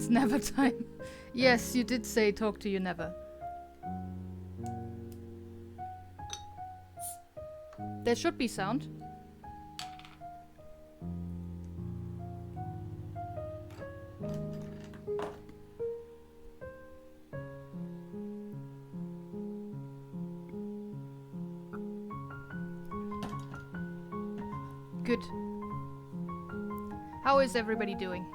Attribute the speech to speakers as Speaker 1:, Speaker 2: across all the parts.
Speaker 1: It's never time. Yes, you did say talk to you never. There should be sound. Good. How is everybody doing?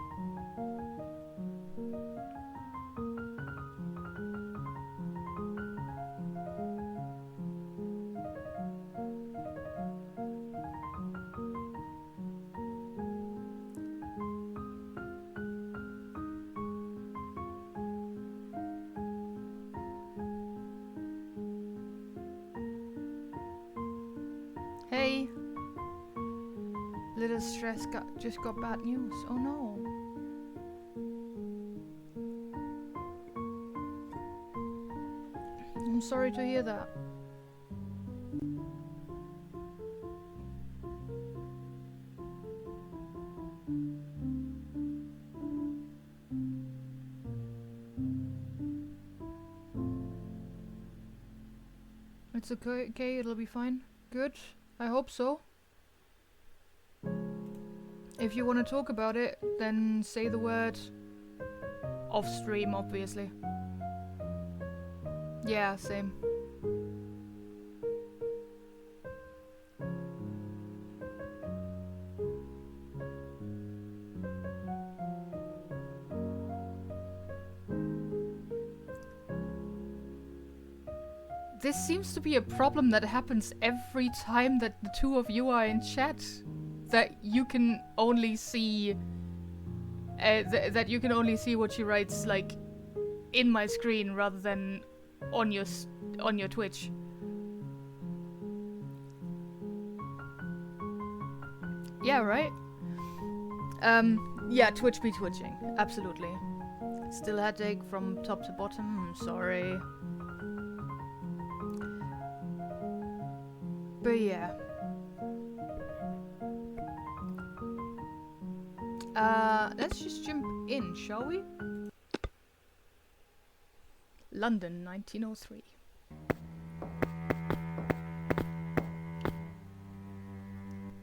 Speaker 1: Hey. Little stress just got bad news. Oh no. I'm sorry to hear that. It's okay, it'll be fine. Good. I hope so. If you want to talk about it, then say the word off stream, obviously. Yeah, same. This seems to be a problem that happens every time that the two of you are in chat. That you can only see that you can only see what she writes like in my screen rather than on your Twitch. Yeah, right? Yeah, Twitch be twitching. Absolutely. Still headache from top to bottom. I'm sorry. But yeah. Let's just jump in, shall we? London, 1903.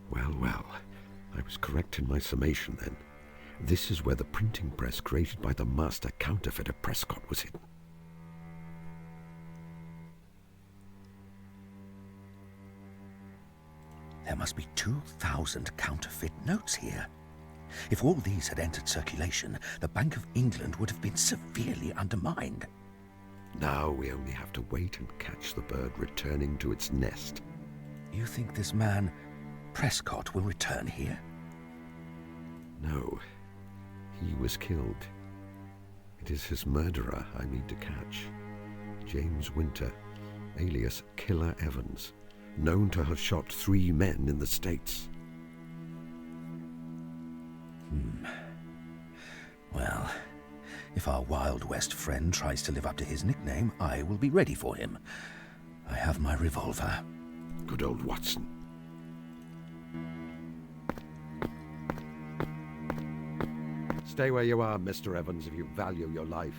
Speaker 2: Well, I was correct in my summation then. This is where the printing press created by the master counterfeiter Prescott was hidden.
Speaker 3: There must be 2,000 counterfeit notes here. If all these had entered circulation, the Bank of England would have been severely undermined.
Speaker 2: Now we only have to wait and catch the bird returning to its nest.
Speaker 3: You think this man, Prescott, will return here?
Speaker 2: No. He was killed. It is his murderer I need to catch. James Winter, alias Killer Evans, known to have shot 3 men in the States.
Speaker 3: Well, if our Wild West friend tries to live up to his nickname, I will be ready for him. I have my revolver.
Speaker 2: Good old Watson. Stay where you are, Mr. Evans, if you value your life.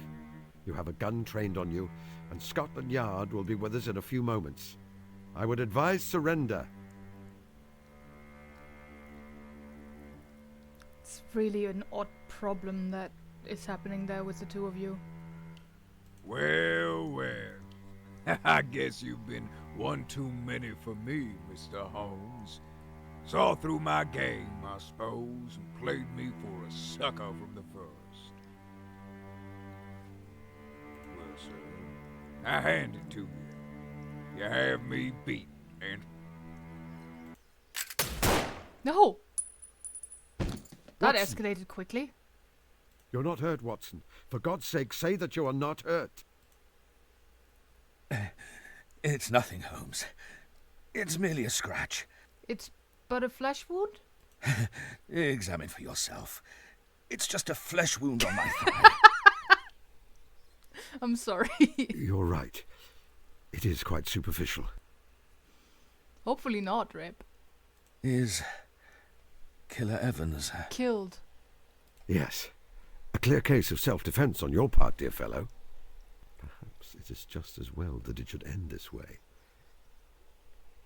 Speaker 2: You have a gun trained on you, and Scotland Yard will be with us in a few moments. I would advise surrender.
Speaker 1: It's really an odd problem that is happening there with the two of you.
Speaker 4: Well. I guess you've been one too many for me, Mr. Holmes. Saw through my game, I suppose, and played me for a sucker from the first. Well, sir, I hand it to you. You have me beat, and...
Speaker 1: No! That
Speaker 2: Watson.
Speaker 1: escalated quickly.
Speaker 2: You're not hurt, Watson. For God's sake, say that you are not hurt.
Speaker 3: It's nothing, Holmes. It's merely a scratch.
Speaker 1: It's but a flesh wound?
Speaker 3: Examine for yourself. It's just a flesh wound on my thigh.
Speaker 1: I'm sorry.
Speaker 2: You're right. It is quite superficial.
Speaker 1: Hopefully not, Rip.
Speaker 3: Is Killer Evans...
Speaker 1: Killed.
Speaker 2: Yes. A clear case of self-defense on your part, dear fellow. Perhaps it is just as well that it should end this way.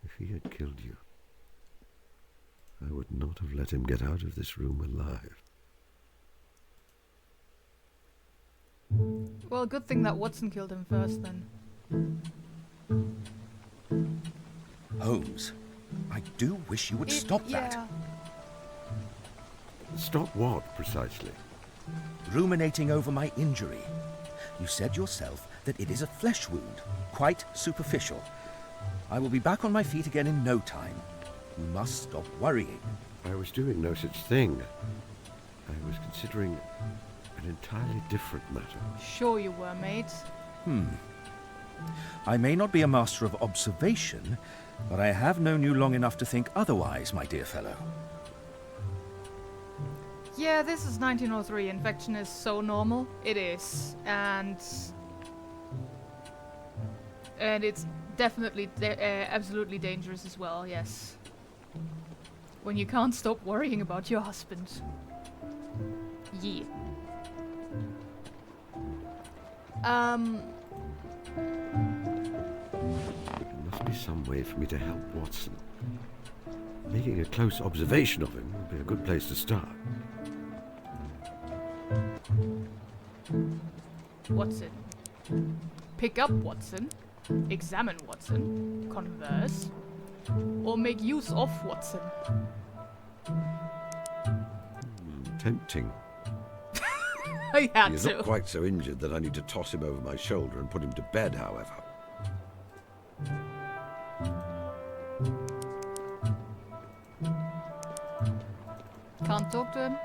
Speaker 2: If he had killed you, I would not have let him get out of this room alive.
Speaker 1: Well, good thing that Watson killed him first, then.
Speaker 3: Holmes, I do wish you would stop that.
Speaker 2: Stop what, precisely?
Speaker 3: Ruminating over my injury. You said yourself that it is a flesh wound, quite superficial. I will be back on my feet again in no time. You must stop worrying.
Speaker 2: I was doing no such thing. I was considering an entirely different matter.
Speaker 1: Sure you were, mate.
Speaker 3: I may not be a master of observation, but I have known you long enough to think otherwise, my dear fellow.
Speaker 1: Yeah, this is 1903. Infection is so normal. It is. And it's definitely absolutely dangerous as well, yes. When you can't stop worrying about your husband. Yeah.
Speaker 2: There must be some way for me to help Watson. Making a close observation of him would be a good place to start.
Speaker 1: Watson. Pick up Watson. Examine Watson. Converse. Or make use of Watson.
Speaker 2: Tempting.
Speaker 1: I had
Speaker 2: He's
Speaker 1: to.
Speaker 2: not quite so injured that I need to toss him over my shoulder and put him to bed, however.
Speaker 1: Can't talk to him?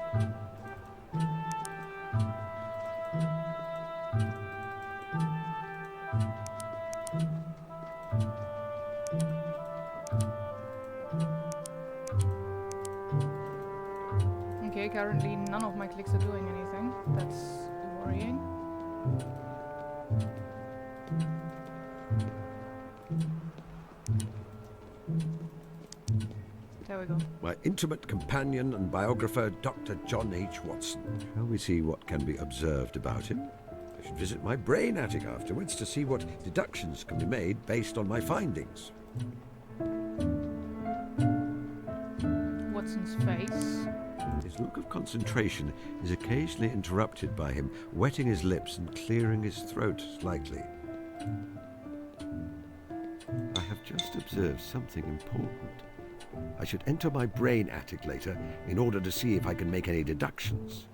Speaker 1: Okay, currently none of my clicks are doing anything. That's worrying. There we go.
Speaker 2: My intimate companion and biographer, Dr. John H. Watson. Shall we see what can be observed about him? I should visit my brain attic afterwards to see what deductions can be made based on my findings.
Speaker 1: Watson's face.
Speaker 2: His look of concentration is occasionally interrupted by him wetting his lips and clearing his throat slightly. I have just observed something important. I should enter my brain attic later in order to see if I can make any deductions.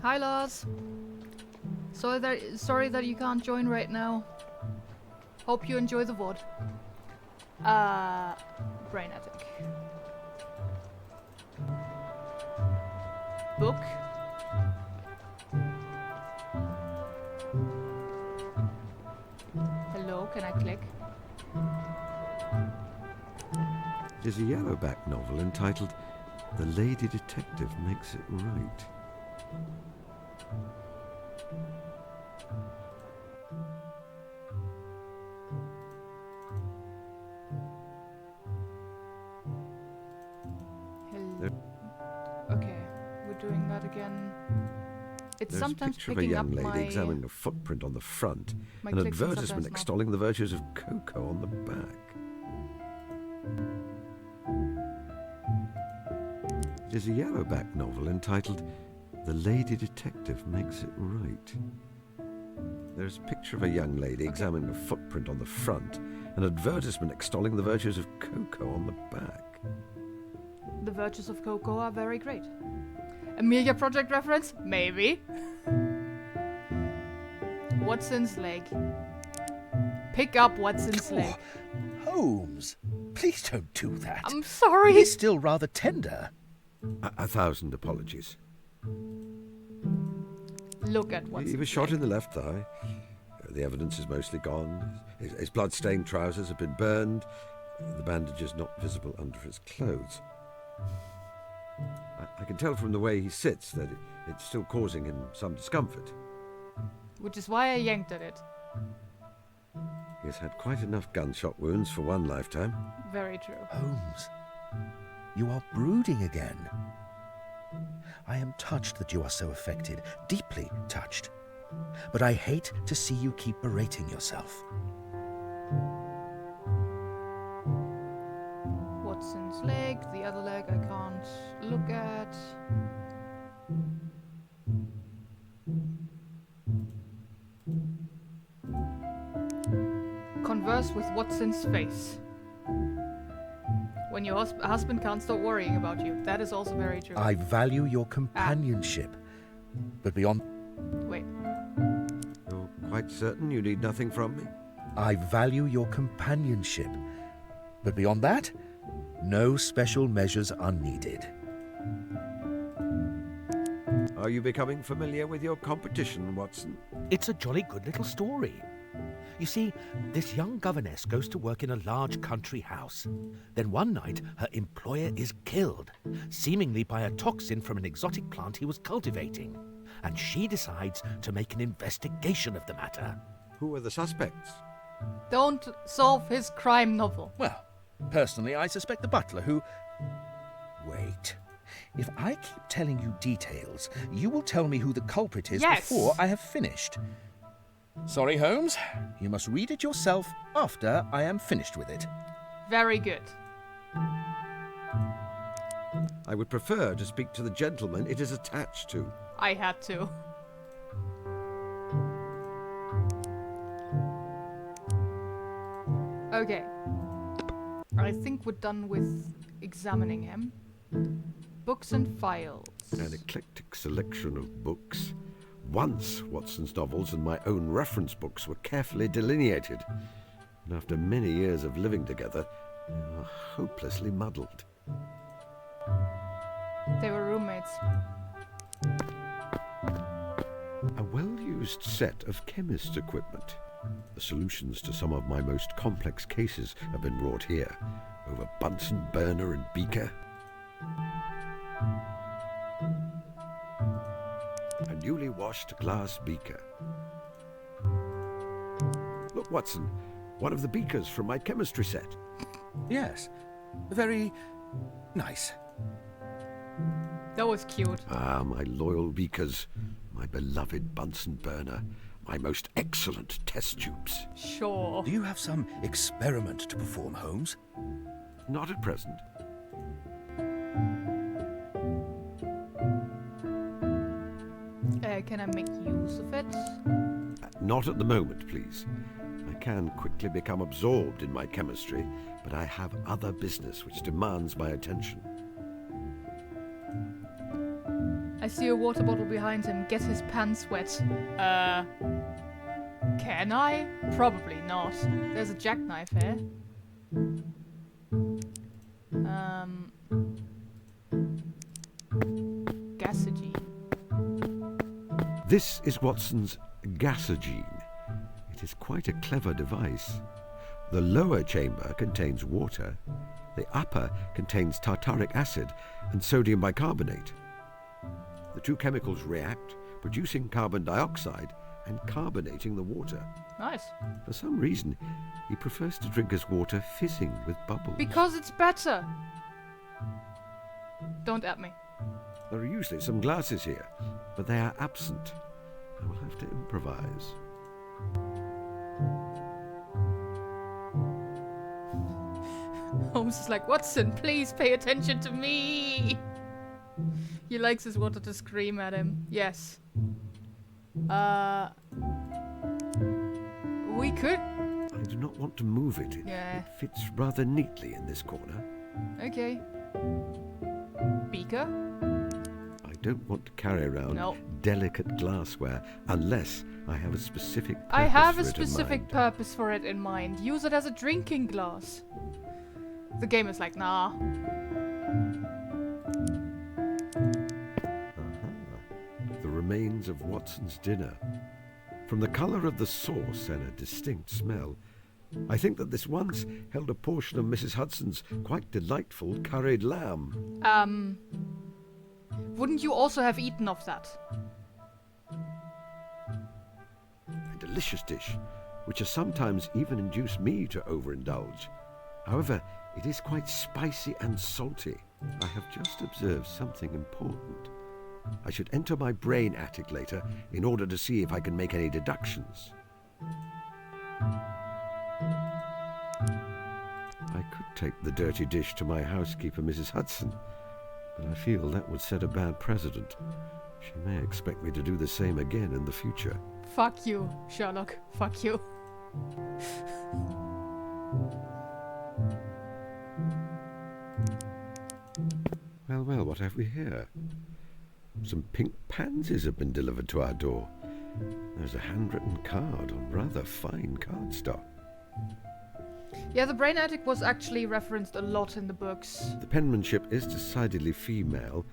Speaker 1: Hi, Lars. Sorry that you can't join right now. Hope you enjoy the VOD. Brain attic. Book. Hello, can I click?
Speaker 2: It is a yellowback novel entitled The Lady Detective Makes It Right.
Speaker 1: Okay, we're doing that again. It's
Speaker 2: There's
Speaker 1: sometimes
Speaker 2: a picture of a
Speaker 1: picking
Speaker 2: young
Speaker 1: up
Speaker 2: lady
Speaker 1: my
Speaker 2: examining a footprint on the front,
Speaker 1: my
Speaker 2: an
Speaker 1: clicks and
Speaker 2: advertisement
Speaker 1: sometimes not.
Speaker 2: extolling the virtues of cocoa on the back. It is a yellowback novel entitled The Lady Detective Makes It Right. There's a picture of a young lady examining a footprint on the front, an advertisement extolling the virtues of cocoa on the back.
Speaker 1: The virtues of cocoa are very great. Amelia Project reference? Maybe. Watson's leg. Pick up Watson's leg.
Speaker 3: Holmes, please don't do that.
Speaker 1: I'm sorry.
Speaker 3: He's still rather tender.
Speaker 2: 1,000 apologies.
Speaker 1: Look at Watson's
Speaker 2: He was shot
Speaker 1: leg.
Speaker 2: in the left thigh. The evidence is mostly gone. His blood-stained trousers have been burned. The bandage is not visible under his clothes. I can tell from the way he sits that it's still causing him some discomfort.
Speaker 1: Which is why I yanked at it.
Speaker 2: He has had quite enough gunshot wounds for one lifetime.
Speaker 1: Very true.
Speaker 3: Holmes, You are brooding again. I am touched that you are so affected, deeply touched. But I hate to see you keep berating yourself.
Speaker 1: Watson's leg, the other leg I can't look at. Converse with Watson's face. When your husband can't stop worrying about you. That is also very true.
Speaker 3: I value your companionship. But beyond...
Speaker 1: Wait.
Speaker 2: You're quite certain you need nothing from me?
Speaker 3: I value your companionship. But beyond that, no special measures are needed.
Speaker 2: Are you becoming familiar with your competition, Watson?
Speaker 5: It's a jolly good little story. You see, this young governess goes to work in a large country house. Then one night, her employer is killed, seemingly by a toxin from an exotic plant he was cultivating. And she decides to make an investigation of the matter.
Speaker 2: Who are the suspects?
Speaker 1: Don't solve his crime novel.
Speaker 3: Well, personally, I suspect the butler who... Wait. If I keep telling you details, you will tell me who the culprit is
Speaker 1: Yes.
Speaker 3: before I have finished. Sorry, Holmes. You must read it yourself after I am finished with it.
Speaker 1: Very good.
Speaker 2: I would prefer to speak to the gentleman it is attached to.
Speaker 1: I had to. Okay. I think we're done with examining him. Books and files.
Speaker 2: An eclectic selection of books. Once Watson's novels and my own reference books were carefully delineated. And after many years of living together, they are hopelessly muddled.
Speaker 1: They were roommates.
Speaker 2: A well-used set of chemist's equipment. The solutions to some of my most complex cases have been wrought here, over Bunsen burner and beaker. A newly washed glass beaker. Look, Watson, one of the beakers from my chemistry set.
Speaker 3: Yes. Very nice.
Speaker 1: That was cute.
Speaker 2: Ah, my loyal beakers, my beloved Bunsen burner, my most excellent test tubes.
Speaker 1: Sure.
Speaker 3: Do you have some experiment to perform, Holmes?
Speaker 2: Not at present.
Speaker 1: Can I make use of it?
Speaker 2: Not at the moment, please. I can quickly become absorbed in my chemistry, but I have other business which demands my attention.
Speaker 1: I see a water bottle behind him. Get his pants wet. Can I? Probably not. There's a jackknife here. Gasogene.
Speaker 2: This is Watson's gasogene. It is quite a clever device. The lower chamber contains water. The upper contains tartaric acid and sodium bicarbonate. The two chemicals react, producing carbon dioxide and carbonating the water.
Speaker 1: Nice.
Speaker 2: For some reason, he prefers to drink his water fizzing with bubbles.
Speaker 1: Because it's better. Don't at me.
Speaker 2: There are usually some glasses here, but they are absent. I will have to improvise.
Speaker 1: Holmes is like, Watson, please pay attention to me. He likes his water to scream at him. Yes. We could.
Speaker 2: I do not want to move it.
Speaker 1: Yeah.
Speaker 2: It fits rather neatly in this corner.
Speaker 1: Okay. Beaker?
Speaker 2: I don't want to carry around
Speaker 1: No.
Speaker 2: delicate glassware unless I have a specific purpose
Speaker 1: I have a
Speaker 2: for it in
Speaker 1: specific
Speaker 2: mind.
Speaker 1: purpose for it in mind. Use it as a drinking glass. The game is like, nah.
Speaker 2: The remains of Watson's dinner. From the colour of the sauce and a distinct smell, I think that this once held a portion of Mrs. Hudson's quite delightful curried lamb.
Speaker 1: Wouldn't you also have eaten of that?
Speaker 2: A delicious dish, which has sometimes even induced me to overindulge. However, it is quite spicy and salty. I have just observed something important. I should enter my brain attic later in order to see if I can make any deductions. I could take the dirty dish to my housekeeper, Mrs. Hudson, but I feel that would set a bad precedent. She may expect me to do the same again in the future.
Speaker 1: Fuck you, Sherlock. Fuck you.
Speaker 2: Well, what have we here? Some pink pansies have been delivered to our door. There's a handwritten card on rather fine cardstock.
Speaker 1: Yeah, the brain attic was actually referenced a lot in the books.
Speaker 2: The penmanship is decidedly female.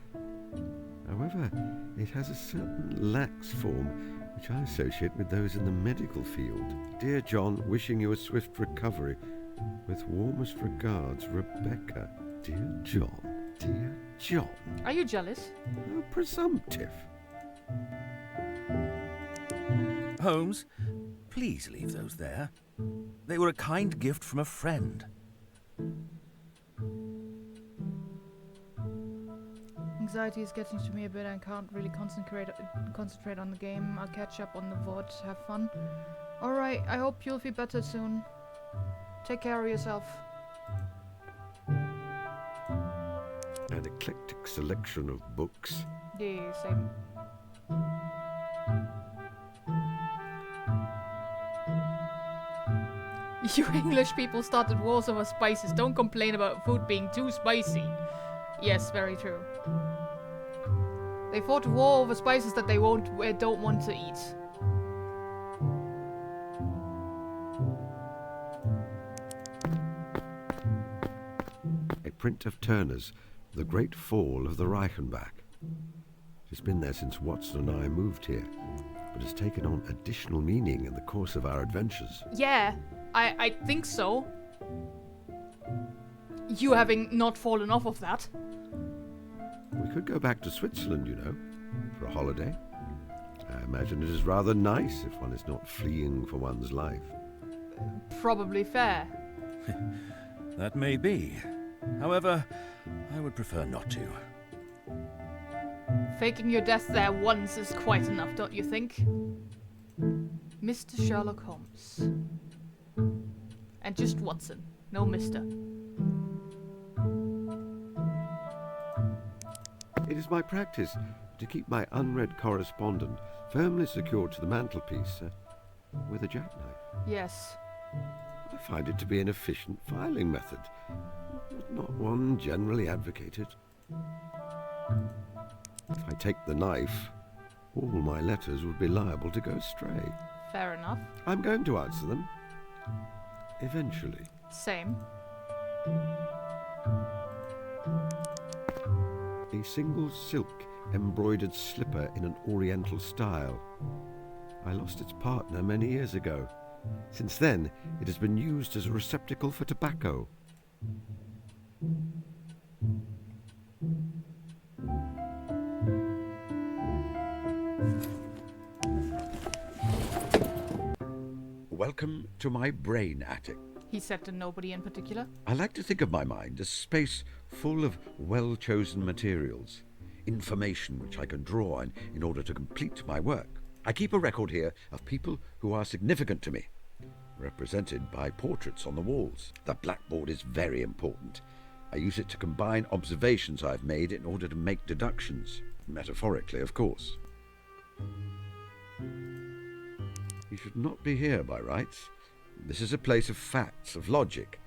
Speaker 2: However, it has a certain lax form which I associate with those in the medical field. Dear John, wishing you a swift recovery. With warmest regards, Rebecca. Dear John, dear John.
Speaker 1: Are you jealous?
Speaker 2: How presumptive.
Speaker 3: Holmes, please leave those there. They were a kind gift from a friend.
Speaker 1: Anxiety is getting to me a bit. I can't really concentrate on the game. I'll catch up on the VOD. Have fun. Alright, I hope you'll feel better soon. Take care of yourself.
Speaker 2: An eclectic selection of books.
Speaker 1: Yeah, same. You English people started wars over spices. Don't complain about food being too spicy. Yes, very true. They fought a war over spices that they don't want to eat.
Speaker 2: A print of Turner's The Great Fall of the Reichenbach. It's been there since Watson and I moved here, but has taken on additional meaning in the course of our adventures.
Speaker 1: Yeah, I think so. You having not fallen off of that.
Speaker 2: We could go back to Switzerland, you know, for a holiday. I imagine it is rather nice if one is not fleeing for one's life.
Speaker 1: Probably fair.
Speaker 3: That may be. However, I would prefer not to.
Speaker 1: Faking your death there once is quite enough, don't you think? Mr. Sherlock Holmes. And just Watson, no Mr.
Speaker 2: It is my practice to keep my unread correspondence firmly secured to the mantelpiece with a jackknife.
Speaker 1: Yes.
Speaker 2: I find it to be an efficient filing method, but not one generally advocated. If I take the knife, all my letters would be liable to go astray.
Speaker 1: Fair enough.
Speaker 2: I'm going to answer them. Eventually.
Speaker 1: Same.
Speaker 2: A single silk embroidered slipper in an oriental style. I lost its partner many years ago. Since then, it has been used as a receptacle for tobacco. Welcome to my brain attic.
Speaker 1: He said to nobody in particular.
Speaker 2: I like to think of my mind as space full of well-chosen materials, information which I can draw on in order to complete my work. I keep a record here of people who are significant to me, represented by portraits on the walls. The blackboard is very important. I use it to combine observations I've made in order to make deductions, metaphorically, of course. He should not be here by rights. This is a place of facts, of logic.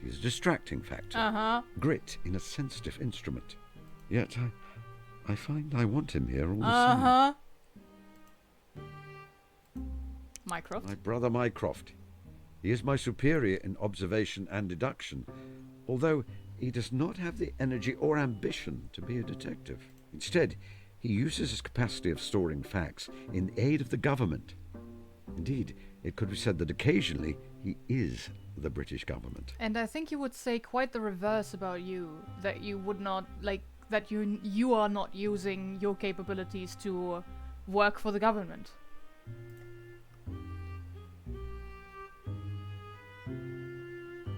Speaker 2: He's a distracting factor.
Speaker 1: Uh-huh.
Speaker 2: Grit in a sensitive instrument. Yet I find I want him here all the
Speaker 1: Uh-huh. Mycroft.
Speaker 2: My brother Mycroft. He is my superior in observation and deduction, although he does not have the energy or ambition to be a detective. Instead, he uses his capacity of storing facts in aid of the government. Indeed, it could be said that occasionally he is the British government.
Speaker 1: And I think you would say quite the reverse about you. That you would not, that you are not using your capabilities to work for the government.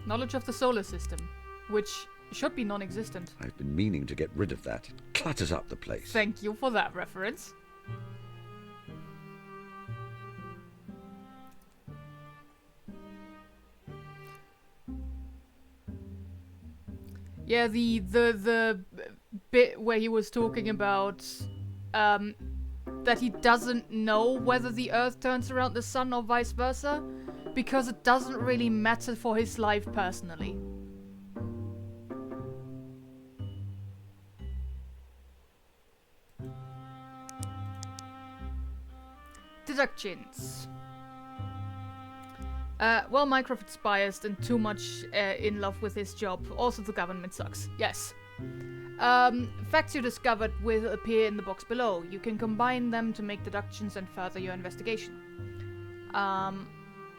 Speaker 1: Knowledge of the solar system, which should be non-existent.
Speaker 2: I've been meaning to get rid of that. It clutters up the place.
Speaker 1: Thank you for that reference. Yeah, the bit where he was talking about that he doesn't know whether the Earth turns around the sun or vice versa, because it doesn't really matter for his life personally. Deductions. Well, Mycroft's biased and too much in love with his job. Also, the government sucks. Yes. Facts you discovered will appear in the box below. You can combine them to make deductions and further your investigation. I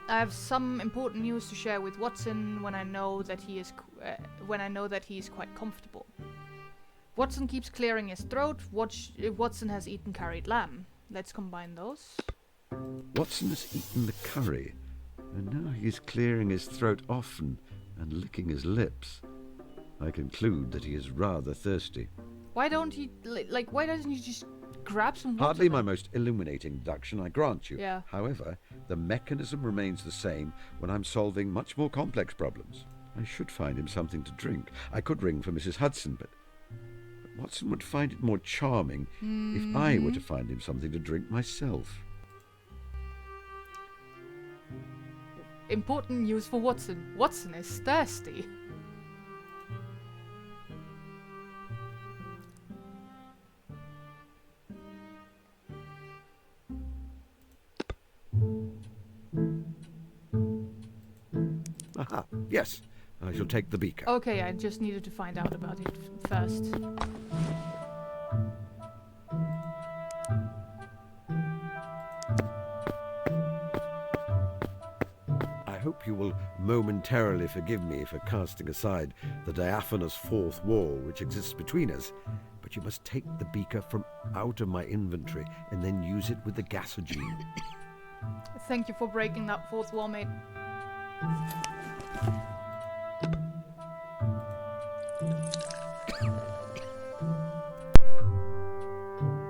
Speaker 1: have some important news to share with Watson when I know that he is quite comfortable. Watson keeps clearing his throat. Watson has eaten curried lamb. Let's combine those.
Speaker 2: Watson has eaten the curry, and now he is clearing his throat often and licking his lips. I conclude that he is rather thirsty.
Speaker 1: Why don't he, why doesn't he just grab some water?
Speaker 2: Hardly my most illuminating deduction, I grant you.
Speaker 1: Yeah.
Speaker 2: However, the mechanism remains the same when I'm solving much more complex problems. I should find him something to drink. I could ring for Mrs. Hudson, but Watson would find it more charming if I were to find him something to drink myself.
Speaker 1: Important news for Watson. Watson is thirsty.
Speaker 2: Aha, yes. I shall take the beaker.
Speaker 1: Okay, I just needed to find out about it first.
Speaker 2: I hope you will momentarily forgive me for casting aside the diaphanous fourth wall which exists between us, but you must take the beaker from out of my inventory and then use it with the gasogene.
Speaker 1: Thank you for breaking that fourth wall, mate.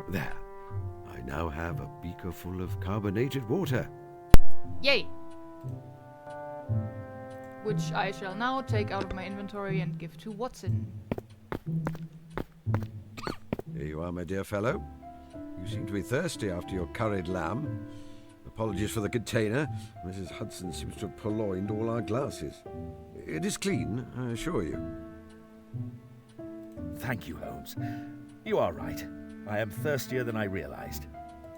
Speaker 2: There. I now have a beaker full of carbonated water.
Speaker 1: Yay! Which I shall now take out of my inventory and give to Watson.
Speaker 2: Here you are, my dear fellow. You seem to be thirsty after your curried lamb. Apologies for the container. Mrs. Hudson seems to have purloined all our glasses. It is clean, I assure you.
Speaker 3: Thank you, Holmes. You are right. I am thirstier than I realized.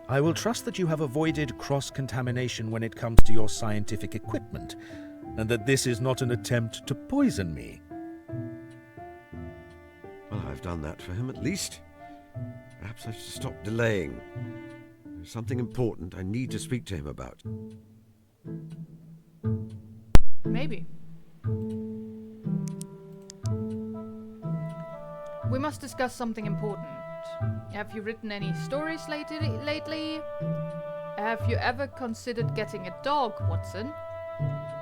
Speaker 3: I will trust that you have avoided cross-contamination when it comes to your scientific equipment, and that this is not an attempt to poison me.
Speaker 2: Well, I've done that for him at least. Perhaps I should stop delaying. There's something important I need to speak to him about.
Speaker 1: Maybe. We must discuss something important. Have you written any stories lately? Have you ever considered getting a dog, Watson?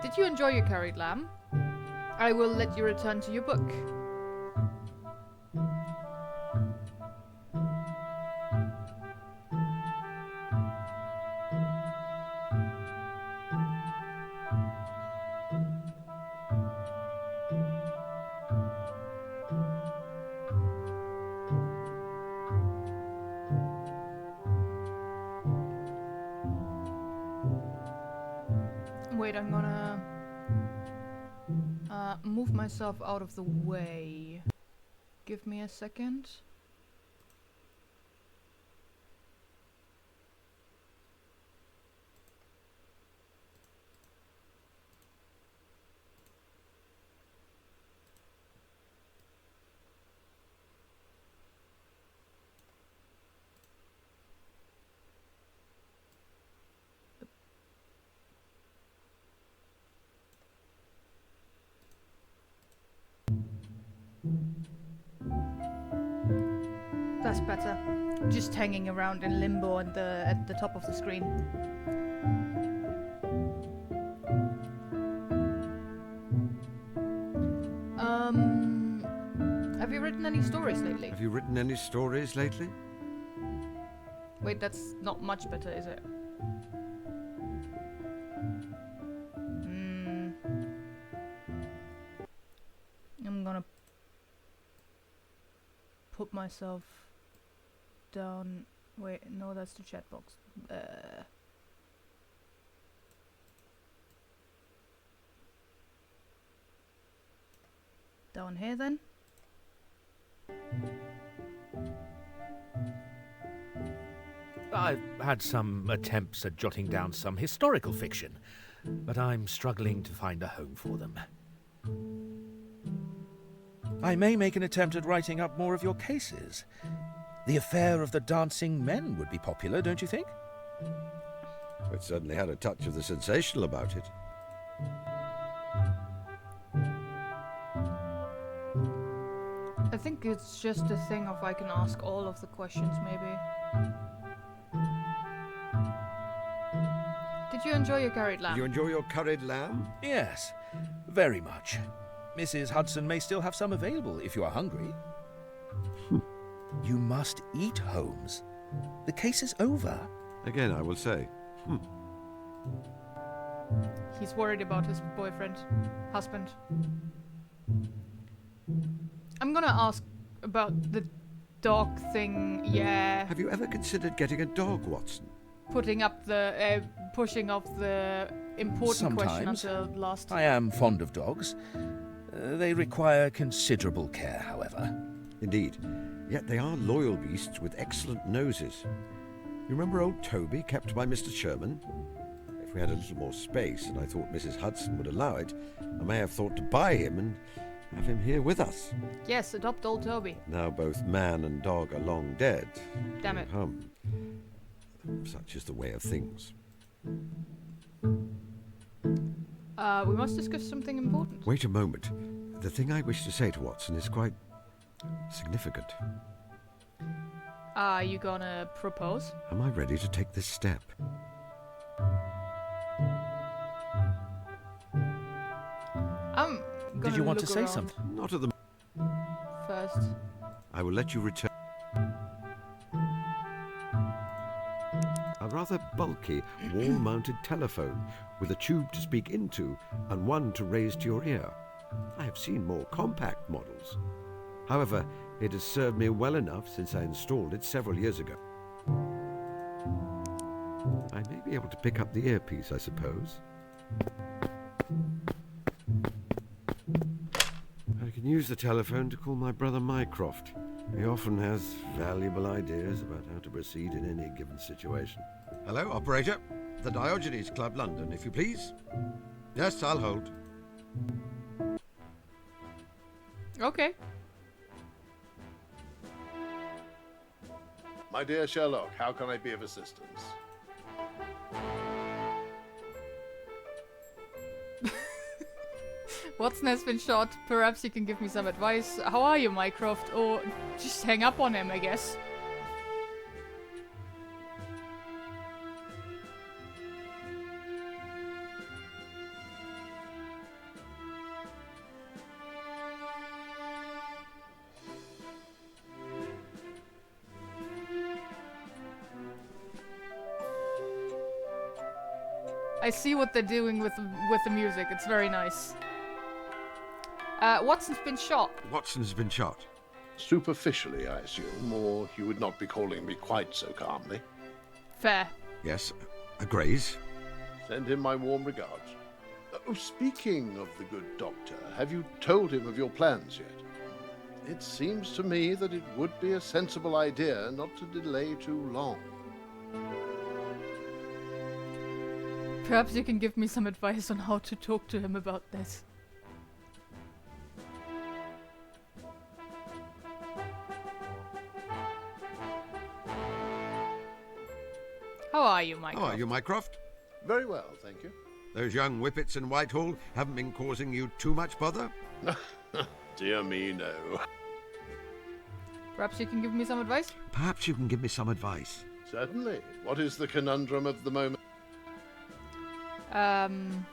Speaker 1: Did you enjoy your curried lamb? I will let you return to your book. Wait, I'm gonna move myself out of the way. Give me a second. That's better. Just hanging around in limbo at the top of the screen. written any stories lately?
Speaker 2: Have you written any stories lately?
Speaker 1: Wait, that's not much better, is it? I'm gonna put myself down. Wait, no, that's the chat box. Down here then.
Speaker 5: I've had some attempts at jotting down some historical fiction, but I'm struggling to find a home for them.
Speaker 3: I may make an attempt at writing up more of your cases. The affair of the dancing men would be popular, don't you think?
Speaker 2: It certainly had a touch of the sensational about it.
Speaker 1: I think it's just a thing of I can ask all of the questions, maybe. Did you enjoy your curried lamb?
Speaker 2: Did you enjoy your curried lamb?
Speaker 3: Yes, very much. Mrs. Hudson may still have some available if you are hungry. You must eat, Holmes. The case is over.
Speaker 2: Again, I will say.
Speaker 1: He's worried about his boyfriend, husband. I'm gonna ask about the dog thing, yeah.
Speaker 2: Have you ever considered getting a dog, Watson?
Speaker 1: Pushing off the important question
Speaker 3: Sometimes.
Speaker 1: until last.
Speaker 3: I am fond of dogs. They require considerable care, however.
Speaker 2: Indeed. Yet they are loyal beasts with excellent noses. You remember old Toby, kept by Mr. Sherman? If we had a little more space, and I thought Mrs. Hudson would allow it, I may have thought to buy him and have him here with us.
Speaker 1: Yes, adopt old Toby.
Speaker 2: Now both man and dog are long dead.
Speaker 1: Damn it.
Speaker 2: Such is the way of things.
Speaker 1: We must discuss something important.
Speaker 2: Wait a moment. The thing I wish to say to Watson is quite significant.
Speaker 1: Are you gonna propose?
Speaker 2: Am I ready to take this step?
Speaker 1: I'm gonna
Speaker 3: Did you want to
Speaker 1: look
Speaker 3: say
Speaker 1: around
Speaker 3: something?
Speaker 2: Not at the
Speaker 1: first?
Speaker 2: I will let you return. A rather bulky, wall-mounted telephone with a tube to speak into and one to raise to your ear. I have seen more compact models. However, it has served me well enough since I installed it several years ago. I may be able to pick up the earpiece, I suppose. I can use the telephone to call my brother Mycroft. He often has valuable ideas about how to proceed in any given situation. Hello, operator. The Diogenes Club, London, if you please. Yes, I'll hold.
Speaker 1: Okay.
Speaker 6: My dear Sherlock, how can I be of assistance?
Speaker 1: Watson has been shot. Perhaps you can give me some advice. How are you, Mycroft? Or just hang up on him, I guess. I see what they're doing with the music. It's very nice. Watson's been shot.
Speaker 2: Watson's been shot.
Speaker 6: Superficially, I assume, or you would not be calling me quite so calmly.
Speaker 1: Fair.
Speaker 2: Yes, a graze.
Speaker 6: Send him my warm regards. Oh, speaking of the good doctor, have you told him of your plans yet? It seems to me that it would be a sensible idea not to delay too long.
Speaker 1: Perhaps you can give me some advice on how to talk to him about this. How are you, Mycroft?
Speaker 2: How are you, Mycroft?
Speaker 6: Very well, thank you.
Speaker 2: Those young whippets in Whitehall haven't been causing you too much bother?
Speaker 6: Dear me, no.
Speaker 1: Perhaps you can give me some advice?
Speaker 2: Perhaps you can give me some advice.
Speaker 6: Certainly. What is the conundrum of the moment?
Speaker 1: I'm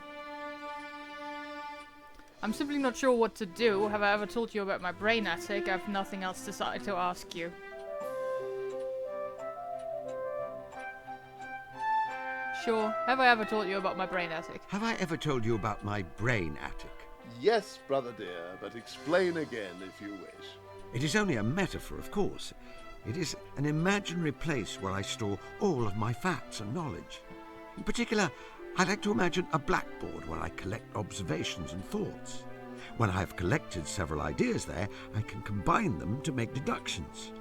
Speaker 1: I'm simply not sure what to do. Have I ever told you about my brain attic? I have nothing else to ask you. Sure. Have I ever told you about my brain attic?
Speaker 2: Have I ever told you about my brain attic?
Speaker 6: Yes, brother dear, but explain again if you wish.
Speaker 2: It is only a metaphor, of course. It is an imaginary place where I store all of my facts and knowledge. In particular, I like to imagine a blackboard where I collect observations and thoughts. When I have collected several ideas there, I can combine them to make deductions.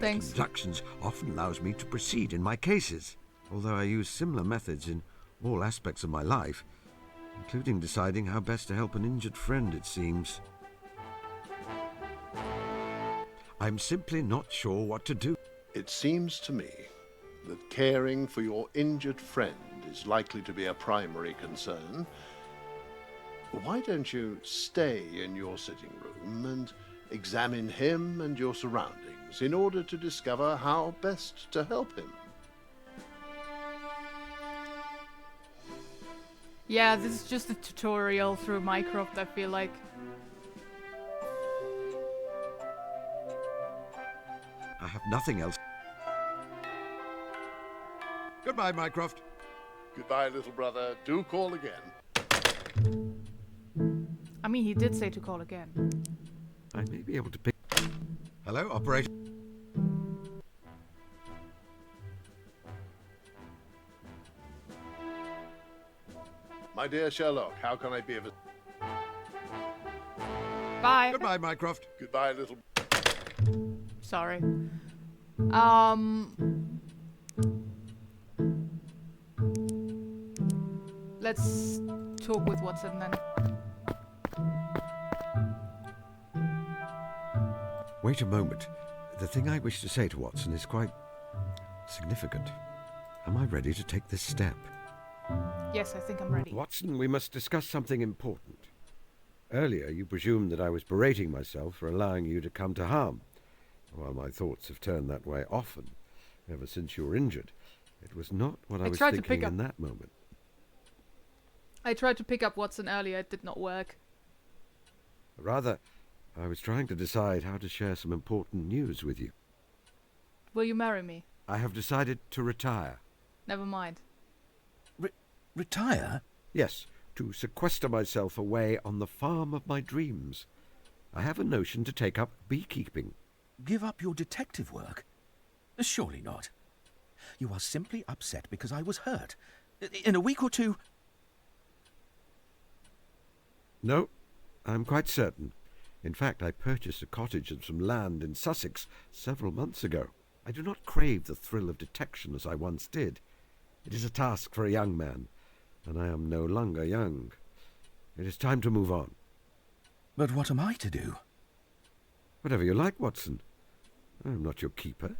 Speaker 1: Thanks.
Speaker 2: Making deductions often allows me to proceed in my cases, although I use similar methods in all aspects of my life, including deciding how best to help an injured friend, it seems. I'm simply not sure what to do.
Speaker 6: It seems to me that caring for your injured friend is likely to be a primary concern. Why don't you stay in your sitting room and examine him and your surroundings in order to discover how best to help him?
Speaker 1: Yeah, this is just a tutorial through Minecraft, I feel like.
Speaker 2: I have nothing else. Goodbye, Mycroft.
Speaker 6: Goodbye, little brother. Do call again.
Speaker 1: I mean, he did say to call again.
Speaker 2: I may be able to pick... Hello, operator.
Speaker 6: My dear Sherlock, how can I be of...
Speaker 1: Bye.
Speaker 2: Goodbye, Mycroft.
Speaker 6: Goodbye, little...
Speaker 1: Sorry. Let's talk with Watson then.
Speaker 2: Wait a moment. The thing I wish to say to Watson is quite significant. Am I ready to take this step?
Speaker 1: Yes, I think I'm ready.
Speaker 2: Watson, we must discuss something important. Earlier, you presumed that I was berating myself for allowing you to come to harm. While my thoughts have turned that way often, ever since you were injured, it was not what I was thinking in that moment.
Speaker 1: I tried to pick up Watson earlier, it did not work.
Speaker 2: Rather, I was trying to decide how to share some important news with you.
Speaker 1: Will you marry me?
Speaker 2: I have decided to retire.
Speaker 1: Never mind.
Speaker 3: Retire?
Speaker 2: Yes, to sequester myself away on the farm of my dreams. I have a notion to take up beekeeping.
Speaker 3: Give up your detective work? Surely not. You are simply upset because I was hurt. In a week or two...
Speaker 2: No, I'm quite certain. In fact, I purchased a cottage and some land in Sussex several months ago. I do not crave the thrill of detection as I once did. It is a task for a young man, and I am no longer young. It is time to move on.
Speaker 3: But what am I to do?
Speaker 2: Whatever you like, Watson. I'm not your keeper.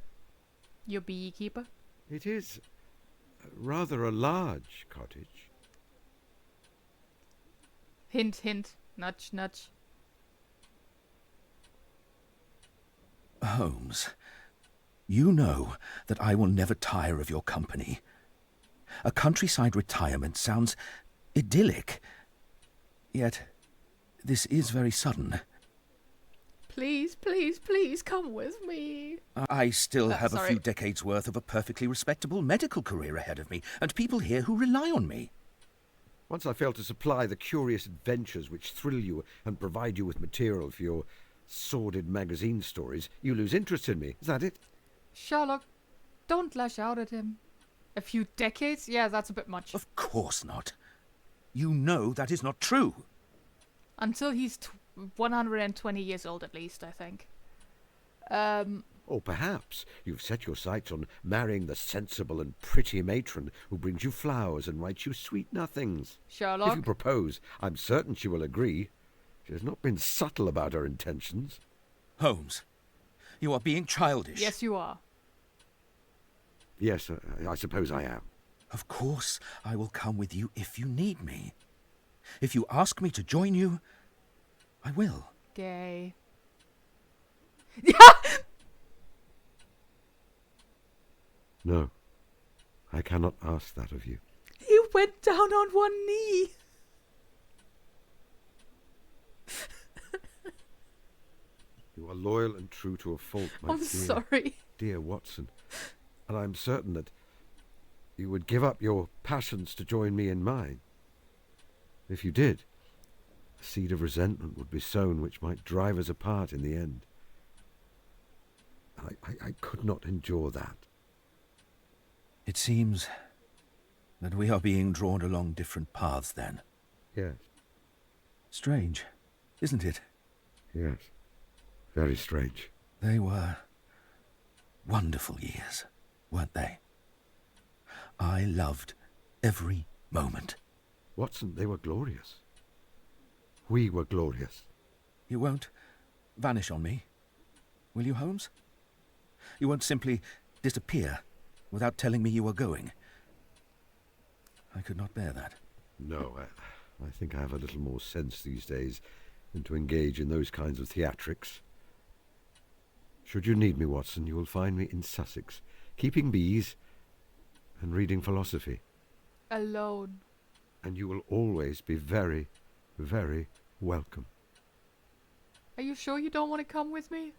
Speaker 1: Your beekeeper?
Speaker 2: It is rather a large cottage.
Speaker 1: Hint, hint. Nudge, nudge.
Speaker 3: Holmes, you know that I will never tire of your company. A countryside retirement sounds idyllic. Yet, this is very sudden.
Speaker 1: Please, please, please come with me.
Speaker 3: I still have a
Speaker 1: sorry.
Speaker 3: few decades' worth of a perfectly respectable medical career ahead of me, and people here who rely on me.
Speaker 2: Once I fail to supply the curious adventures which thrill you and provide you with material for your sordid magazine stories, you lose interest in me. Is that it?
Speaker 1: Sherlock, don't lash out at him. A few decades? Yeah, that's a bit much.
Speaker 3: Of course not. You know that is not true.
Speaker 1: Until he's 120 years old at least, I think.
Speaker 2: Or perhaps you've set your sights on marrying the sensible and pretty matron who brings you flowers and writes you sweet nothings.
Speaker 1: Sherlock?
Speaker 2: If you propose, I'm certain she will agree. She has not been subtle about her intentions.
Speaker 3: Holmes, you are being childish.
Speaker 1: Yes, you are.
Speaker 2: Yes, I suppose I am.
Speaker 3: Of course, I will come with you if you need me. If you ask me to join you, I will.
Speaker 1: Gay.
Speaker 2: No, I cannot ask that of you.
Speaker 1: He went down on one knee.
Speaker 2: You are loyal and true to a fault, my
Speaker 1: I'm
Speaker 2: dear,
Speaker 1: sorry.
Speaker 2: dear Watson. And I'm certain that you would give up your passions to join me in mine. If you did, a seed of resentment would be sown which might drive us apart in the end. I could not endure that.
Speaker 3: It seems that we are being drawn along different paths then.
Speaker 2: Yes,
Speaker 3: Strange, isn't it?
Speaker 2: yes. Very strange.
Speaker 3: They were wonderful years, weren't they? I loved every moment.
Speaker 2: Watson, they were glorious. We were glorious.
Speaker 3: You won't vanish on me, will you, Holmes? You won't simply disappear without telling me you are going. I could not bear that.
Speaker 2: No, I think I have a little more sense these days than to engage in those kinds of theatrics. Should you need me, Watson, you will find me in Sussex, keeping bees and reading philosophy.
Speaker 1: Alone.
Speaker 2: And you will always be very, very welcome.
Speaker 1: Are you sure you don't want to come with me?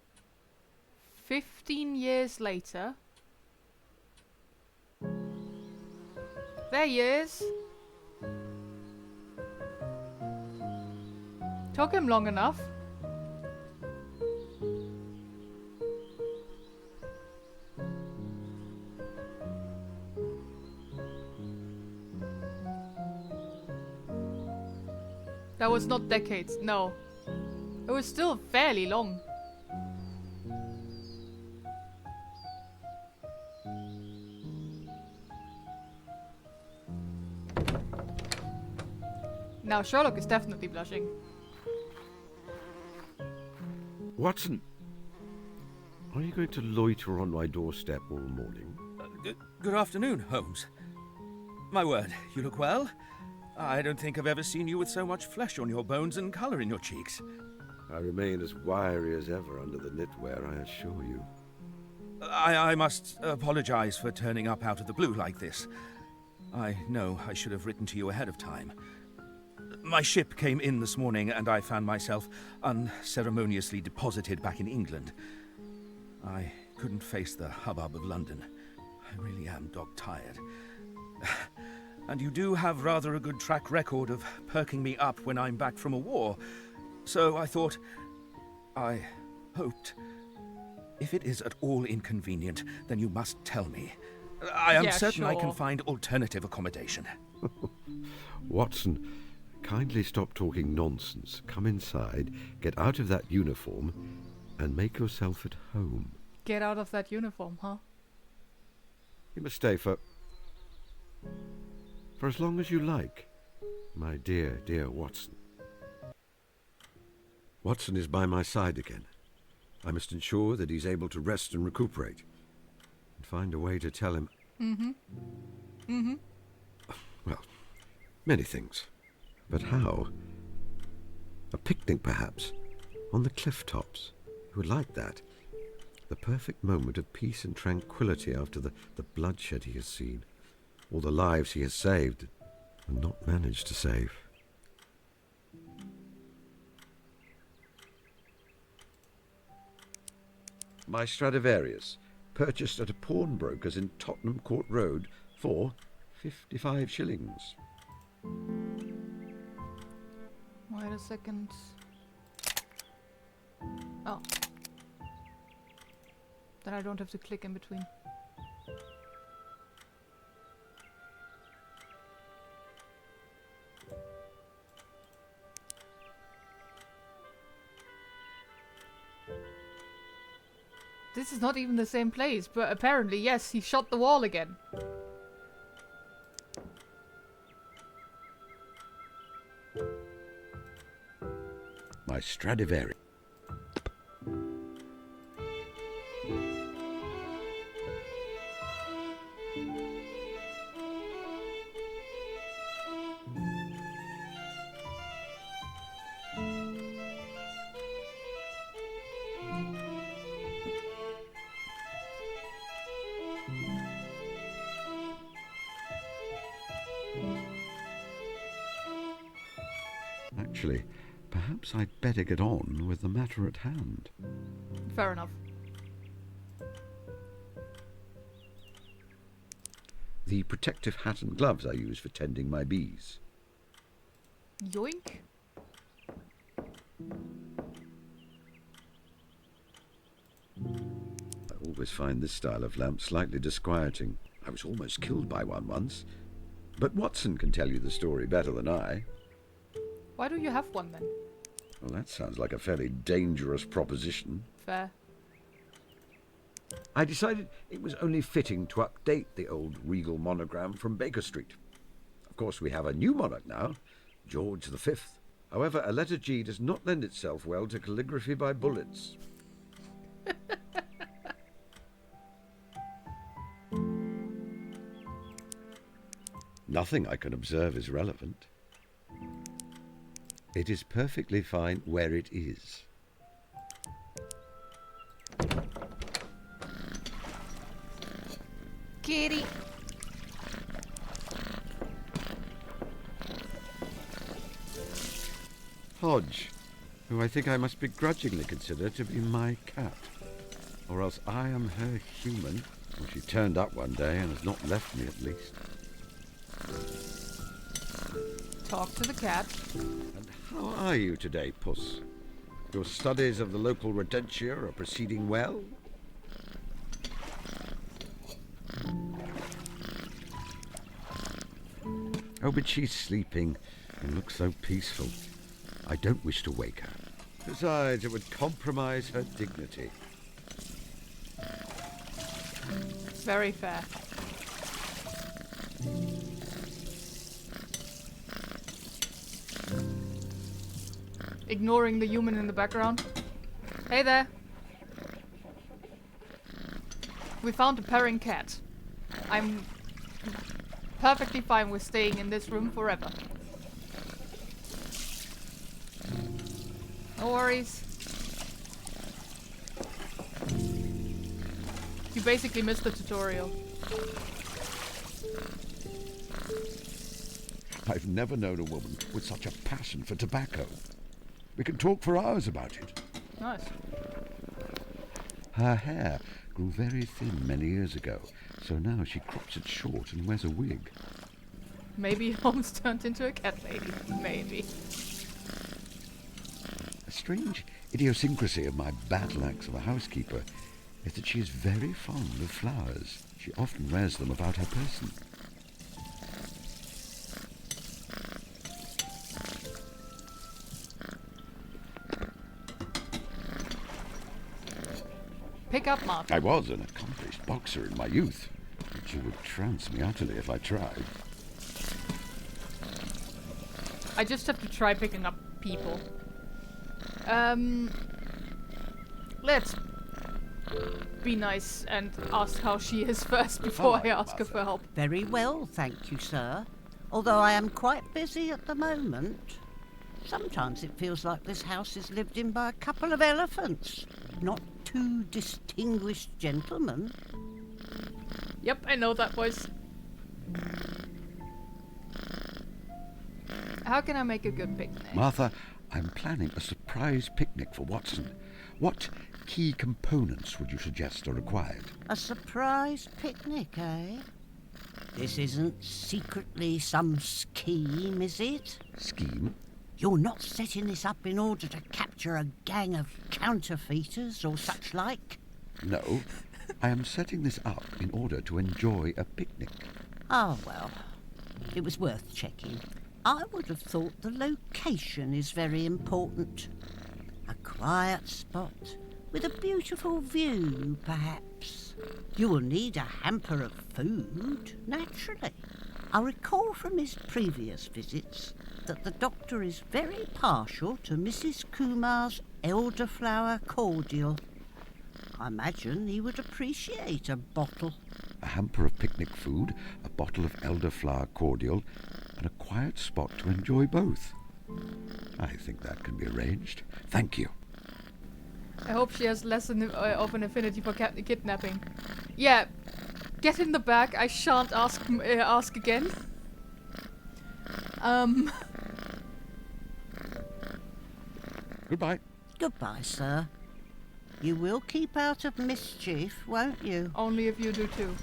Speaker 1: 15 years later. There he is. Took him long enough. That was not decades, no. It was still fairly long. Now Sherlock is definitely blushing.
Speaker 2: Watson, are you going to loiter on my doorstep all morning?
Speaker 3: Good afternoon, Holmes. My word, you look well. I don't think I've ever seen you with so much flesh on your bones and colour in your cheeks.
Speaker 2: I remain as wiry as ever under the knitwear, I assure you.
Speaker 3: I must apologize for turning up out of the blue like this. I know I should have written to you ahead of time. My ship came in this morning and I found myself unceremoniously deposited back in England. I couldn't face the hubbub of London. I really am dog-tired. And you do have rather a good track record of perking me up when I'm back from a war. So I thought... I hoped... If it is at all inconvenient, then you must tell me. I am certain I can find alternative accommodation.
Speaker 2: Watson, kindly stop talking nonsense. Come inside, get out of that uniform, and make yourself at home.
Speaker 1: Get out of that uniform, huh?
Speaker 2: You must stay for as long as you like, my dear, dear Watson. Watson is by my side again. I must ensure that he's able to rest and recuperate, and find a way to tell him... Well, many things. But how? A picnic, perhaps, on the cliff tops. He would like that. The perfect moment of peace and tranquility after the bloodshed he has seen, all the lives he has saved and not managed to save. My Stradivarius, purchased at a pawnbroker's in Tottenham Court Road for 55 shillings.
Speaker 1: Wait a second. Oh. Then I don't have to click in between. This is not even the same place, but apparently, yes, he shot the wall again.
Speaker 2: My Stradivarius. Actually, perhaps I'd better get on with the matter at hand.
Speaker 1: Fair enough.
Speaker 2: The protective hat and gloves I use for tending my bees.
Speaker 1: Yoink.
Speaker 2: I always find this style of lamp slightly disquieting. I was almost killed by one once. But Watson can tell you the story better than I.
Speaker 1: Why do you have one then?
Speaker 2: Well, that sounds like a fairly dangerous proposition.
Speaker 1: Fair.
Speaker 2: I decided it was only fitting to update the old regal monogram from Baker Street. Of course, we have a new monarch now, George V. However, a letter G does not lend itself well to calligraphy by bullets. Nothing I can observe is relevant. It is perfectly fine where it is.
Speaker 1: Kitty.
Speaker 2: Hodge, who I think I must begrudgingly consider to be my cat. Or else I am her human. Well, she turned up one day and has not left me, at least.
Speaker 1: Talk to the cat.
Speaker 2: And how are you today, Puss? Your studies of the local rodentia are proceeding well? Oh, but she's sleeping and looks so peaceful. I don't wish to wake her. Besides, it would compromise her dignity.
Speaker 1: Very fair. Ignoring the human in the background. Hey there. We found a purring cat. I'm perfectly fine with staying in this room forever. No worries. You basically missed the tutorial.
Speaker 2: I've never known a woman with such a passion for tobacco. We can talk for hours about it.
Speaker 1: Nice.
Speaker 2: Her hair grew very thin many years ago, so now she crops it short and wears a wig.
Speaker 1: Maybe Holmes turned into a cat lady. Maybe.
Speaker 2: A strange idiosyncrasy of my battle axe of a housekeeper is that she is very fond of flowers. She often wears them about her person.
Speaker 1: Pick up, Mark.
Speaker 2: I was an accomplished boxer in my youth. She would trounce me utterly if I tried.
Speaker 1: I just have to try picking up people. Let's be nice and ask how she is first before I ask her for help.
Speaker 7: Very well, thank you, sir. Although I am quite busy at the moment. Sometimes it feels like this house is lived in by a couple of elephants, not two distinguished gentlemen.
Speaker 1: Yep, I know that voice. How can I make a good picnic?
Speaker 2: Martha, I'm planning a surprise picnic for Watson. What key components would you suggest are required?
Speaker 7: A surprise picnic, eh? This isn't secretly some scheme, is it?
Speaker 2: Scheme?
Speaker 7: You're not setting this up in order to capture a gang of counterfeiters or such like?
Speaker 2: No, I am setting this up in order to enjoy a picnic.
Speaker 7: Ah, well, it was worth checking. I would have thought the location is very important. A quiet spot with a beautiful view, perhaps. You will need a hamper of food, naturally. I recall from his previous visits that the doctor is very partial to Mrs. Kumar's elderflower cordial. I imagine he would appreciate a bottle.
Speaker 2: A hamper of picnic food, a bottle of elderflower cordial, and a quiet spot to enjoy both. I think that can be arranged. Thank you.
Speaker 1: I hope she has less of an affinity for kidnapping. Yeah, get in the back. I shan't ask again.
Speaker 2: Goodbye.
Speaker 7: Goodbye, sir. You will keep out of mischief, won't you?
Speaker 1: Only if you do too.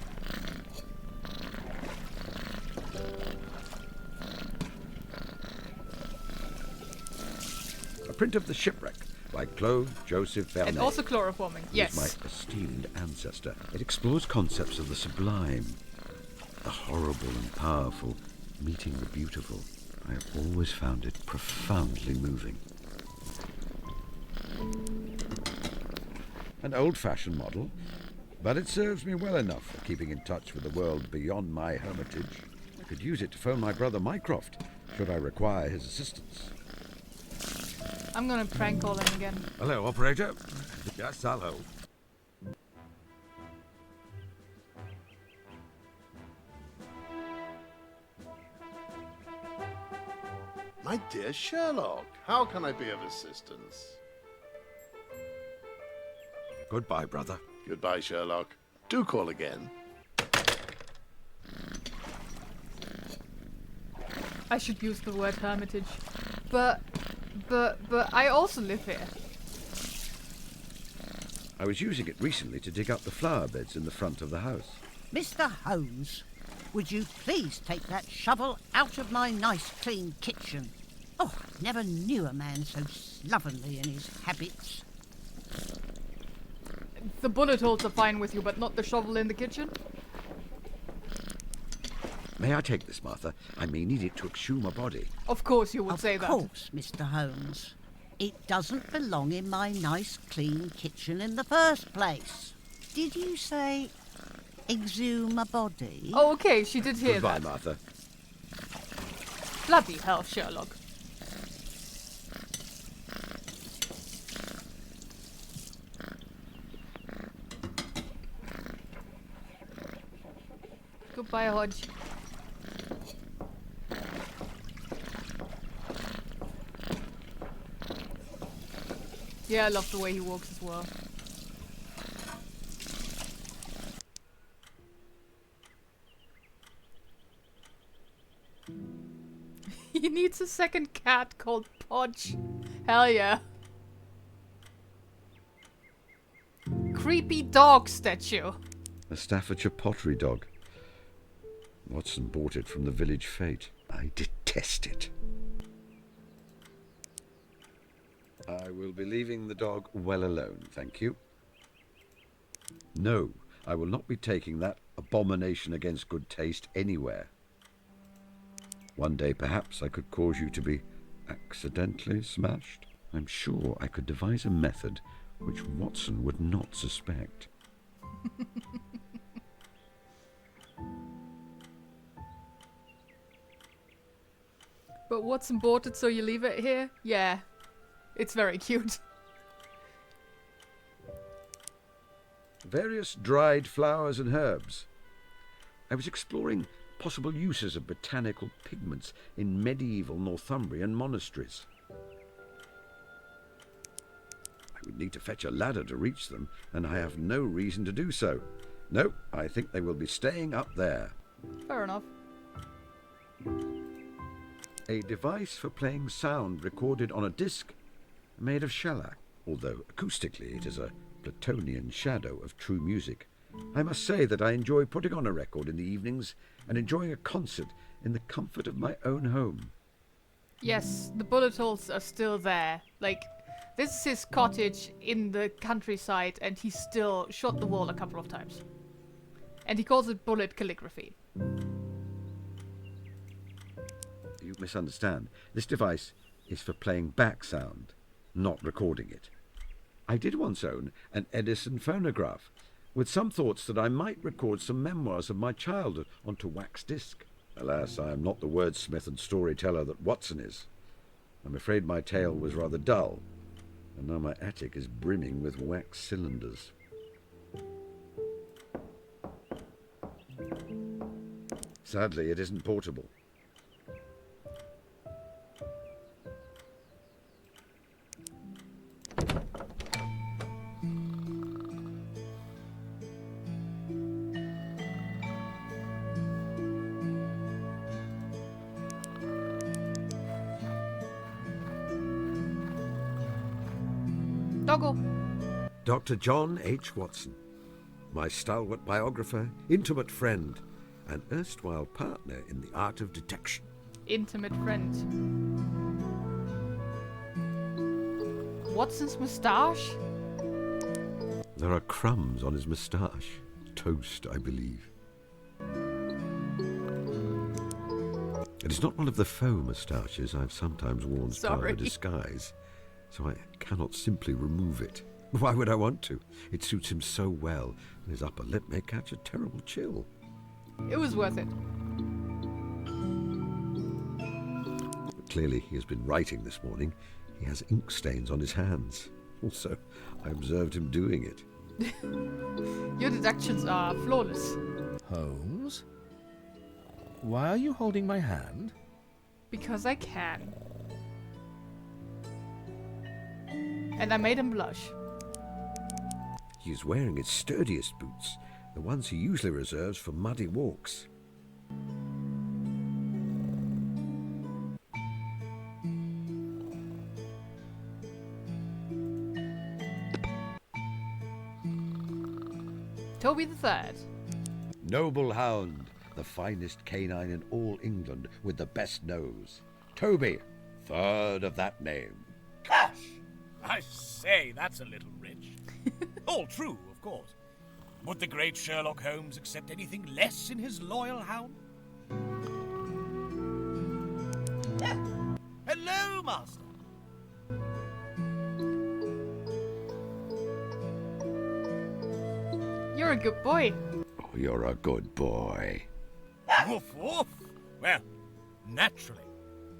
Speaker 2: A print of the shipwreck by Claude Joseph Vernet.
Speaker 1: And also chloroforming.
Speaker 2: Who
Speaker 1: Yes.
Speaker 2: is my esteemed ancestor. It explores concepts of the sublime, the horrible and powerful, meeting the beautiful. I have always found it profoundly moving. An old-fashioned model, but it serves me well enough for keeping in touch with the world beyond my hermitage. I could use it to phone my brother Mycroft, should I require his assistance.
Speaker 1: I'm gonna prank call him again.
Speaker 2: Hello, operator. Yes, hello.
Speaker 6: My dear Sherlock, how can I be of assistance?
Speaker 2: Goodbye, brother.
Speaker 6: Goodbye, Sherlock. Do call again.
Speaker 1: I should use the word hermitage. But I also live here.
Speaker 2: I was using it recently to dig up the flower beds in the front of the house.
Speaker 7: Mr. Holmes, would you please take that shovel out of my nice clean kitchen? Oh, I never knew a man so slovenly in his habits.
Speaker 1: The bullet holes are fine with you, but not the shovel in the kitchen?
Speaker 2: May I take this, Martha? I may need it to exhume a body.
Speaker 1: Of course you would say that.
Speaker 7: Of course, Mr. Holmes. It doesn't belong in my nice clean kitchen in the first place. Did you say exhume a body?
Speaker 1: Oh, okay, she did hear
Speaker 2: Goodbye,
Speaker 1: that.
Speaker 2: Martha.
Speaker 1: Bloody hell, Sherlock. Goodbye, Hodge. Yeah, I love the way he walks as well. He needs a second cat called Podge. Hell yeah. Creepy dog statue.
Speaker 2: A Staffordshire pottery dog. Watson bought it from the village fete. I detest it. I will be leaving the dog well alone, thank you. No, I will not be taking that abomination against good taste anywhere. One day, perhaps, I could cause you to be accidentally smashed. I'm sure I could devise a method which Watson would not suspect.
Speaker 1: But Watson bought it, so you leave it here? Yeah. It's very cute.
Speaker 2: Various dried flowers and herbs. I was exploring possible uses of botanical pigments in medieval Northumbrian monasteries. I would need to fetch a ladder to reach them, and I have no reason to do so. No, I think they will be staying up there.
Speaker 1: Fair enough.
Speaker 2: A device for playing sound recorded on a disc made of shellac, although acoustically it is a Platonian shadow of true music. I must say that I enjoy putting on a record in the evenings and enjoying a concert in the comfort of my own home.
Speaker 1: Yes, the bullet holes are still there. Like, this is his cottage in the countryside, and he still shot the wall a couple of times. And he calls it bullet calligraphy.
Speaker 2: You misunderstand. This device is for playing back sound, not recording it. I did once own an Edison phonograph, with some thoughts that I might record some memoirs of my childhood onto wax disc. Alas, I am not the wordsmith and storyteller that Watson is. I'm afraid my tale was rather dull, and now my attic is brimming with wax cylinders. Sadly, it isn't portable.
Speaker 1: Doggo.
Speaker 2: Dr. John H. Watson, my stalwart biographer, intimate friend, and erstwhile partner in the art of detection.
Speaker 1: Intimate friend. Watson's moustache?
Speaker 2: There are crumbs on his moustache. Toast, I believe. It is not one of the faux moustaches I've sometimes worn as part of a disguise, so I cannot simply remove it. Why would I want to? It suits him so well, and his upper lip may catch a terrible chill.
Speaker 1: It was worth it.
Speaker 2: But clearly he has been writing this morning. He has ink stains on his hands. Also, I observed him doing it.
Speaker 1: Your deductions are flawless.
Speaker 3: Holmes? Why are you holding my hand?
Speaker 1: Because I can. And I made him blush.
Speaker 2: He is wearing his sturdiest boots, the ones he usually reserves for muddy walks.
Speaker 1: Toby the Third.
Speaker 2: Noble hound, the finest canine in all England with the best nose. Toby, third of that name.
Speaker 8: Gosh! I say, that's a little rich. All true, of course. Would the great Sherlock Holmes accept anything less in his loyal hound? Hello, Master.
Speaker 1: You're a good boy.
Speaker 2: Oh, you're a good boy.
Speaker 8: Woof, woof. Well, naturally.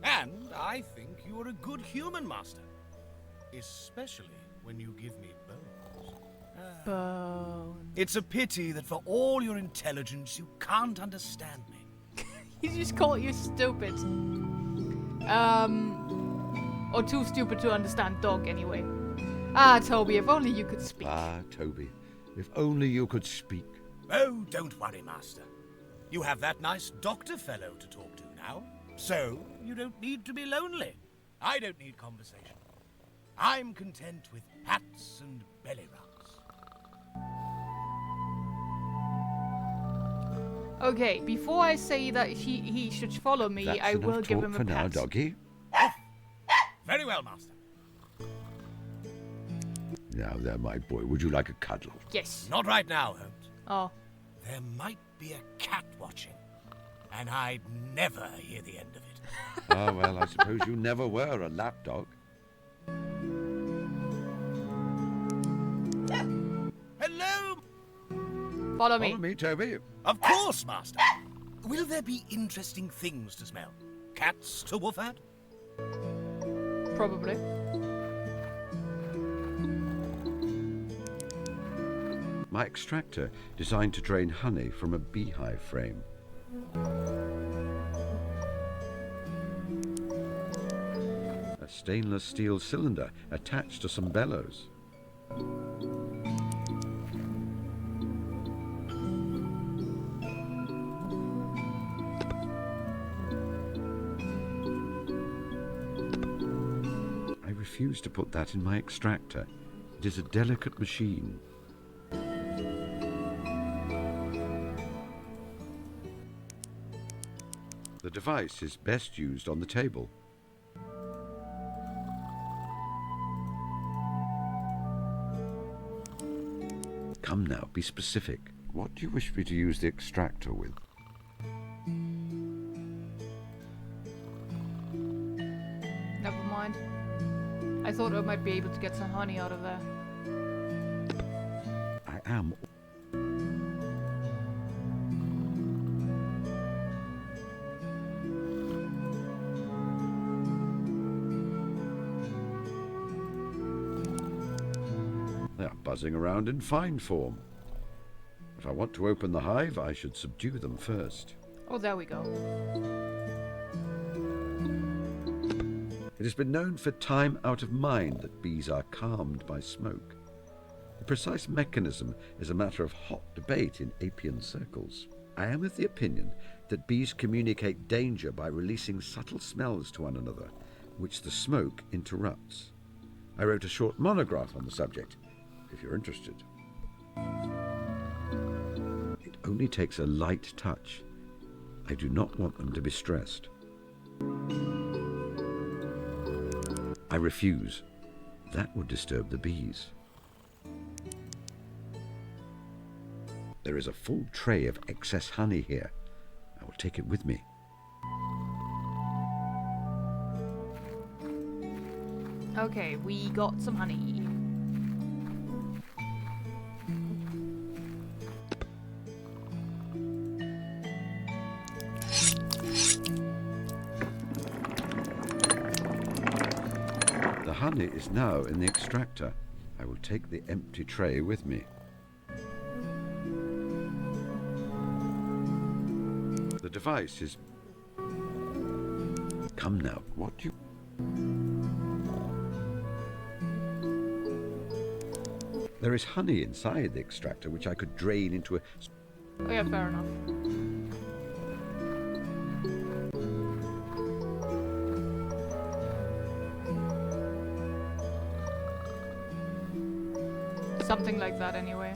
Speaker 8: And I think you're a good human, Master. Especially when you give me bones.
Speaker 1: Bone.
Speaker 8: It's a pity that for all your intelligence, you can't understand me.
Speaker 1: He just called you stupid. Or too stupid to understand dog, anyway. Ah, Toby, if only you could speak.
Speaker 2: Ah, Toby, if only you could speak.
Speaker 8: Oh, don't worry, Master. You have that nice doctor fellow to talk to now, so you don't need to be lonely. I don't need conversation. I'm content with hats and belly rubs.
Speaker 1: Okay, before I say that he should follow me,
Speaker 2: That's
Speaker 1: I will
Speaker 2: enough
Speaker 1: give
Speaker 2: talk
Speaker 1: him a
Speaker 2: for now,
Speaker 1: pat.
Speaker 2: doggy.
Speaker 8: Very well, Master.
Speaker 2: Now there, my boy, would you like a cuddle?
Speaker 1: Yes.
Speaker 8: Not right now, Holmes.
Speaker 1: Oh.
Speaker 8: There might be a cat watching, and I'd never hear the end of it.
Speaker 2: Ah, well, I suppose you never were a lapdog.
Speaker 8: Hello!
Speaker 1: Follow me.
Speaker 2: Follow me, Toby.
Speaker 8: Of course, Master. Will there be interesting things to smell? Cats to woof at?
Speaker 1: Probably.
Speaker 2: My extractor, designed to drain honey from a beehive frame. A stainless steel cylinder attached to some bellows. I refuse to put that in my extractor. It is a delicate machine. The device is best used on the table. Come now, be specific. What do you wish me to use the extractor with?
Speaker 1: Never mind. I thought I might be able to get some honey out of there.
Speaker 2: I am. They are buzzing around in fine form. If I want to open the hive, I should subdue them first.
Speaker 1: Oh, there we go.
Speaker 2: It has been known for time out of mind that bees are calmed by smoke. The precise mechanism is a matter of hot debate in apian circles. I am of the opinion that bees communicate danger by releasing subtle smells to one another, which the smoke interrupts. I wrote a short monograph on the subject. if you're interested. It only takes a light touch. I do not want them to be stressed. I refuse. That would disturb the bees. There is a full tray of excess honey here. I will take it with me.
Speaker 1: Okay, we got some honey.
Speaker 2: The honey is now in the extractor. I will take the empty tray with me. The device is... Come now, what do you... There is honey inside the extractor which I could drain into a...
Speaker 1: Oh yeah, fair enough. Something like that anyway.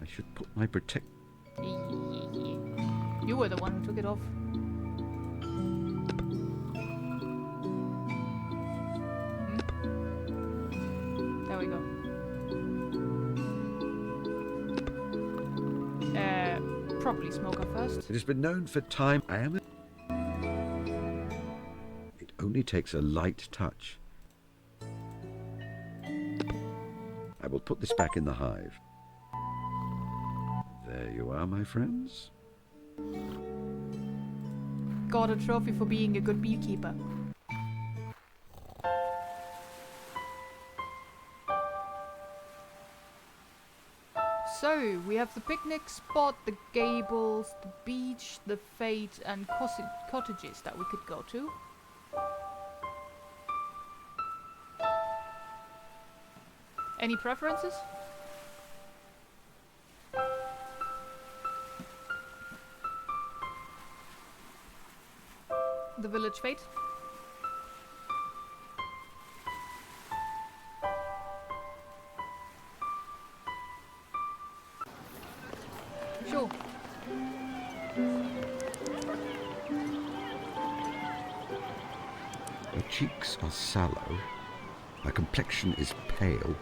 Speaker 2: I should put my protect...
Speaker 1: You were the one who took it off. There we go. Probably smoker first.
Speaker 2: It has been known for time I am... It only takes a light touch. I will put this back in the hive. There you are, my friends.
Speaker 1: Got a trophy for being a good beekeeper. So, we have the picnic spot, the gables, the beach, the fete, and cottages that we could go to. Any preferences? The village fete? Sure.
Speaker 2: Her cheeks are sallow. Her complexion is pale.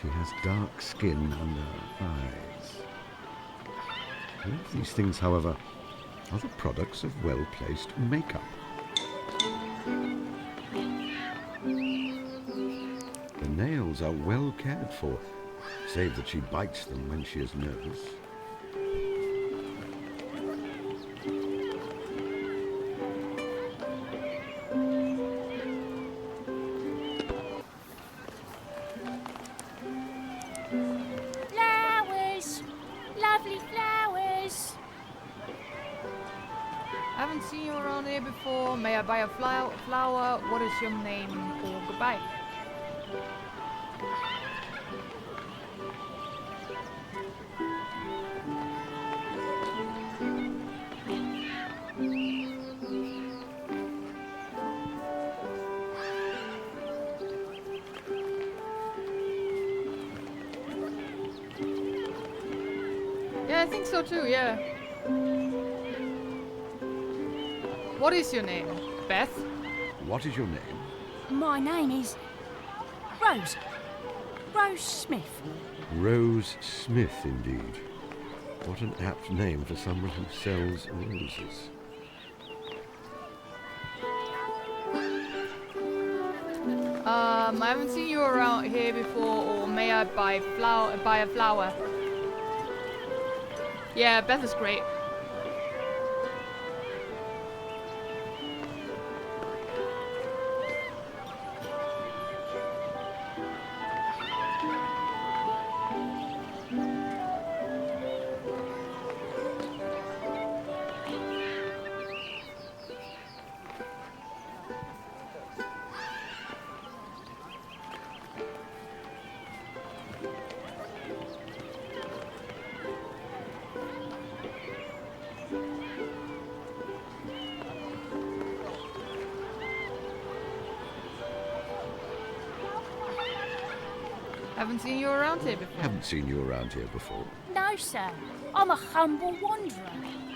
Speaker 2: She has dark skin under her eyes. All of these things, however, are the products of well-placed makeup. The nails are well cared for, save that she bites them when she is nervous.
Speaker 9: Flowers! Lovely flowers!
Speaker 1: I haven't seen you around here before. May I buy a flower? What is your name? Or goodbye. Yeah, I think so too, yeah. What is your name? Beth?
Speaker 2: What is your name?
Speaker 9: My name is Rose. Rose Smith.
Speaker 2: Rose Smith, indeed. What an apt name for someone who sells roses.
Speaker 1: I haven't seen you around here before, or may I buy a flower? Yeah, Beth is great. Haven't seen you around here before.
Speaker 2: Haven't seen you around here before.
Speaker 9: No, sir. I'm a humble wanderer.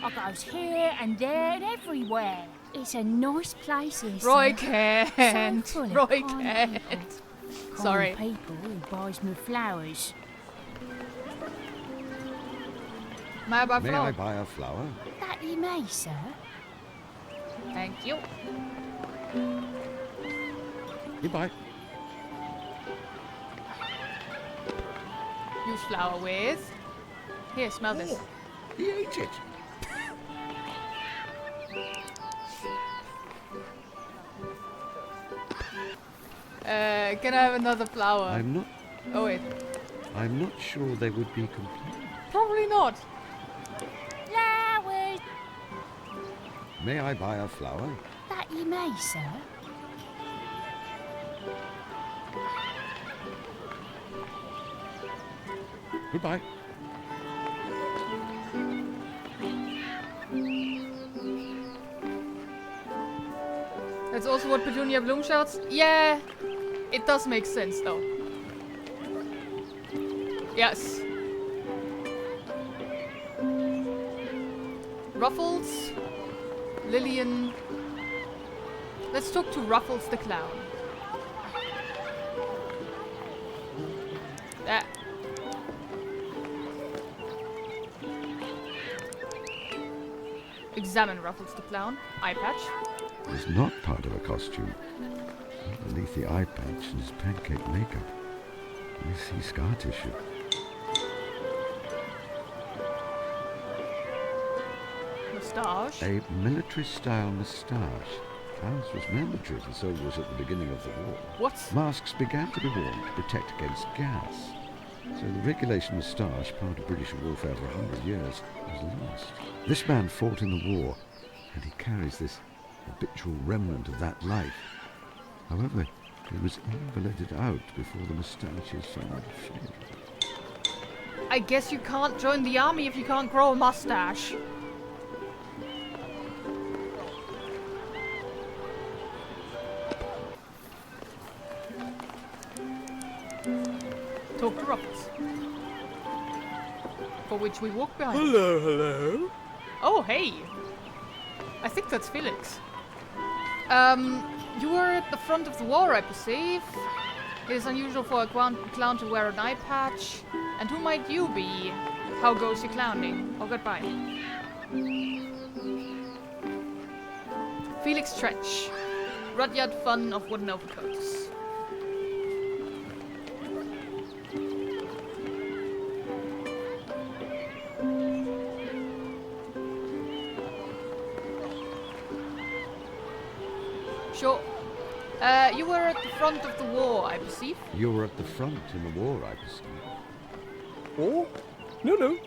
Speaker 9: I goes here and there and everywhere. It's a nice place here,
Speaker 1: Roy
Speaker 9: sir.
Speaker 1: can't.
Speaker 9: So full of
Speaker 1: Roy
Speaker 9: kind
Speaker 1: can't.
Speaker 9: people.
Speaker 1: Sorry.
Speaker 9: Kind people who buys me flowers.
Speaker 1: May I buy
Speaker 2: May
Speaker 1: flower?
Speaker 2: I buy a flower?
Speaker 9: That you may, sir.
Speaker 1: Thank you.
Speaker 2: Goodbye.
Speaker 1: Use flower with. Here, smell this.
Speaker 2: He ate it.
Speaker 1: Can I have another flower? Oh wait.
Speaker 2: I'm not sure they would be complete.
Speaker 1: Probably not.
Speaker 9: Flowers.
Speaker 2: May I buy a flower?
Speaker 9: That you may, sir.
Speaker 2: Goodbye.
Speaker 1: That's also what Petunia Bloom shouts. Yeah, it does make sense though. Yes. Ruffles, Lillian. Let's talk to Ruffles the clown. That. Examine Ruffles the clown. Eye patch.
Speaker 2: Is not part of a costume. Underneath the eye patch is pancake makeup. I see scar tissue.
Speaker 1: Moustache.
Speaker 2: A military-style moustache. Ours was mandatory for soldiers at the beginning of the war.
Speaker 1: What?
Speaker 2: Masks began to be worn to protect against gas. So the regulation moustache, part of British warfare for 100 years, was lost. This man fought in the war, and he carries this habitual remnant of that life. However, he was invalided out before the moustache's final fade.
Speaker 1: I guess you can't join the army if you can't grow a mustache. Talk to Ruffles. For which we walk behind.
Speaker 10: Hello, hello.
Speaker 1: Oh, hey. I think that's Felix. You were at the front of the war, I perceive. It is unusual for a clown to wear an eye patch. And who might you be? How goes your clowning? Oh, goodbye. Felix Trench. Rudyard Funn of Wooden Overcoats. Sure. You were at the front of the war, I perceive.
Speaker 2: You were at the front in the war, I perceive.
Speaker 10: Oh? No.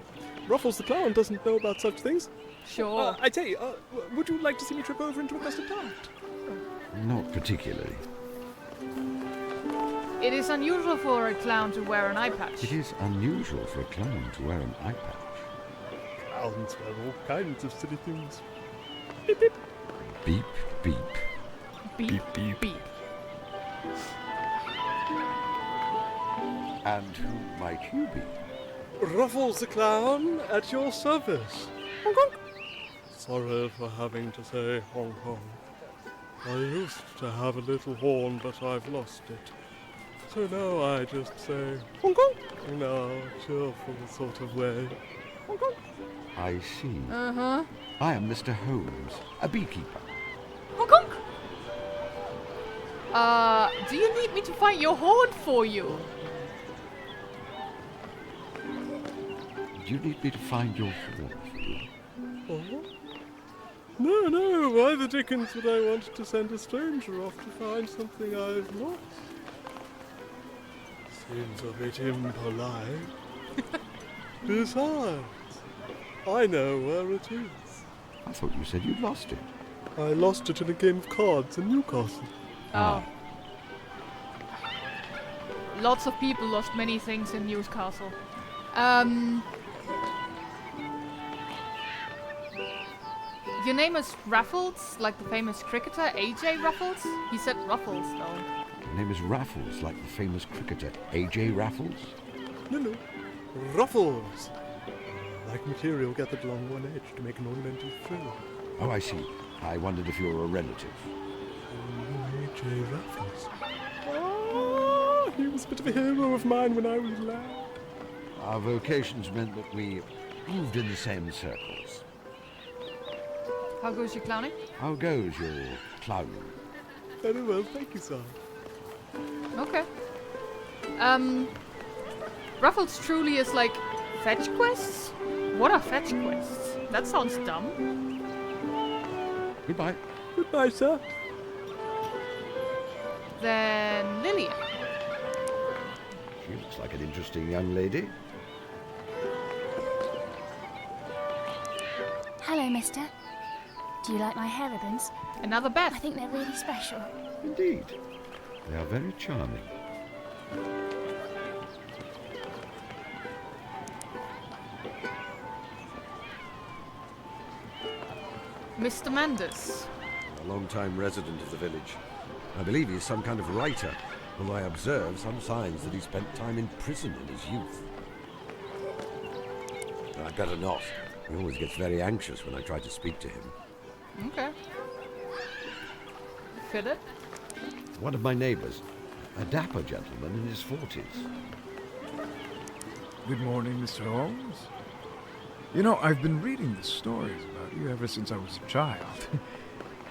Speaker 10: Ruffles the clown doesn't know about such things.
Speaker 1: Sure.
Speaker 10: I tell you, would you like to see me trip over into a custard tart?
Speaker 2: Not particularly.
Speaker 1: It is unusual for a clown to wear an eye patch.
Speaker 2: It is unusual for a clown to wear an eye patch.
Speaker 10: Clowns wear all kinds of silly things. Beep, beep.
Speaker 2: Beep, beep.
Speaker 1: Beep,
Speaker 10: Beep, beep.
Speaker 1: beep.
Speaker 2: And who might you be?
Speaker 10: Ruffles the clown at your service. Honk, honk. Sorry for having to say honk honk. I used to have a little horn, but I've lost it. So now I just say honk honk in a cheerful sort of way. Honk honk.
Speaker 2: I see.
Speaker 1: Uh-huh.
Speaker 2: I am Mr. Holmes, a beekeeper.
Speaker 1: Honk honk. Do you need me to find your horn for you?
Speaker 2: Do you need me to find your horn for you?
Speaker 10: Oh? No, why the dickens would I want to send a stranger off to find something I've lost? Seems a bit impolite. Besides, I know where it is.
Speaker 2: I thought you said you'd lost it.
Speaker 10: I lost it in a game of cards in Newcastle.
Speaker 1: Oh. Lots of people lost many things in Newcastle. Your name is Raffles, like the famous cricketer AJ Raffles? He said Ruffles, though.
Speaker 2: name is Raffles, like the famous cricketer A.J. Raffles?
Speaker 10: No. Ruffles. Like material gathered along one edge to make an ornamental frill.
Speaker 2: Oh, I see. I wondered if you were a relative.
Speaker 10: A.J. Raffles. Ah, he was a bit of a hero of mine when I was a lad.
Speaker 2: Our vocations meant that we moved in the same circles.
Speaker 1: How goes your clowning?
Speaker 2: How goes your clowning?
Speaker 10: Very well, thank you, sir.
Speaker 1: Okay. Ruffles truly is like fetch quests? What are fetch quests? That sounds dumb.
Speaker 2: Goodbye.
Speaker 10: Goodbye, sir.
Speaker 1: Then Lillian.
Speaker 2: She looks like an interesting young lady.
Speaker 9: Hello, mister. Do you like my hair ribbons?
Speaker 1: Another bet.
Speaker 9: I think they're really special.
Speaker 2: Indeed. They are very charming.
Speaker 1: Mr. Manders.
Speaker 2: A long-time resident of the village. I believe he's some kind of writer, although I observe some signs that he spent time in prison in his youth. I'd better not. He always gets very anxious when I try to speak to him.
Speaker 1: Okay. Philip?
Speaker 2: One of my neighbours, a dapper gentleman in his 40s.
Speaker 4: Good morning, Mr. Holmes. You know, I've been reading the stories about you ever since I was a child.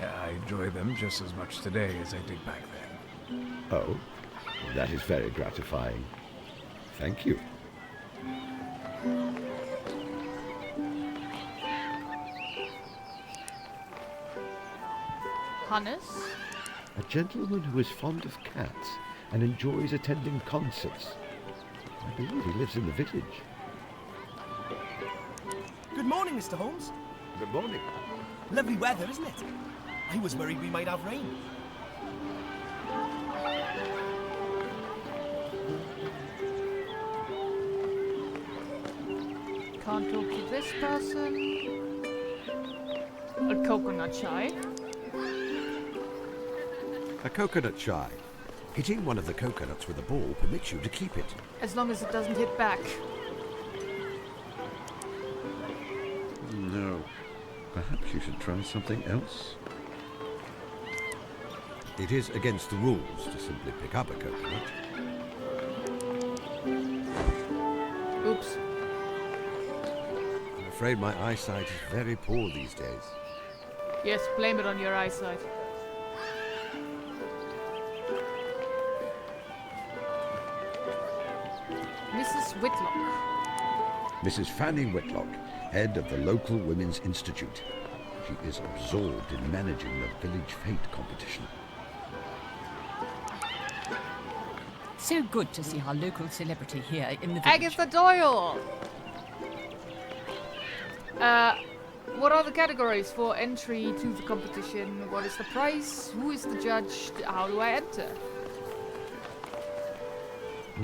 Speaker 4: I enjoy them just as much today as I did back then.
Speaker 2: Oh, that is very gratifying. Thank you.
Speaker 1: Hannes?
Speaker 2: A gentleman who is fond of cats and enjoys attending concerts. I believe he lives in the village.
Speaker 8: Good morning, Mr. Holmes.
Speaker 2: Good morning.
Speaker 8: Lovely weather, isn't it? I was worried we might have rain.
Speaker 1: Can't talk to this person. A coconut chai.
Speaker 2: A coconut shy. Hitting one of the coconuts with a ball permits you to keep it.
Speaker 1: As long as it doesn't hit back.
Speaker 2: No. Perhaps you should try something else. It is against the rules to simply pick up a coconut.
Speaker 1: Oops.
Speaker 2: I'm afraid my eyesight is very poor these days.
Speaker 1: Yes, blame it on your eyesight. Mrs. Whitlock.
Speaker 2: Mrs. Fanny Whitlock, head of the local Women's Institute. She is absorbed in managing the village fete competition.
Speaker 11: So good to see our local celebrity here in the village.
Speaker 1: Agatha Doyle! What are the categories for entry to the competition? What is the prize? Who is the judge? How do I enter?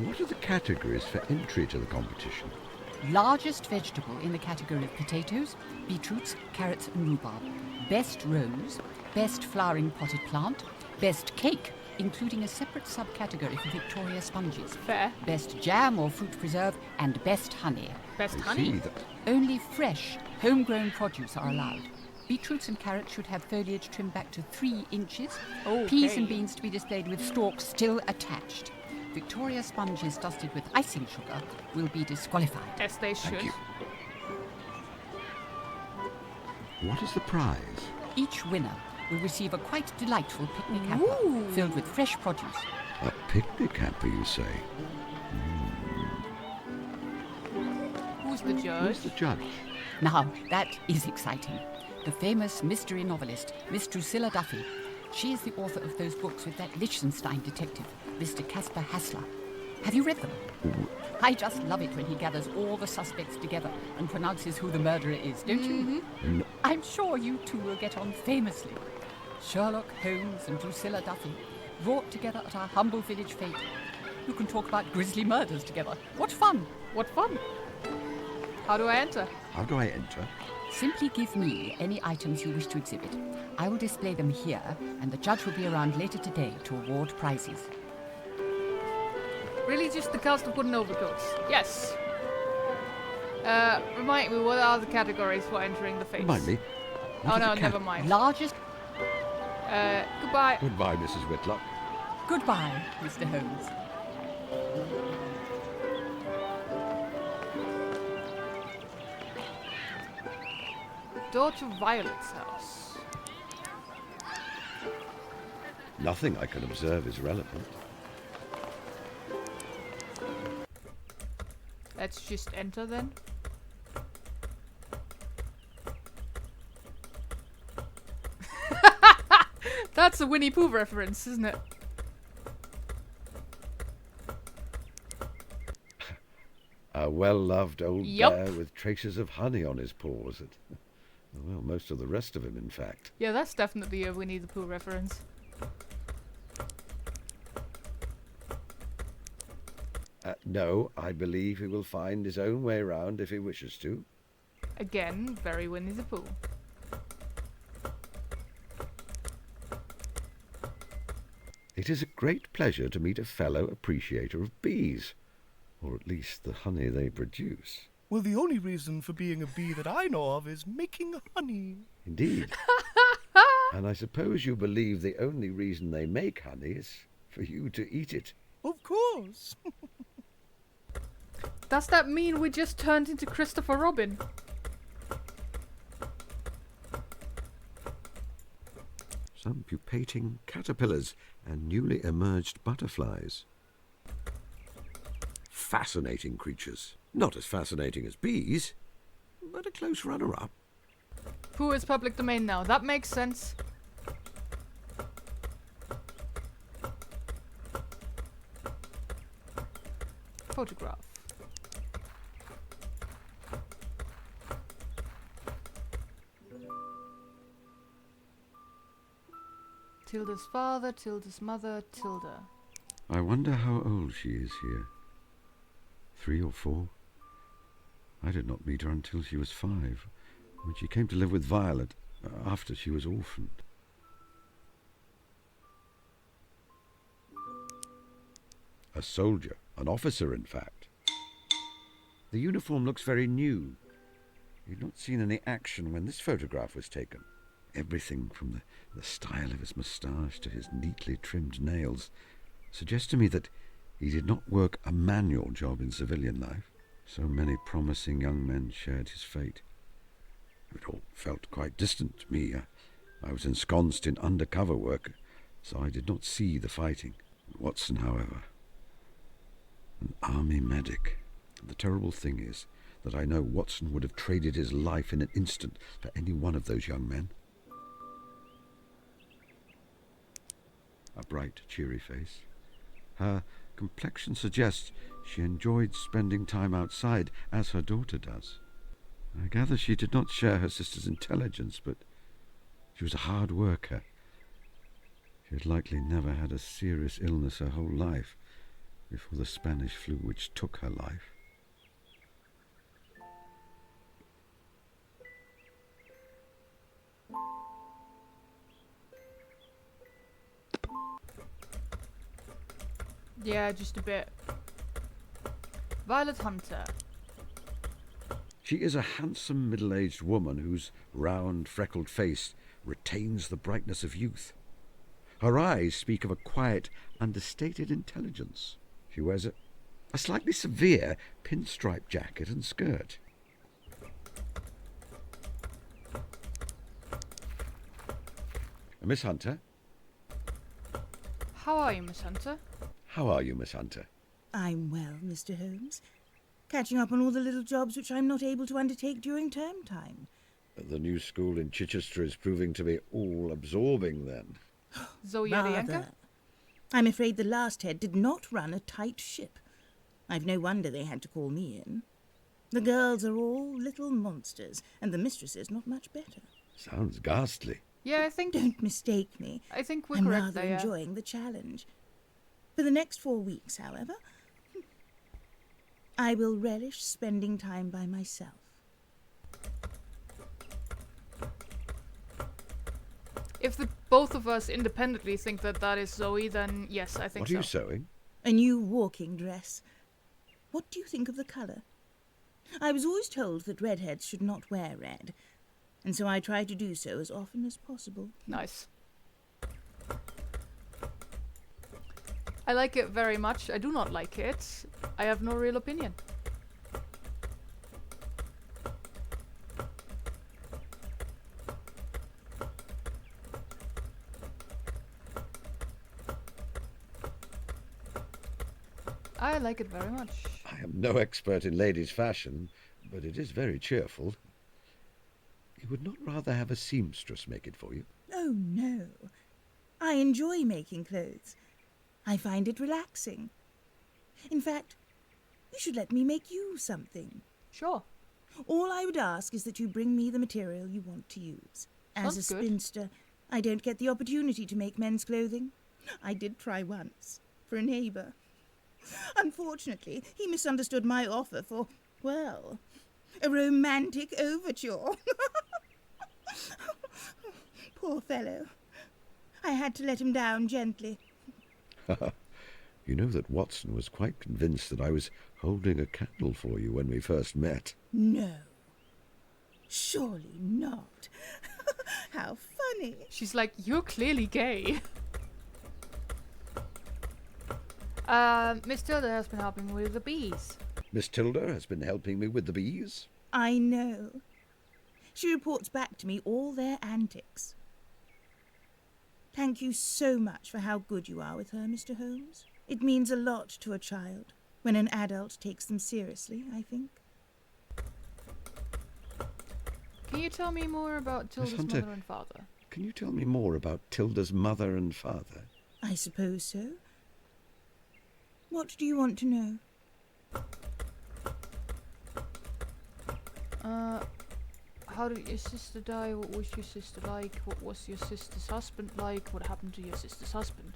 Speaker 2: What are the categories for entry to the competition?
Speaker 11: Largest vegetable in the category of potatoes, beetroots, carrots and rhubarb. Best rose, best flowering potted plant, best cake, including a separate subcategory for Victoria sponges.
Speaker 1: Fair.
Speaker 11: Best jam or fruit preserve, and best honey.
Speaker 1: Best
Speaker 2: I
Speaker 1: honey?
Speaker 2: see that.
Speaker 11: Only fresh, homegrown produce are allowed. Beetroots and carrots should have foliage trimmed back to 3 inches.
Speaker 1: Okay.
Speaker 11: Peas and beans to be displayed with stalks still attached. Victoria sponges dusted with icing sugar will be disqualified.
Speaker 1: As they should.
Speaker 2: Thank you. What is the prize?
Speaker 11: Each winner will receive a quite delightful picnic hamper
Speaker 1: Ooh.
Speaker 11: filled with fresh produce.
Speaker 2: A picnic hamper, you say?
Speaker 1: Who's the judge?
Speaker 2: Who's the judge?
Speaker 11: Now, that is exciting. The famous mystery novelist, Miss Drusilla Duffy. She is the author of those books with that Liechtenstein detective, Mr. Caspar Hassler. Have you read them? I just love it when he gathers all the suspects together and pronounces who the murderer is, don't you?
Speaker 2: No.
Speaker 11: I'm sure you two will get on famously. Sherlock Holmes and Drusilla Duffy, brought together at our humble village fete. You can talk about grisly murders together. What fun!
Speaker 1: What fun! How do I enter?
Speaker 2: How do I enter?
Speaker 11: Simply give me any items you wish to exhibit. I will display them here, and the judge will be around later today to award prizes.
Speaker 1: Really, just the cast of wooden overcoats? Yes. Remind me, what are the categories for entering the face?
Speaker 2: Remind me.
Speaker 1: Oh no, never mind.
Speaker 11: Largest.
Speaker 1: Goodbye.
Speaker 2: Goodbye, Mrs. Whitlock.
Speaker 11: Goodbye, Mr. Holmes.
Speaker 1: Door to Violet's house.
Speaker 2: Nothing I can observe is relevant.
Speaker 1: Let's just enter then. That's a Winnie Pooh reference, isn't it?
Speaker 2: A well-loved old
Speaker 1: Yup.
Speaker 2: bear with traces of honey on his paws. Well, most of the rest of him, in fact.
Speaker 1: Yeah, that's definitely a Winnie the Pooh reference.
Speaker 2: No, I believe he will find his own way round if he wishes to.
Speaker 1: Again, very Winnie the Pooh.
Speaker 2: It is a great pleasure to meet a fellow appreciator of bees, or at least the honey they produce.
Speaker 12: Well, the only reason for being a bee that I know of is making honey.
Speaker 2: Indeed. And I suppose you believe the only reason they make honey is for you to eat it.
Speaker 12: Of course.
Speaker 1: Does that mean we just turned into Christopher Robin?
Speaker 2: Some pupating caterpillars and newly emerged butterflies. Fascinating creatures. Not as fascinating as bees, but a close runner-up.
Speaker 1: Pooh is public domain now. That makes sense. Photograph. Tilda's father, Tilda's mother, Tilda.
Speaker 2: I wonder how old she is here. 3 or 4? I did not meet her until she was 5, when she came to live with Violet after she was orphaned. A soldier, an officer in fact. The uniform looks very new. You'd not seen any action when this photograph was taken. Everything from the style of his moustache to his neatly trimmed nails suggests to me that he did not work a manual job in civilian life. So many promising young men shared his fate. It all felt quite distant to me. I was ensconced in undercover work, so I did not see the fighting. Watson, however, an army medic. The terrible thing is that I know Watson would have traded his life in an instant for any one of those young men. A bright, cheery face. Her complexion suggests she enjoyed spending time outside, as her daughter does. I gather she did not share her sister's intelligence, but she was a hard worker. She had likely never had a serious illness her whole life before the Spanish flu which took her life.
Speaker 1: Yeah, just a bit. Violet Hunter.
Speaker 2: She is a handsome middle-aged woman whose round, freckled face retains the brightness of youth. Her eyes speak of a quiet, understated intelligence. She wears a slightly severe pinstripe jacket and skirt. Miss Hunter?
Speaker 1: How are you, Miss Hunter?
Speaker 2: How are you, Miss Hunter?
Speaker 13: I'm well, Mr. Holmes. Catching up on all the little jobs which I'm not able to undertake during term time.
Speaker 2: The new school in Chichester is proving to be all-absorbing, then.
Speaker 1: Zoe
Speaker 13: Rather.
Speaker 1: Yarienka?
Speaker 13: I'm afraid the last head did not run a tight ship. I've no wonder they had to call me in. The girls are all little monsters, and the mistress is not much better.
Speaker 2: Sounds ghastly.
Speaker 1: Yeah, I think...
Speaker 13: Don't mistake me.
Speaker 1: I think we're
Speaker 13: I'm
Speaker 1: correct
Speaker 13: rather
Speaker 1: there, yeah.
Speaker 13: enjoying the challenge. For the next 4 weeks, however, I will relish spending time by myself.
Speaker 1: If the both of us independently think that that is Zoe, then yes, I think
Speaker 2: What
Speaker 1: so.
Speaker 2: are you sewing?
Speaker 13: A new walking dress. What do you think of the colour? I was always told that redheads should not wear red, and so I try to do so as often as possible.
Speaker 1: Nice. I like it very much. I do not like it. I have no real opinion. I like it very much.
Speaker 2: I am no expert in ladies' fashion, but it is very cheerful. You would not rather have a seamstress make it for you?
Speaker 13: Oh, no. I enjoy making clothes. I find it relaxing. In fact, you should let me make you something.
Speaker 1: Sure.
Speaker 13: All I would ask is that you bring me the material you want to use. As
Speaker 1: Sounds
Speaker 13: a
Speaker 1: good.
Speaker 13: spinster, I don't get the opportunity to make men's clothing. I did try once, for a neighbour. Unfortunately, he misunderstood my offer for, well, a romantic overture. Poor fellow. I had to let him down gently.
Speaker 2: You know that Watson was quite convinced that I was holding a candle for you when we first met.
Speaker 13: No. Surely not. How funny.
Speaker 1: She's like, you're clearly gay. Miss Tilda has been helping me with the bees.
Speaker 2: Miss Tilda has been helping me with the bees.
Speaker 13: I know. She reports back to me all their antics. Thank you so much for how good you are with her, Mr. Holmes. It means a lot to a child when an adult takes them seriously, I think.
Speaker 1: Can you tell me more about Tilda's
Speaker 2: Hunter,
Speaker 1: mother and father?
Speaker 2: Can you tell me more about Tilda's mother and father?
Speaker 13: I suppose so. What do you want to know?
Speaker 1: How did your sister die? What was your sister like? What was your sister's husband like? What happened to your sister's husband?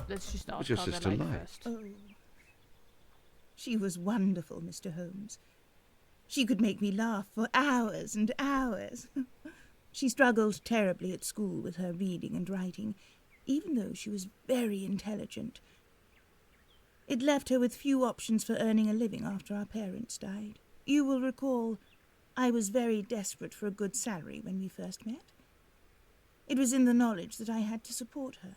Speaker 1: Let's just ask
Speaker 2: What was your
Speaker 1: how
Speaker 2: sister
Speaker 1: their life
Speaker 2: like?
Speaker 1: first.
Speaker 13: Oh. She was wonderful, Mr. Holmes. She could make me laugh for hours and hours. She struggled terribly at school with her reading and writing, even though she was very intelligent. It left her with few options for earning a living after our parents died. You will recall, I was very desperate for a good salary when we first met. It was in the knowledge that I had to support her.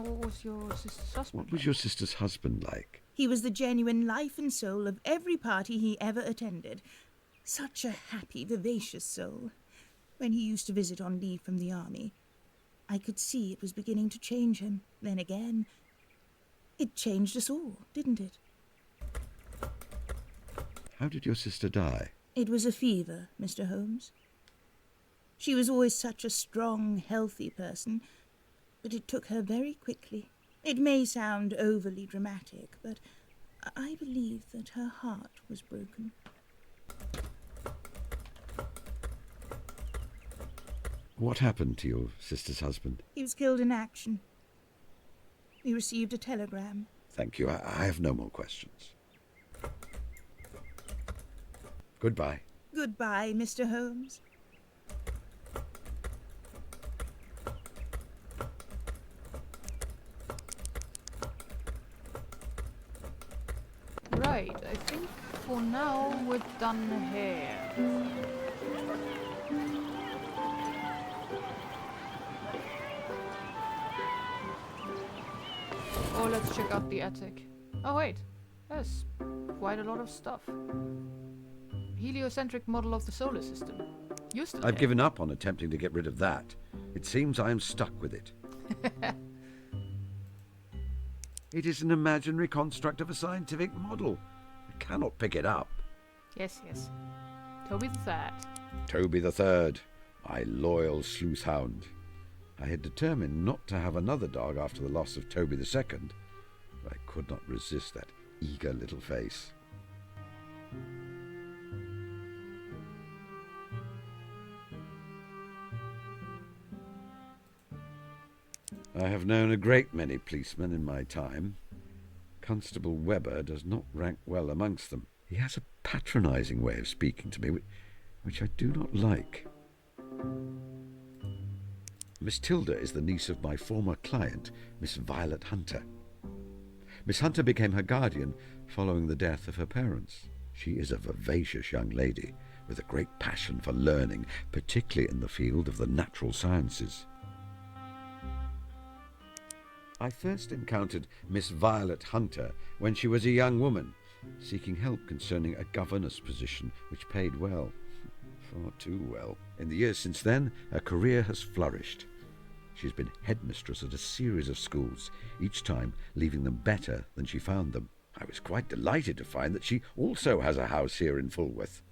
Speaker 1: What was your sister's husband?
Speaker 2: What was your sister's husband like?
Speaker 13: He was the genuine life and soul of every party he ever attended. Such a happy, vivacious soul. When he used to visit on leave from the army, I could see it was beginning to change him. Then again, it changed us all, didn't it?
Speaker 2: How did your sister die?
Speaker 13: It was a fever, Mr. Holmes. She was always such a strong, healthy person, but it took her very quickly. It may sound overly dramatic, but I believe that her heart was broken.
Speaker 2: What happened to your sister's husband?
Speaker 13: He was killed in action. We received a telegram.
Speaker 2: Thank you. I have no more questions. Goodbye.
Speaker 13: Goodbye, Mr. Holmes.
Speaker 1: Right, I think for now we're done here. Oh, let's check out the attic. Oh wait, there's quite a lot of stuff. Heliocentric model of the solar system. You're still
Speaker 2: I've
Speaker 1: here.
Speaker 2: given up on attempting to get rid of that. It seems I am stuck with it. It is an imaginary construct of a scientific model. I cannot pick it up.
Speaker 1: Yes, yes. Toby the Third.
Speaker 2: Toby the Third, my loyal sleuth hound. I had determined not to have another dog after the loss of Toby the Second, but I could not resist that eager little face. I have known a great many policemen in my time. Constable Webber does not rank well amongst them. He has a patronising way of speaking to me, which I do not like. Miss Tilda is the niece of my former client, Miss Violet Hunter. Miss Hunter became her guardian following the death of her parents. She is a vivacious young lady with a great passion for learning, particularly in the field of the natural sciences. I first encountered Miss Violet Hunter when she was a young woman, seeking help concerning a governess position which paid well. Far too well. In the years since then, her career has flourished. She's been headmistress at a series of schools, each time leaving them better than she found them. I was quite delighted to find that she also has a house here in Fulworth.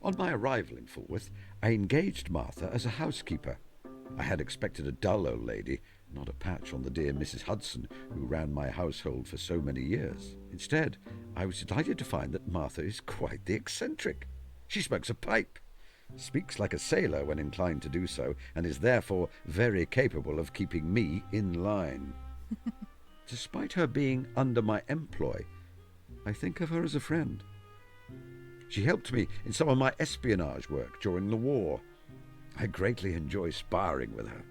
Speaker 2: On my arrival in Fulworth, I engaged Martha as a housekeeper. I had expected a dull old lady, not a patch on the dear Mrs. Hudson, who ran my household for so many years. Instead, I was delighted to find that Martha is quite the eccentric. She smokes a pipe, speaks like a sailor when inclined to do so, and is therefore very capable of keeping me in line. Despite her being under my employ, I think of her as a friend. She helped me in some of my espionage work during the war. I greatly enjoy sparring with her.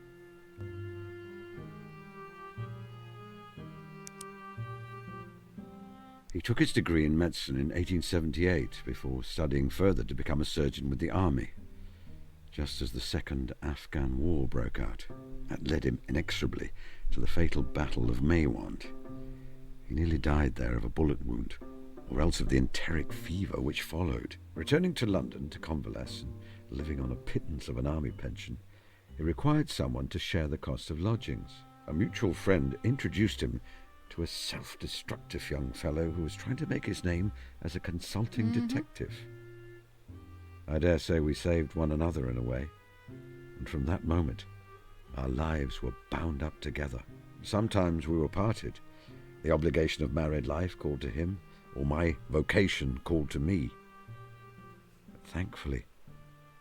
Speaker 2: He took his degree in medicine in 1878 before studying further to become a surgeon with the army. Just as the Second Afghan War broke out, that led him inexorably to the fatal Battle of Maiwand. He nearly died there of a bullet wound, or else of the enteric fever which followed. Returning to London to convalesce and living on a pittance of an army pension, he required someone to share the cost of lodgings. A mutual friend introduced him to a self-destructive young fellow who was trying to make his name as a consulting detective. I dare say we saved one another in a way, and from that moment our lives were bound up together. Sometimes we were parted. The obligation of married life called to him, or my vocation called to me. But thankfully,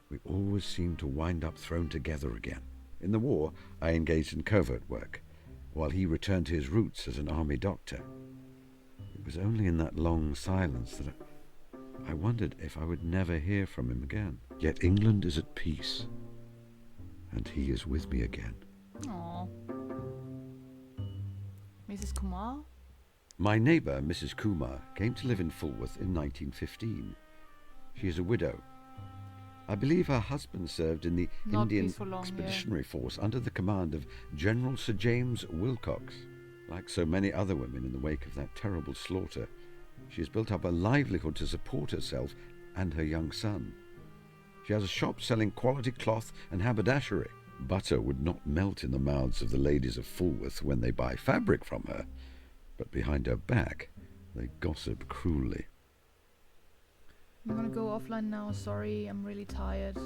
Speaker 2: we always seemed to wind up thrown together again. In the war, I engaged in covert work, while he returned to his roots as an army doctor. It was only in that long silence that I wondered if I would never hear from him again. Yet England is at peace, and he is with me again.
Speaker 1: Aww. Mrs. Kumar?
Speaker 2: My neighbour, Mrs. Kumar, came to live in Fulworth in 1915. She is a widow. I believe her husband served in the Indian Expeditionary Force under the command of General Sir James Wilcox. Like so many other women in the wake of that terrible slaughter, she has built up a livelihood to support herself and her young son. She has a shop selling quality cloth and haberdashery. Butter would not melt in the mouths of the ladies of Fulworth when they buy fabric from her, but behind her back they gossip cruelly.
Speaker 1: I'm gonna go offline now, sorry, I'm really tired.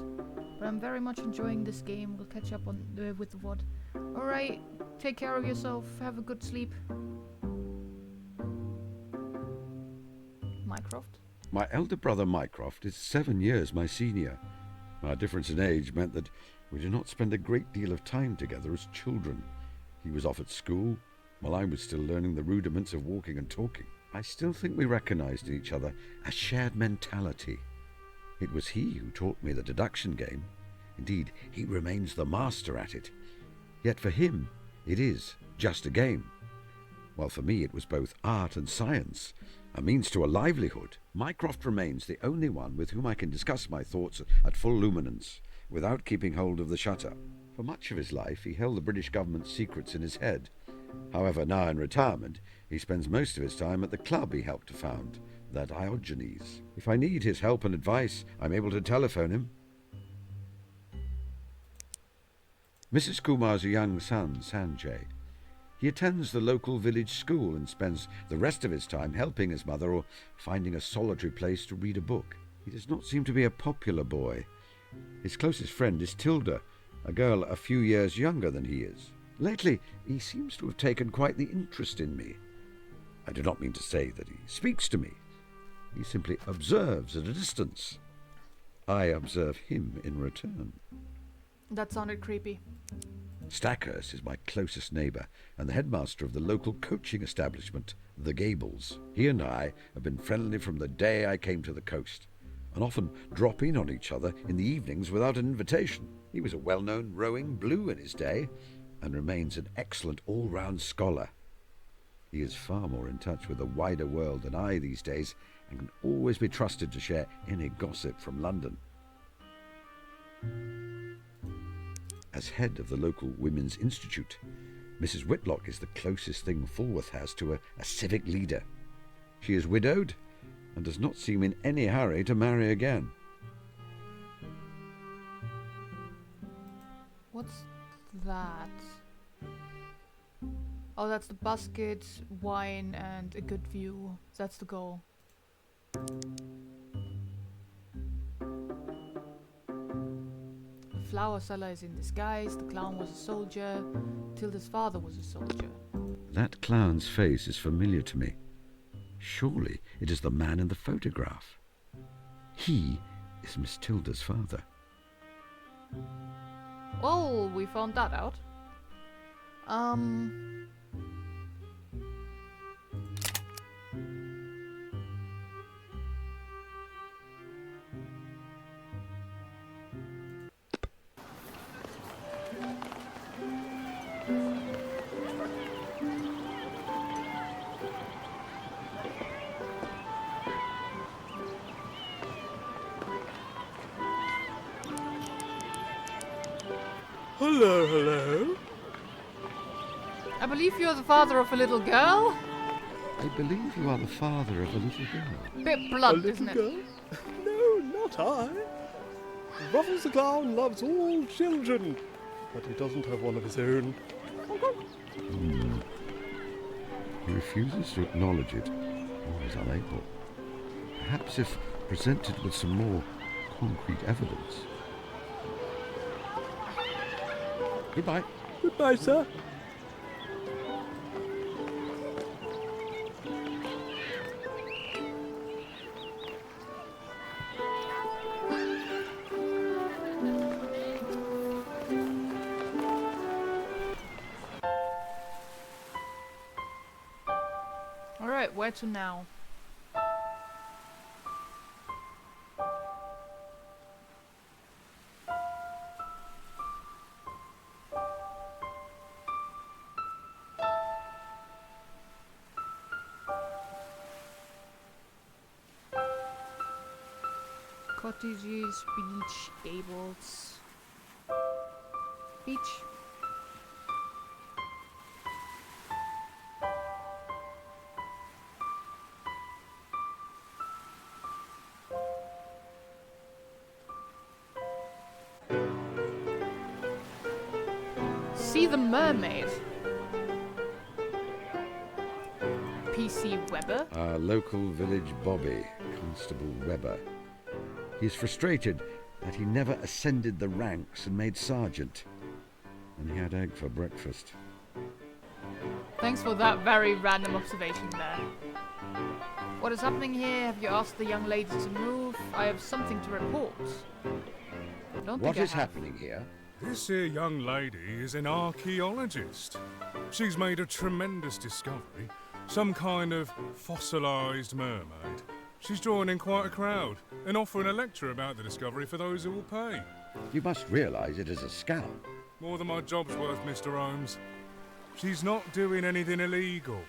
Speaker 1: But I'm very much enjoying this game. We'll catch up on with the VOD. Alright, take care of yourself, have a good sleep. Mycroft?
Speaker 2: My elder brother Mycroft is 7 years my senior. Our difference in age meant that we did not spend a great deal of time together as children. He was off at school, while I was still learning the rudiments of walking and talking. I still think we recognized in each other a shared mentality. It was he who taught me the deduction game. Indeed, he remains the master at it. Yet for him, it is just a game. While for me it was both art and science, a means to a livelihood. Mycroft remains the only one with whom I can discuss my thoughts at full luminance, without keeping hold of the shutter. For much of his life he held the British government's secrets in his head. However, now in retirement, he spends most of his time at the club he helped to found, the Diogenes. If I need his help and advice, I'm able to telephone him. Mrs. Kumar's young son, Sanjay. He attends the local village school and spends the rest of his time helping his mother or finding a solitary place to read a book. He does not seem to be a popular boy. His closest friend is Tilda, a girl a few years younger than he is. Lately, he seems to have taken quite the interest in me. I do not mean to say that he speaks to me. He simply observes at a distance. I observe him in return.
Speaker 1: That sounded creepy.
Speaker 2: Stackhurst is my closest neighbour and the headmaster of the local coaching establishment, The Gables. He and I have been friendly from the day I came to the coast. and often drop in on each other in the evenings without an invitation. He was a well-known rowing blue in his day and remains an excellent all-round scholar. He is far more in touch with the wider world than I these days and can always be trusted to share any gossip from London. As head of the local Women's Institute, Mrs. Whitlock is the closest thing Falworth has to a civic leader. She is widowed and does not seem in any hurry to marry again.
Speaker 1: What's that? Oh, that's the basket, wine, and a good view. That's the goal. The flower seller is in disguise. The clown was a soldier. Tilda's father was a soldier.
Speaker 2: That clown's face is familiar to me. Surely it is the man in the photograph. He is Miss Tilda's father.
Speaker 1: Well, we found that out.
Speaker 10: Hello, hello.
Speaker 1: I believe you're the father of a little girl.
Speaker 2: I believe you are the father of a little girl.
Speaker 1: Bit blunt,
Speaker 10: A
Speaker 1: isn't
Speaker 10: little
Speaker 1: it?
Speaker 10: girl? No, not I. Ruffles the clown loves all children, but he doesn't have one of his own.
Speaker 2: He refuses to acknowledge it, or is unable. Perhaps if presented with some more concrete evidence. Goodbye.
Speaker 10: Goodbye, sir.
Speaker 1: Alright, where to now? Cottages, beach, gables. Beach. See the mermaid. PC Weber.
Speaker 2: Our local village Bobby, Constable Webber. He is frustrated that he never ascended the ranks and made sergeant. And he had egg for breakfast.
Speaker 1: Thanks for that very random observation there. What is happening here? Have you asked the young lady to move? I have something to report. I don't
Speaker 2: What
Speaker 1: think
Speaker 2: is
Speaker 1: I have.
Speaker 2: happening here?
Speaker 4: This here young lady is an archaeologist. She's made a tremendous discovery. Some kind of fossilised mermaid. She's drawing in quite a crowd and offering a lecture about the discovery for those who will pay.
Speaker 2: You must realise it is a scam.
Speaker 4: More than my job's worth, Mr. Holmes. She's not doing anything illegal.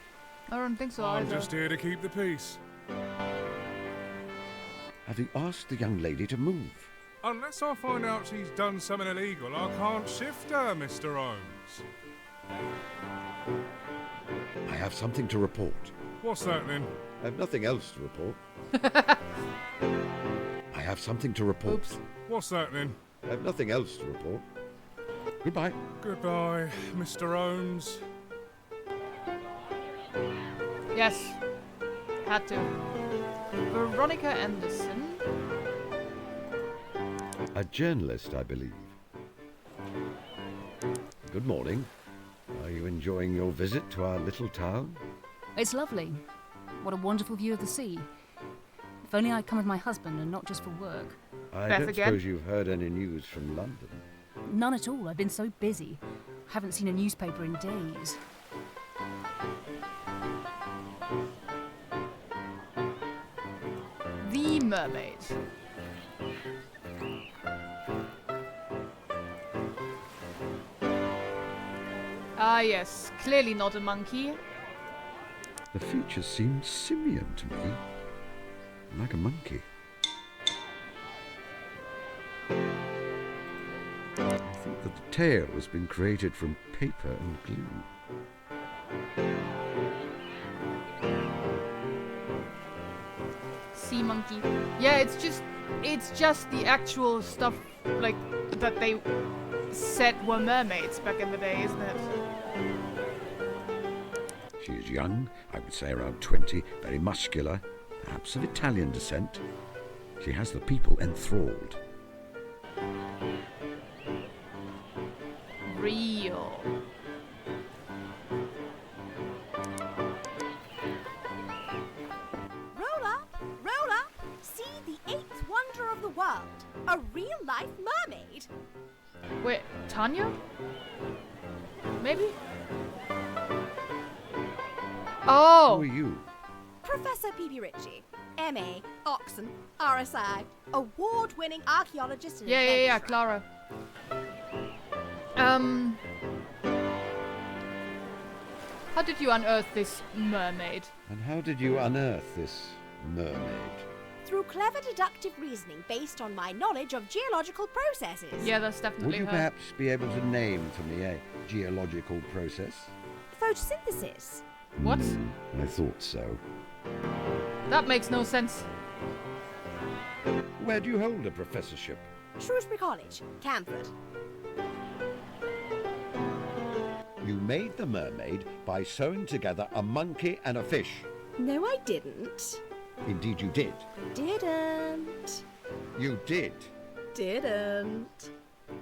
Speaker 1: I don't think so
Speaker 4: I'm
Speaker 1: either.
Speaker 4: just here to keep the peace.
Speaker 2: Have you asked the young lady to move?
Speaker 4: Unless I find out she's done something illegal, I can't shift her, Mr. Holmes.
Speaker 2: I have something to report.
Speaker 4: What's that then?
Speaker 2: I have nothing else to report. I have something to report.
Speaker 1: Oops.
Speaker 4: What's that then?
Speaker 2: I have nothing else to report. Goodbye.
Speaker 4: Goodbye, Mr. Holmes.
Speaker 1: Yes. Had to. Veronica Anderson.
Speaker 2: A journalist, I believe. Good morning. Are you enjoying your visit to our little town?
Speaker 14: It's lovely. What a wonderful view of the sea. If only I'd come with my husband and not just for work.
Speaker 2: I
Speaker 1: Beth
Speaker 2: don't
Speaker 1: again?
Speaker 2: suppose you've heard any news from London.
Speaker 14: None at all. I've been so busy. Haven't seen a newspaper in days.
Speaker 1: The mermaid. Ah, yes. Clearly not a monkey.
Speaker 2: The features seem simian to me, like a monkey. I think that the tail has been created from paper and glue.
Speaker 1: Sea monkey. Yeah, it's just the actual stuff, like, that they said were mermaids back in the day, isn't it?
Speaker 2: She is young, I would say around 20, very muscular, perhaps of Italian descent. She has the people enthralled.
Speaker 1: Real.
Speaker 15: Roll up, see the eighth wonder of the world, a real-life mermaid.
Speaker 1: Wait, Tanya? Maybe? Oh!
Speaker 2: Who are you?
Speaker 15: Professor P.P. Ritchie, M.A., Oxon, RSI, award-winning archaeologist and
Speaker 1: Yeah,
Speaker 15: adventurer.
Speaker 1: Clara. How did you unearth this mermaid?
Speaker 2: And how did you unearth this mermaid?
Speaker 15: Through clever deductive reasoning based on my knowledge of geological processes.
Speaker 1: Yeah, that's
Speaker 2: Would
Speaker 1: definitely
Speaker 2: you
Speaker 1: her.
Speaker 2: perhaps be able to name for me a geological process?
Speaker 15: Photosynthesis.
Speaker 1: What?
Speaker 2: I thought so.
Speaker 1: That makes no sense.
Speaker 2: Where do you hold a professorship?
Speaker 15: Shrewsbury College, Camford.
Speaker 2: You made the mermaid by sewing together a monkey and a fish.
Speaker 15: No, I didn't.
Speaker 2: Indeed you did.
Speaker 15: Didn't.
Speaker 2: You did.
Speaker 15: Didn't.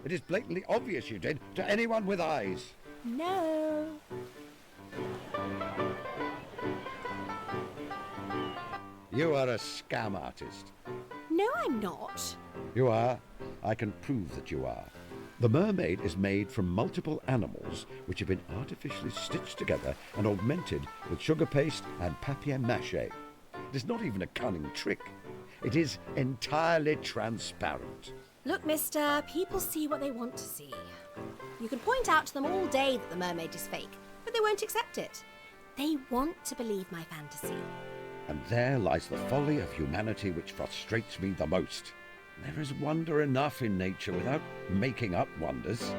Speaker 2: It is blatantly obvious you did to anyone with eyes.
Speaker 15: No.
Speaker 2: You are a scam artist.
Speaker 15: No, I'm not.
Speaker 2: You are. I can prove that you are. The mermaid is made from multiple animals which have been artificially stitched together and augmented with sugar paste and papier-mâché. It is not even a cunning trick. It is entirely transparent.
Speaker 15: Look, mister, people see what they want to see. You can point out to them all day that the mermaid is fake, but they won't accept it. They want to believe my fantasy.
Speaker 2: And there lies the folly of humanity which frustrates me the most. There is wonder enough in nature without making up wonders.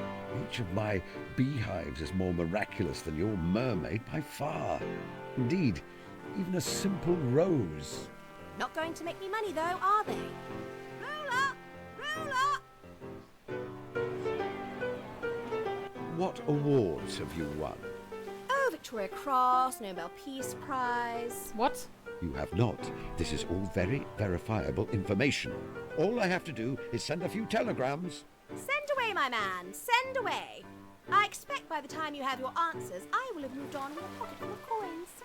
Speaker 2: Each of my beehives is more miraculous than your mermaid by far. Indeed, even a simple rose.
Speaker 15: Not going to make me money, though, are they? Roll up! Roll up!
Speaker 2: What awards have you won?
Speaker 15: Oh, Victoria Cross, Nobel Peace Prize.
Speaker 1: What?
Speaker 2: You have not. This is all very verifiable information. All I have to do is send a few telegrams.
Speaker 15: Send away, my man, send away. I expect by the time you have your answers, I will have moved on with a pocket full of coins.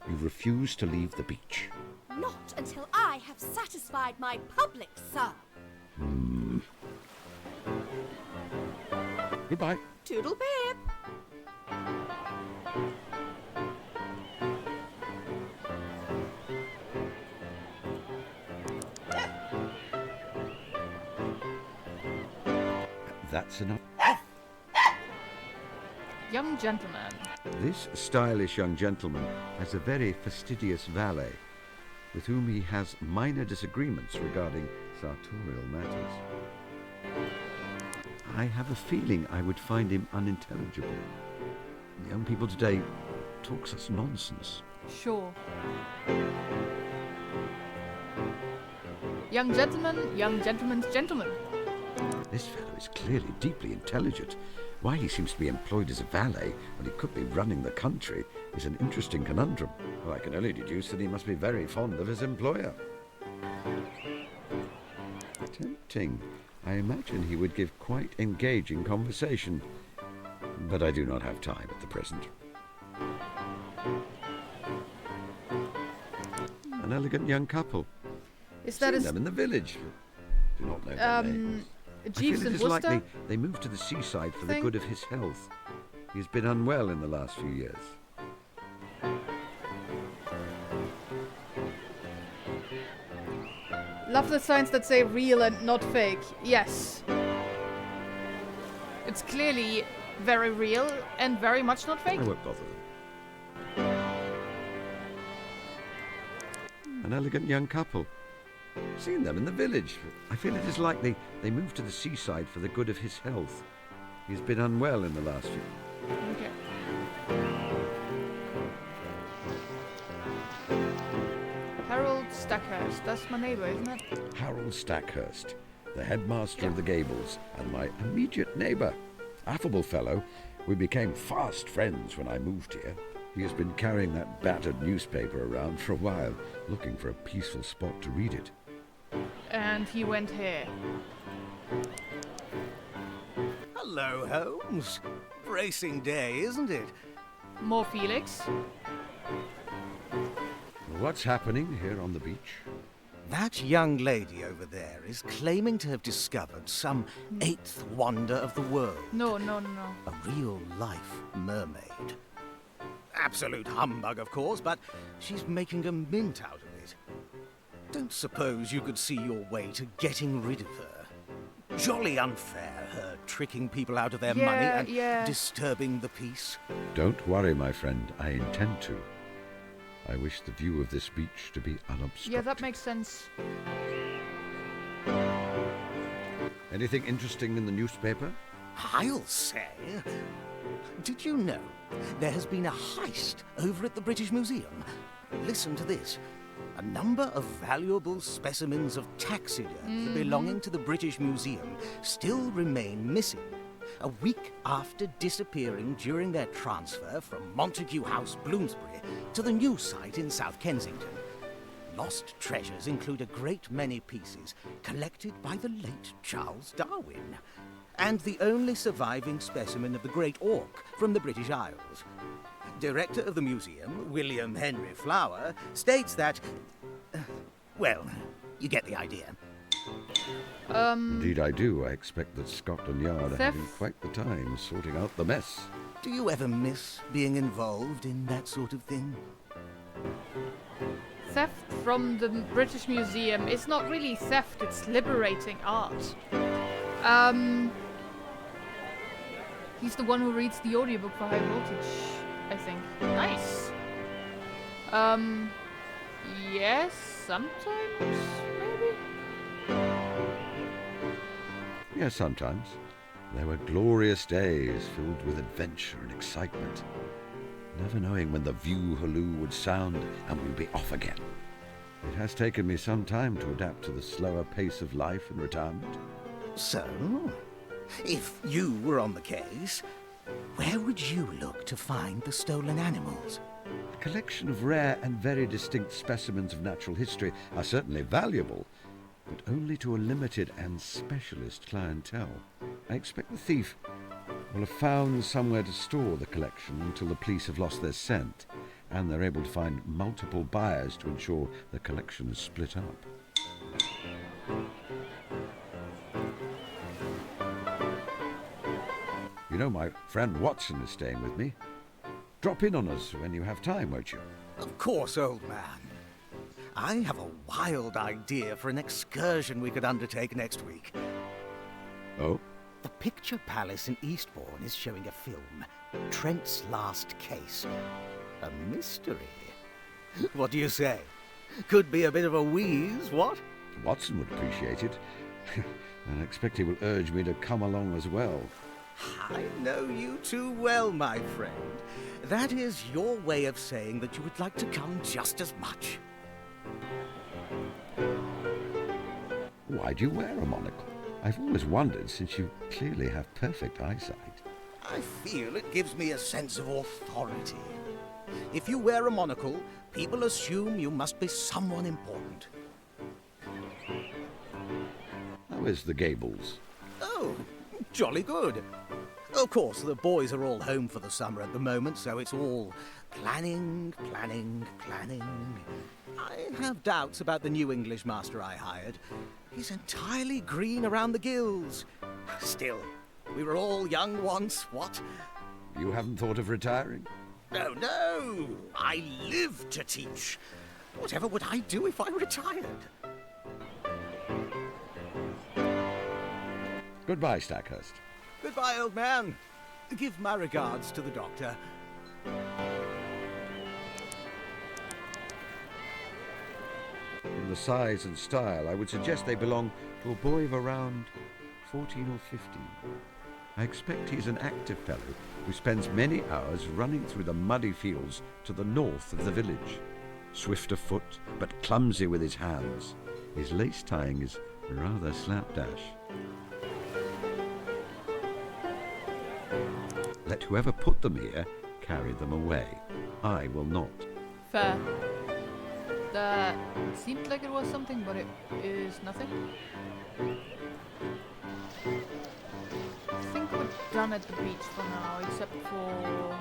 Speaker 2: You refuse to leave the beach.
Speaker 15: Not until I have satisfied my public, sir.
Speaker 2: Goodbye.
Speaker 15: Toodle pip.
Speaker 2: That's enough.
Speaker 1: Young gentleman.
Speaker 2: This stylish young gentleman has a very fastidious valet, with whom he has minor disagreements regarding sartorial matters. I have a feeling I would find him unintelligible. Young people today talk such nonsense.
Speaker 1: Sure. Young gentleman, young gentleman's gentleman.
Speaker 2: This fellow is clearly deeply intelligent. Why he seems to be employed as a valet when he could be running the country is an interesting conundrum. Well, I can only deduce that he must be very fond of his employer. Tempting. I imagine he would give quite engaging conversation. But I do not have time at the present. An elegant young couple.
Speaker 1: Is that
Speaker 2: Seen them in the village. Do not know their names.
Speaker 1: Jeeves
Speaker 2: I feel
Speaker 1: and
Speaker 2: it is
Speaker 1: Worcester?
Speaker 2: likely they moved to the seaside for the
Speaker 1: Thing?
Speaker 2: good of his health. He's been unwell in the last few years.
Speaker 1: Love the signs that say real and not fake. Yes. It's clearly very real and very much not fake.
Speaker 2: I won't bother them. An elegant young couple. Seen them in the village. I feel it is likely they moved to the seaside for the good of his health. He's been unwell in the last few...
Speaker 1: Okay. Harold Stackhurst, that's my neighbour, isn't it?
Speaker 2: Harold Stackhurst, the headmaster of the Gables, and my immediate neighbour. Affable fellow, we became fast friends when I moved here. He has been carrying that battered newspaper around for a while, looking for a peaceful spot to read it.
Speaker 1: And he went here.
Speaker 12: Hello, Holmes. Bracing day, isn't it?
Speaker 1: More Felix.
Speaker 2: What's happening here on the beach?
Speaker 12: That young lady over there is claiming to have discovered some eighth wonder of the world.
Speaker 1: No.
Speaker 12: A real-life mermaid. Absolute humbug, of course, but she's making a mint out of it. Don't suppose you could see your way to getting rid of her? Jolly unfair, her tricking people out of their money and disturbing the peace.
Speaker 2: Don't worry, my friend. I intend to. I wish the view of this beach to be unobstructed.
Speaker 1: Yeah, that makes sense.
Speaker 2: Anything interesting in the newspaper?
Speaker 12: I'll say. Did you know there has been a heist over at the British Museum? Listen to this. A number of valuable specimens of taxidermy belonging to the British Museum still remain missing, a week after disappearing during their transfer from Montague House, Bloomsbury, to the new site in South Kensington. Lost treasures include a great many pieces collected by the late Charles Darwin, and the only surviving specimen of the great auk from the British Isles. Director of the museum, William Henry Flower, states that... well, you get the idea.
Speaker 2: Indeed I do. I expect that Scotland Yard are having quite the time sorting out the mess.
Speaker 12: Do you ever miss being involved in that sort of thing?
Speaker 1: Theft from the British Museum is not really theft, it's liberating art. He's the one who reads the audiobook for High Voltage, I think. Nice. Yes, sometimes, maybe?
Speaker 2: Yes, sometimes. There were glorious days filled with adventure and excitement, never knowing when the view halloo would sound and we'd be off again. It has taken me some time to adapt to the slower pace of life in retirement.
Speaker 12: So, if you were on the case, where would you look to find the stolen animals?
Speaker 2: A collection of rare and very distinct specimens of natural history are certainly valuable, but only to a limited and specialist clientele. I expect the thief will have found somewhere to store the collection until the police have lost their scent, and they're able to find multiple buyers to ensure the collection is split up. You know, my friend Watson is staying with me. Drop in on us when you have time, won't you?
Speaker 12: Of course, old man. I have a wild idea for an excursion we could undertake next week.
Speaker 2: Oh?
Speaker 12: The Picture Palace in Eastbourne is showing a film, Trent's Last Case. A mystery. What do you say? Could be a bit of a wheeze, what?
Speaker 2: Watson would appreciate it. And I expect he will urge me to come along as well.
Speaker 12: I know you too well, my friend. That is your way of saying that you would like to come just as much.
Speaker 2: Why do you wear a monocle? I've always wondered, since you clearly have perfect eyesight.
Speaker 12: I feel it gives me a sense of authority. If you wear a monocle, people assume you must be someone important.
Speaker 2: How is the Gables?
Speaker 12: Oh, jolly good. Of course, the boys are all home for the summer at the moment, so it's all planning. I have doubts about the new English master I hired. He's entirely green around the gills. Still, we were all young once, what?
Speaker 2: You haven't thought of retiring?
Speaker 12: No. I live to teach. Whatever would I do if I retired?
Speaker 2: Goodbye, Stackhurst.
Speaker 12: Goodbye, old man. Give my regards to the doctor.
Speaker 2: From the size and style, I would suggest they belong to a boy of around 14 or 15. I expect he's an active fellow who spends many hours running through the muddy fields to the north of the village. Swift of foot, but clumsy with his hands. His lace tying is rather slapdash. Let whoever put them here carry them away. I will not.
Speaker 1: Fair. That seemed like it was something, but it is nothing. I think we're done at the beach for now, except for...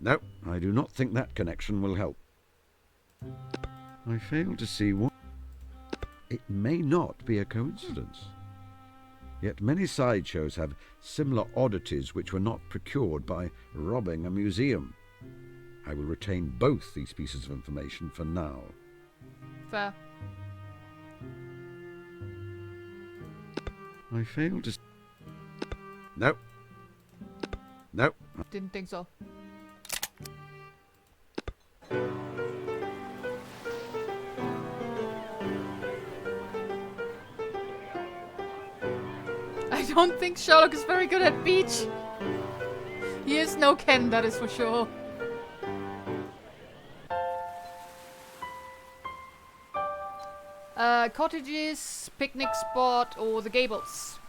Speaker 2: No, I do not think that connection will help. I fail to see what... It may not be a coincidence. Yet many sideshows have similar oddities which were not procured by robbing a museum. I will retain both these pieces of information for now.
Speaker 1: Fair.
Speaker 2: I fail to... No. No.
Speaker 1: Didn't think so. I don't think Sherlock is very good at beach. He is no Ken, that is for sure. Cottages, picnic spot, or the Gables.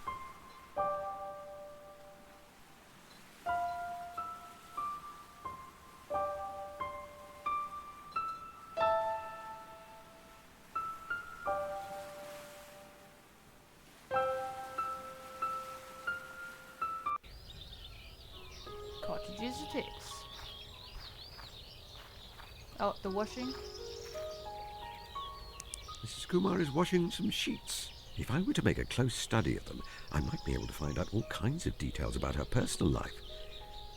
Speaker 1: Cottages it is. Oh, the washing.
Speaker 2: Mrs. Kumar is washing some sheets. If I were to make a close study of them, I might be able to find out all kinds of details about her personal life.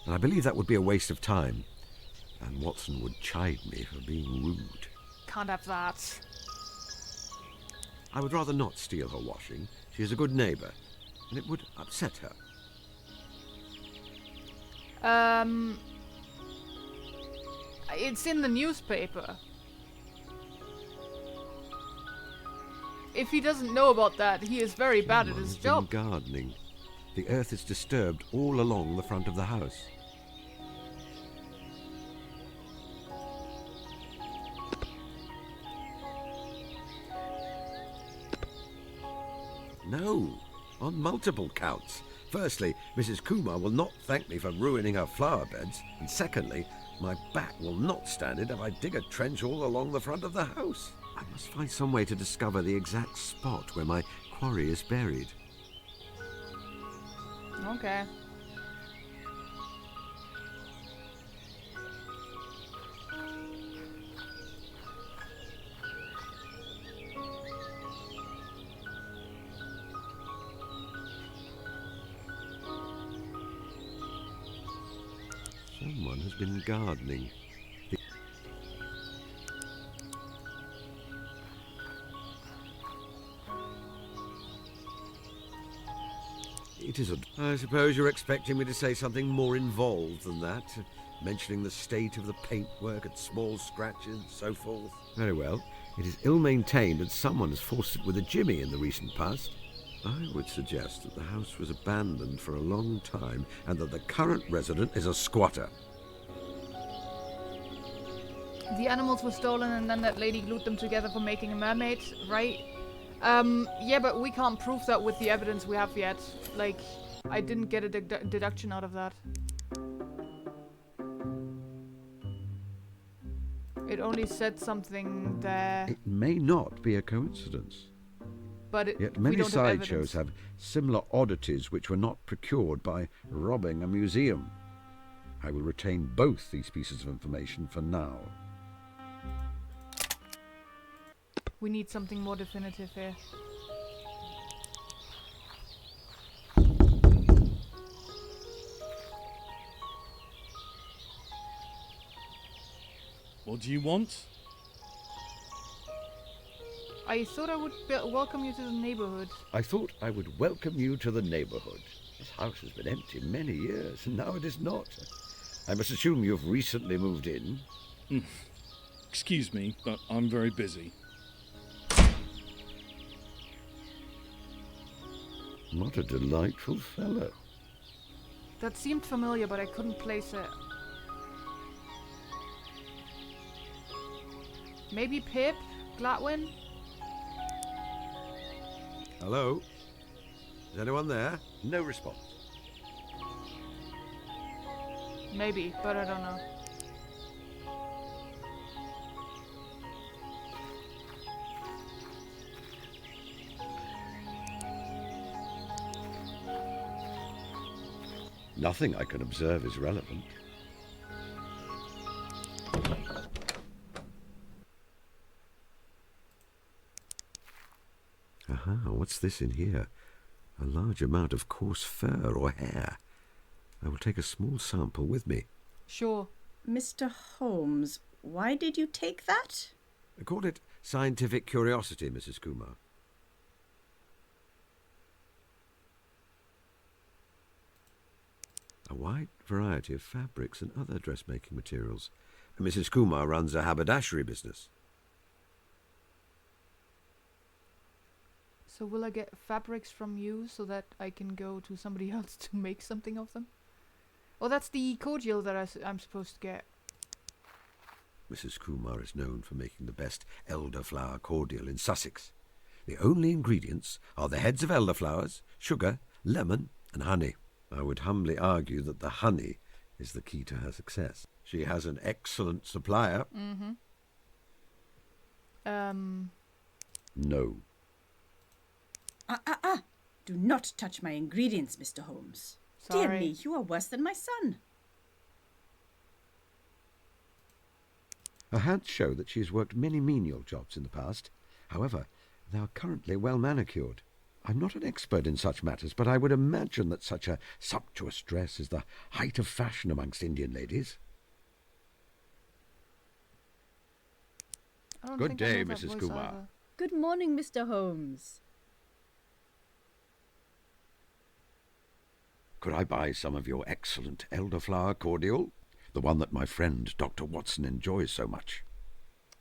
Speaker 2: And I believe that would be a waste of time. And Watson would chide me for being rude.
Speaker 1: Can't have that.
Speaker 2: I would rather not steal her washing. She is a good neighbour, and it would upset her.
Speaker 1: It's in the newspaper. If he doesn't know about that, he is very bad at his job.
Speaker 2: Gardening. The earth is disturbed all along the front of the house. No, on multiple counts. Firstly, Mrs. Kumar will not thank me for ruining her flower beds, and secondly, my back will not stand it if I dig a trench all along the front of the house. I must find some way to discover the exact spot where my quarry is buried.
Speaker 1: Okay.
Speaker 2: Someone has been gardening. It is a... I suppose you're expecting me to say something more involved than that, mentioning the state of the paintwork and small scratches and so forth. Very well. It is ill-maintained and someone has forced it with a jimmy in the recent past. I would suggest that the house was abandoned for a long time and that the current resident is a squatter.
Speaker 1: The animals were stolen and then that lady glued them together for making a mermaid, right? Yeah, but we can't prove that with the evidence we have yet. Like, I didn't get a deduction out of that. It only said something there.
Speaker 2: It may not be a coincidence.
Speaker 1: But
Speaker 2: yet many sideshows have similar oddities which were not procured by robbing a museum. I will retain both these pieces of information for now.
Speaker 1: We need something more definitive here.
Speaker 10: What do you want?
Speaker 1: I thought I would welcome you to the neighborhood.
Speaker 2: I thought I would welcome you to the neighborhood. This house has been empty many years, and now it is not. I must assume you've recently moved in.
Speaker 10: Excuse me, but I'm very busy.
Speaker 2: What a delightful fellow.
Speaker 1: That seemed familiar, but I couldn't place it. Maybe Pip? Gladwin?
Speaker 2: Hello? Is anyone there? No response.
Speaker 1: Maybe, but I don't know.
Speaker 2: Nothing I can observe is relevant. Aha, what's this in here? A large amount of coarse fur or hair. I will take a small sample with me.
Speaker 1: Sure.
Speaker 16: Mr. Holmes, why did you take that?
Speaker 2: Call it scientific curiosity, Mrs. Kumar. A wide variety of fabrics and other dressmaking materials. Mrs. Kumar runs a haberdashery business.
Speaker 1: So will I get fabrics from you so that I can go to somebody else to make something of them? Oh, that's the cordial that I'm supposed to get.
Speaker 2: Mrs. Kumar is known for making the best elderflower cordial in Sussex. The only ingredients are the heads of elderflowers, sugar, lemon, and honey. I would humbly argue that the honey is the key to her success. She has an excellent supplier.
Speaker 1: Mm-hmm.
Speaker 2: No.
Speaker 16: Do not touch my ingredients, Mr. Holmes.
Speaker 1: Sorry.
Speaker 16: Dear me, you are worse than my son.
Speaker 2: Her hands show that she has worked many menial jobs in the past. However, they are currently well manicured. I'm not an expert in such matters, but I would imagine that such a sumptuous dress is the height of fashion amongst Indian ladies. Good day, Mrs. Kumar.
Speaker 1: Either.
Speaker 16: Good morning, Mr. Holmes.
Speaker 2: Could I buy some of your excellent elderflower cordial? The one that my friend Dr. Watson enjoys so much.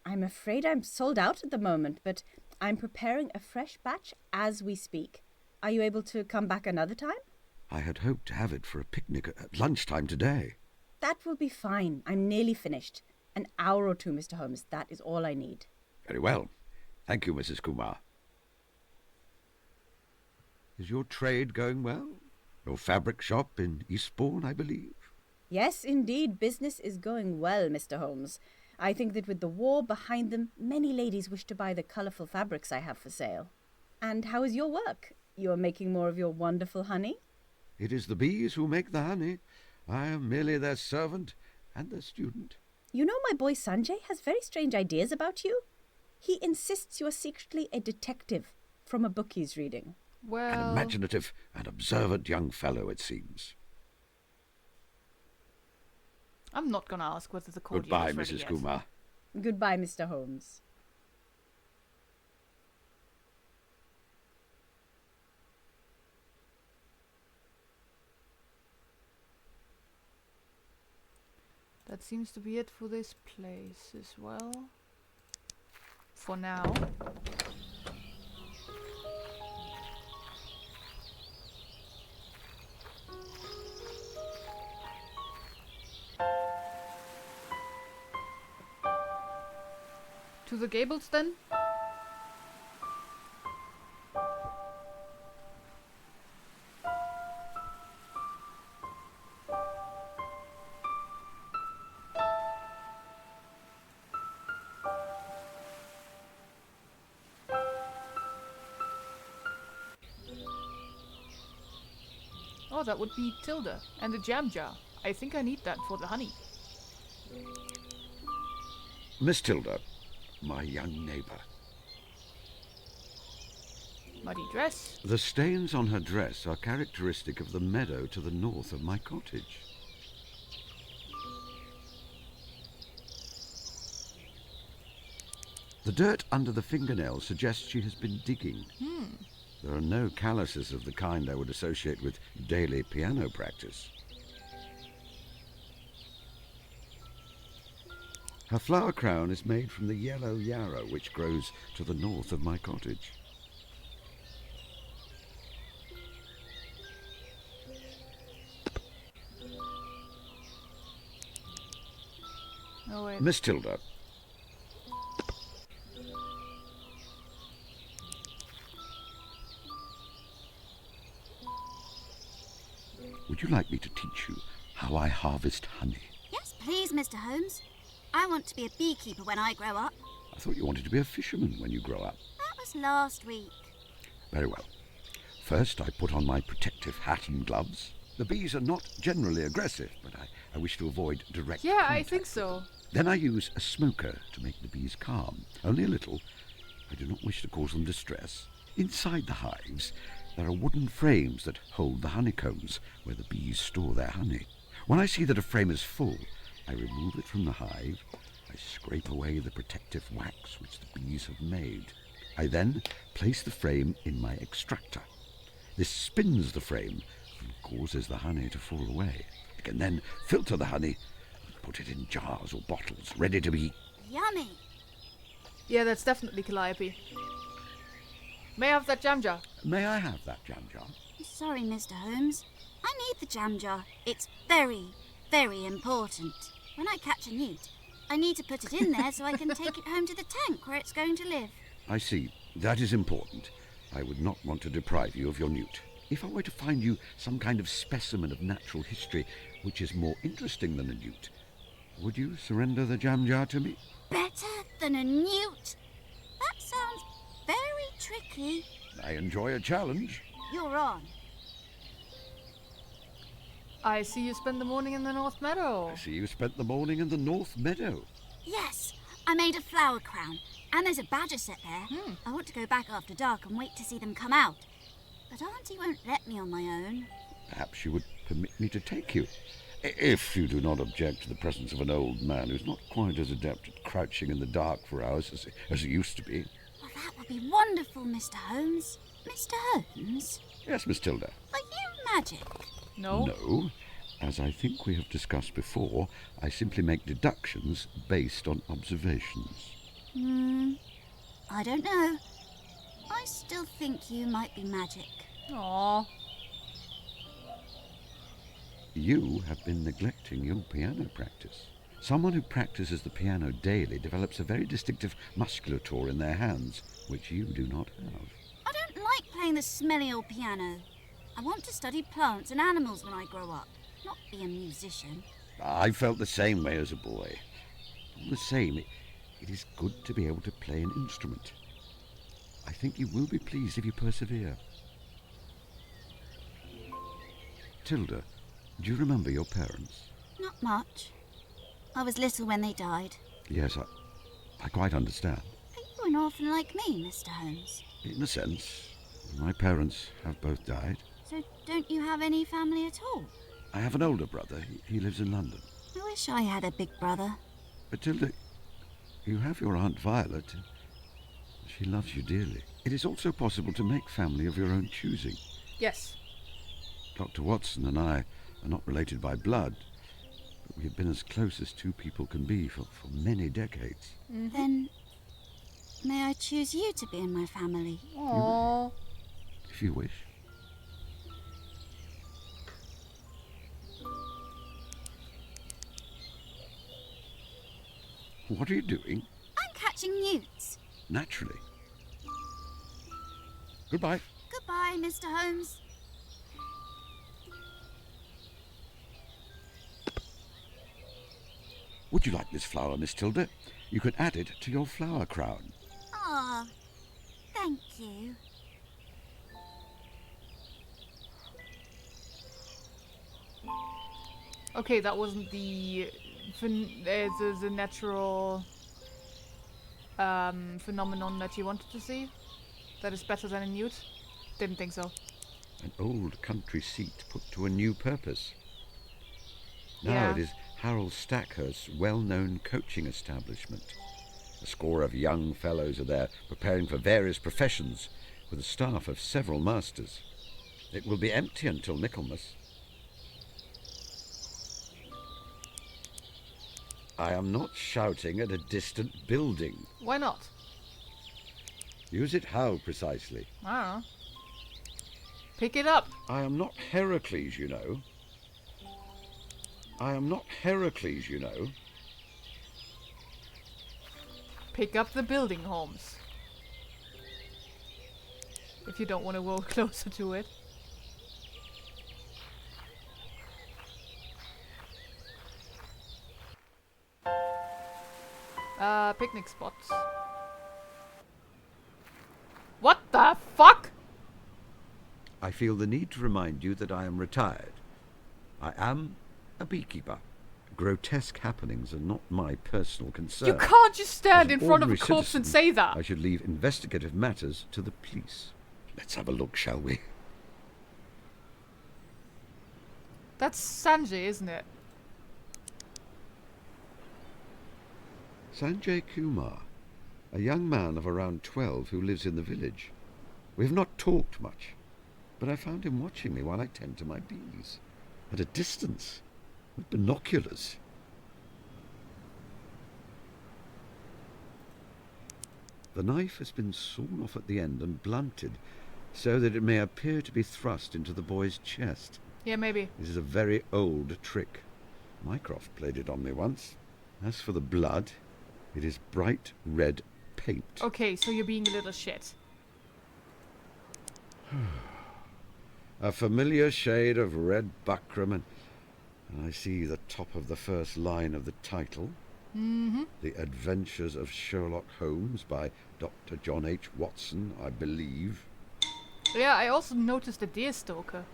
Speaker 16: I'm afraid I'm sold out at the moment, but I'm preparing a fresh batch as we speak. Are you able to come back another time?
Speaker 2: I had hoped to have it for a picnic at lunchtime today.
Speaker 16: That will be fine. I'm nearly finished. An hour or two, Mr. Holmes. That is all I need.
Speaker 2: Very well. Thank you, Mrs. Kumar. Is your trade going well? Your fabric shop in Eastbourne, I believe?
Speaker 16: Yes, indeed. Business is going well, Mr. Holmes. I think that with the war behind them, many ladies wish to buy the colourful fabrics I have for sale. And how is your work? You are making more of your wonderful honey?
Speaker 2: It is the bees who make the honey. I am merely their servant and their student.
Speaker 16: You know, my boy Sanjay has very strange ideas about you. He insists you are secretly a detective from a book he's reading.
Speaker 1: Well...
Speaker 2: An imaginative and observant young fellow, it seems.
Speaker 1: I'm not gonna ask whether the cordial
Speaker 2: Goodbye,
Speaker 1: is ready
Speaker 2: Mrs.
Speaker 1: yet.
Speaker 2: Kumar.
Speaker 16: Goodbye, Mr. Holmes.
Speaker 1: That seems to be it for this place as well. For now. To the gables then? Oh, that would be Tilda. And the jam jar. I think I need that for the honey.
Speaker 2: Miss Tilda, my young neighbour.
Speaker 1: Muddy dress.
Speaker 2: The stains on her dress are characteristic of the meadow to the north of my cottage. The dirt under the fingernail suggests she has been digging.
Speaker 1: Hmm.
Speaker 2: There are no calluses of the kind I would associate with daily piano practice. Her flower crown is made from the yellow yarrow which grows to the north of my cottage.
Speaker 1: Oh, wait.
Speaker 2: Miss Tilda. Would you like me to teach you how I harvest honey?
Speaker 17: Yes, please, Mr. Holmes. I want to be a beekeeper when I grow up.
Speaker 2: I thought you wanted to be a fisherman when you grow up.
Speaker 17: That was last week.
Speaker 2: Very well. First, I put on my protective hat and gloves. The bees are not generally aggressive, but I wish to avoid direct
Speaker 1: Yeah,
Speaker 2: contact.
Speaker 1: I think so.
Speaker 2: Then I use a smoker to make the bees calm. Only a little. I do not wish to cause them distress. Inside the hives, there are wooden frames that hold the honeycombs, where the bees store their honey. When I see that a frame is full, I remove it from the hive. I scrape away the protective wax which the bees have made. I then place the frame in my extractor. This spins the frame and causes the honey to fall away. I can then filter the honey and put it in jars or bottles, ready to be...
Speaker 17: Yummy.
Speaker 1: Yeah, that's definitely calliope. May I have that jam jar?
Speaker 2: May I have that jam jar?
Speaker 17: Sorry, Mr. Holmes. I need the jam jar. It's very, very important. When I catch a newt, I need to put it in there so I can take it home to the tank where it's going to live.
Speaker 2: I see. That is important. I would not want to deprive you of your newt. If I were to find you some kind of specimen of natural history which is more interesting than a newt, would you surrender the jam jar to me?
Speaker 17: Better than a newt? That sounds very tricky.
Speaker 2: I enjoy a challenge.
Speaker 17: You're on.
Speaker 1: I see you spend the morning in the North Meadow.
Speaker 2: I see you spent the morning in the North Meadow.
Speaker 17: Yes, I made a flower crown. And there's a badger set there. I want to go back after dark and wait to see them come out. But Auntie won't let me on my own.
Speaker 2: Perhaps you would permit me to take you. If you do not object to the presence of an old man who's not quite as adept at crouching in the dark for hours as he used to be.
Speaker 17: Well, that would be wonderful, Mr. Holmes. Mr. Holmes?
Speaker 2: Yes, Miss Tilda.
Speaker 17: Are you magic?
Speaker 1: No.
Speaker 2: No. As I think we have discussed before, I simply make deductions based on observations.
Speaker 17: I don't know. I still think you might be magic.
Speaker 1: Aww.
Speaker 2: You have been neglecting your piano practice. Someone who practices the piano daily develops a very distinctive musculature in their hands, which you do not have.
Speaker 17: I don't like playing the smelly old piano. I want to study plants and animals when I grow up, not be a musician.
Speaker 2: I felt the same way as a boy. All the same, it is good to be able to play an instrument. I think you will be pleased if you persevere. Tilda, do you remember your parents?
Speaker 17: Not much. I was little when they died.
Speaker 2: Yes, I quite understand.
Speaker 17: Are you an orphan like me, Mr. Holmes?
Speaker 2: In a sense, my parents have both died.
Speaker 17: So don't you have any family at all?
Speaker 2: I have an older brother. He lives in London.
Speaker 17: I wish I had a big brother.
Speaker 2: But Tilda, you have your Aunt Violet. She loves you dearly. It is also possible to make family of your own choosing.
Speaker 1: Yes.
Speaker 2: Dr. Watson and I are not related by blood, but we have been as close as two people can be for many decades.
Speaker 17: Then, may I choose you to be in my family?
Speaker 1: Aww.
Speaker 2: If you wish. What are you doing?
Speaker 17: I'm catching newts.
Speaker 2: Naturally. Goodbye.
Speaker 17: Goodbye, Mr. Holmes.
Speaker 2: Would you like this flower, Miss Tilda? You could add it to your flower crown.
Speaker 17: Ah, thank you.
Speaker 1: Okay, that wasn't the natural phenomenon that you wanted to see. That is better than a newt. Didn't think so.
Speaker 2: An old country seat put to a new purpose. Now
Speaker 1: Yeah.
Speaker 2: it is Harold Stackhurst's well-known coaching establishment. A score of young fellows are there, preparing for various professions, with a staff of several masters. It will be empty until Michaelmas. I am not shouting at a distant building.
Speaker 1: Why not?
Speaker 2: Use it how, precisely?
Speaker 1: I don't know. Pick it up.
Speaker 2: I am not Heracles, you know. I am not Heracles, you know.
Speaker 1: Pick up the building, Holmes. If you don't want to go closer to it. Picnic spots. What the fuck?
Speaker 2: I feel the need to remind you that I am retired. I am a beekeeper. Grotesque happenings are not my personal concern.
Speaker 1: You can't just stand
Speaker 2: As
Speaker 1: in front of a
Speaker 2: ordinary
Speaker 1: corpse and
Speaker 2: citizen,
Speaker 1: say that.
Speaker 2: I should leave investigative matters to the police. Let's have a look, shall we?
Speaker 1: That's Sanjay, isn't it?
Speaker 2: Sanjay Kumar, a young man of around 12 who lives in the village. We have not talked much, but I found him watching me while I tend to my bees. At a distance, with binoculars. The knife has been sawn off at the end and blunted, so that it may appear to be thrust into the boy's chest.
Speaker 1: Yeah, maybe.
Speaker 2: This is a very old trick. Mycroft played it on me once. As for the blood, it is bright red paint.
Speaker 1: Okay, so you're being a little shit.
Speaker 2: A familiar shade of red buckram, and I see the top of the first line of the title.
Speaker 1: Mm-hmm.
Speaker 2: The Adventures of Sherlock Holmes by Dr. John H. Watson, I believe.
Speaker 1: Yeah, I also noticed a deerstalker.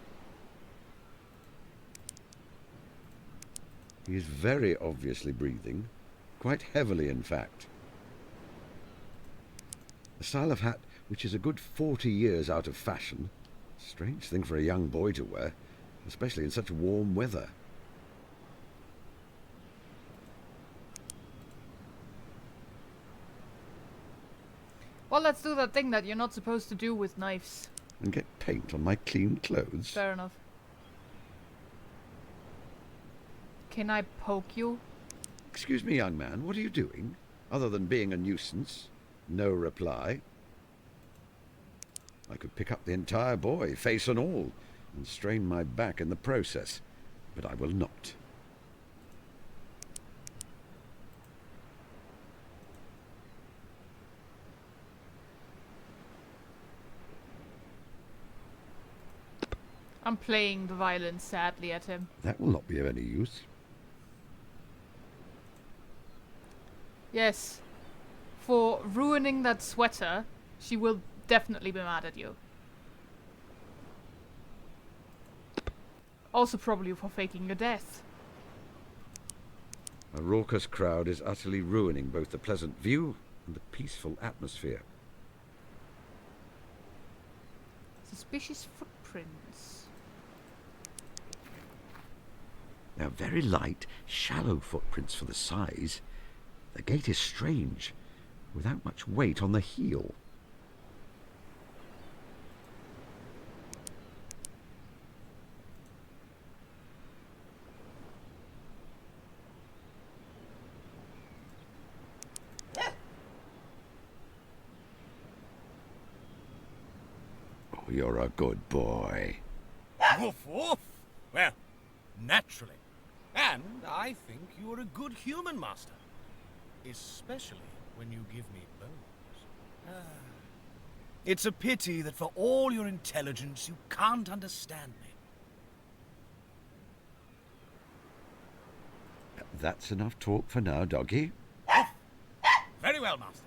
Speaker 2: He is very obviously breathing, quite heavily in fact. A style of hat which is a good 40 years out of fashion. Strange thing for a young boy to wear, especially in such warm weather.
Speaker 1: Well, let's do that thing that you're not supposed to do with knives.
Speaker 2: And get paint on my clean clothes.
Speaker 1: Fair enough. Can I poke you?
Speaker 2: Excuse me, young man, what are you doing? Other than being a nuisance? No reply. I could pick up the entire boy, face and all, and strain my back in the process, but I will not.
Speaker 1: I'm playing the violin sadly at him.
Speaker 2: That will not be of any use.
Speaker 1: Yes. For ruining that sweater, she will definitely be mad at you. Also probably for faking your death.
Speaker 2: A raucous crowd is utterly ruining both the pleasant view and the peaceful atmosphere.
Speaker 1: Suspicious footprints.
Speaker 2: They are very light, shallow footprints for the size. The gait is strange, without much weight on the heel. Oh, you're a good boy.
Speaker 8: Woof, woof. Well, naturally. And I think you're a good human master. Especially when you give me bones. It's a pity that for all your intelligence, you can't understand me.
Speaker 2: That's enough talk for now, doggy.
Speaker 8: Very well, master.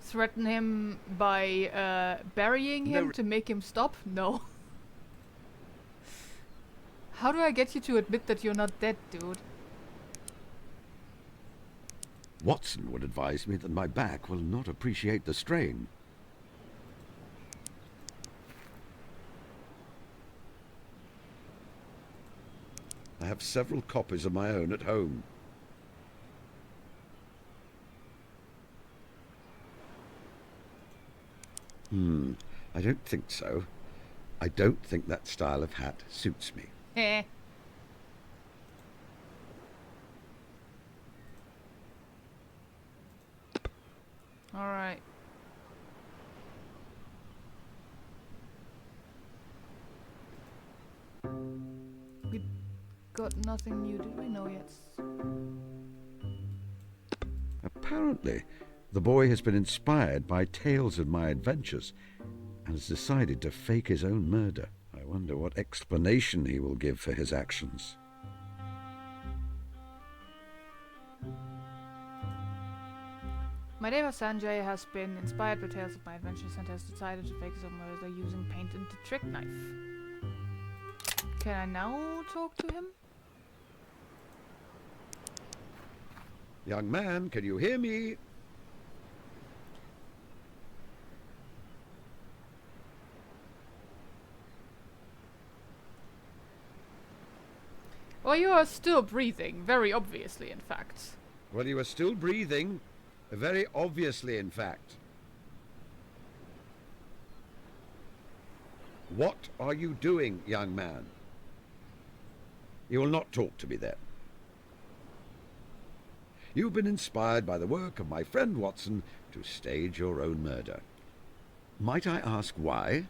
Speaker 1: Threaten him by burying him to make him stop? No. How do I get you to admit that you're not dead, dude?
Speaker 2: Watson would advise me that my back will not appreciate the strain. I have several copies of my own at home. I don't think so. I don't think that style of hat suits me.
Speaker 1: Eh. Alright. We got nothing new, did we? No, yet.
Speaker 2: Apparently, the boy has been inspired by tales of my adventures and has decided to fake his own murder. I wonder what explanation he will give for his actions.
Speaker 1: My neighbor Sanjay has been inspired by tales of my adventures and has decided to fake his own murder using paint and the trick knife. Can I now talk to him?
Speaker 2: Young man, can you hear me?
Speaker 1: Well, you are still breathing, very obviously, in fact.
Speaker 2: Well, you are still breathing. Very obviously, in fact. What are you doing, young man? You will not talk to me then. You've been inspired by the work of my friend Watson to stage your own murder. Might I ask why?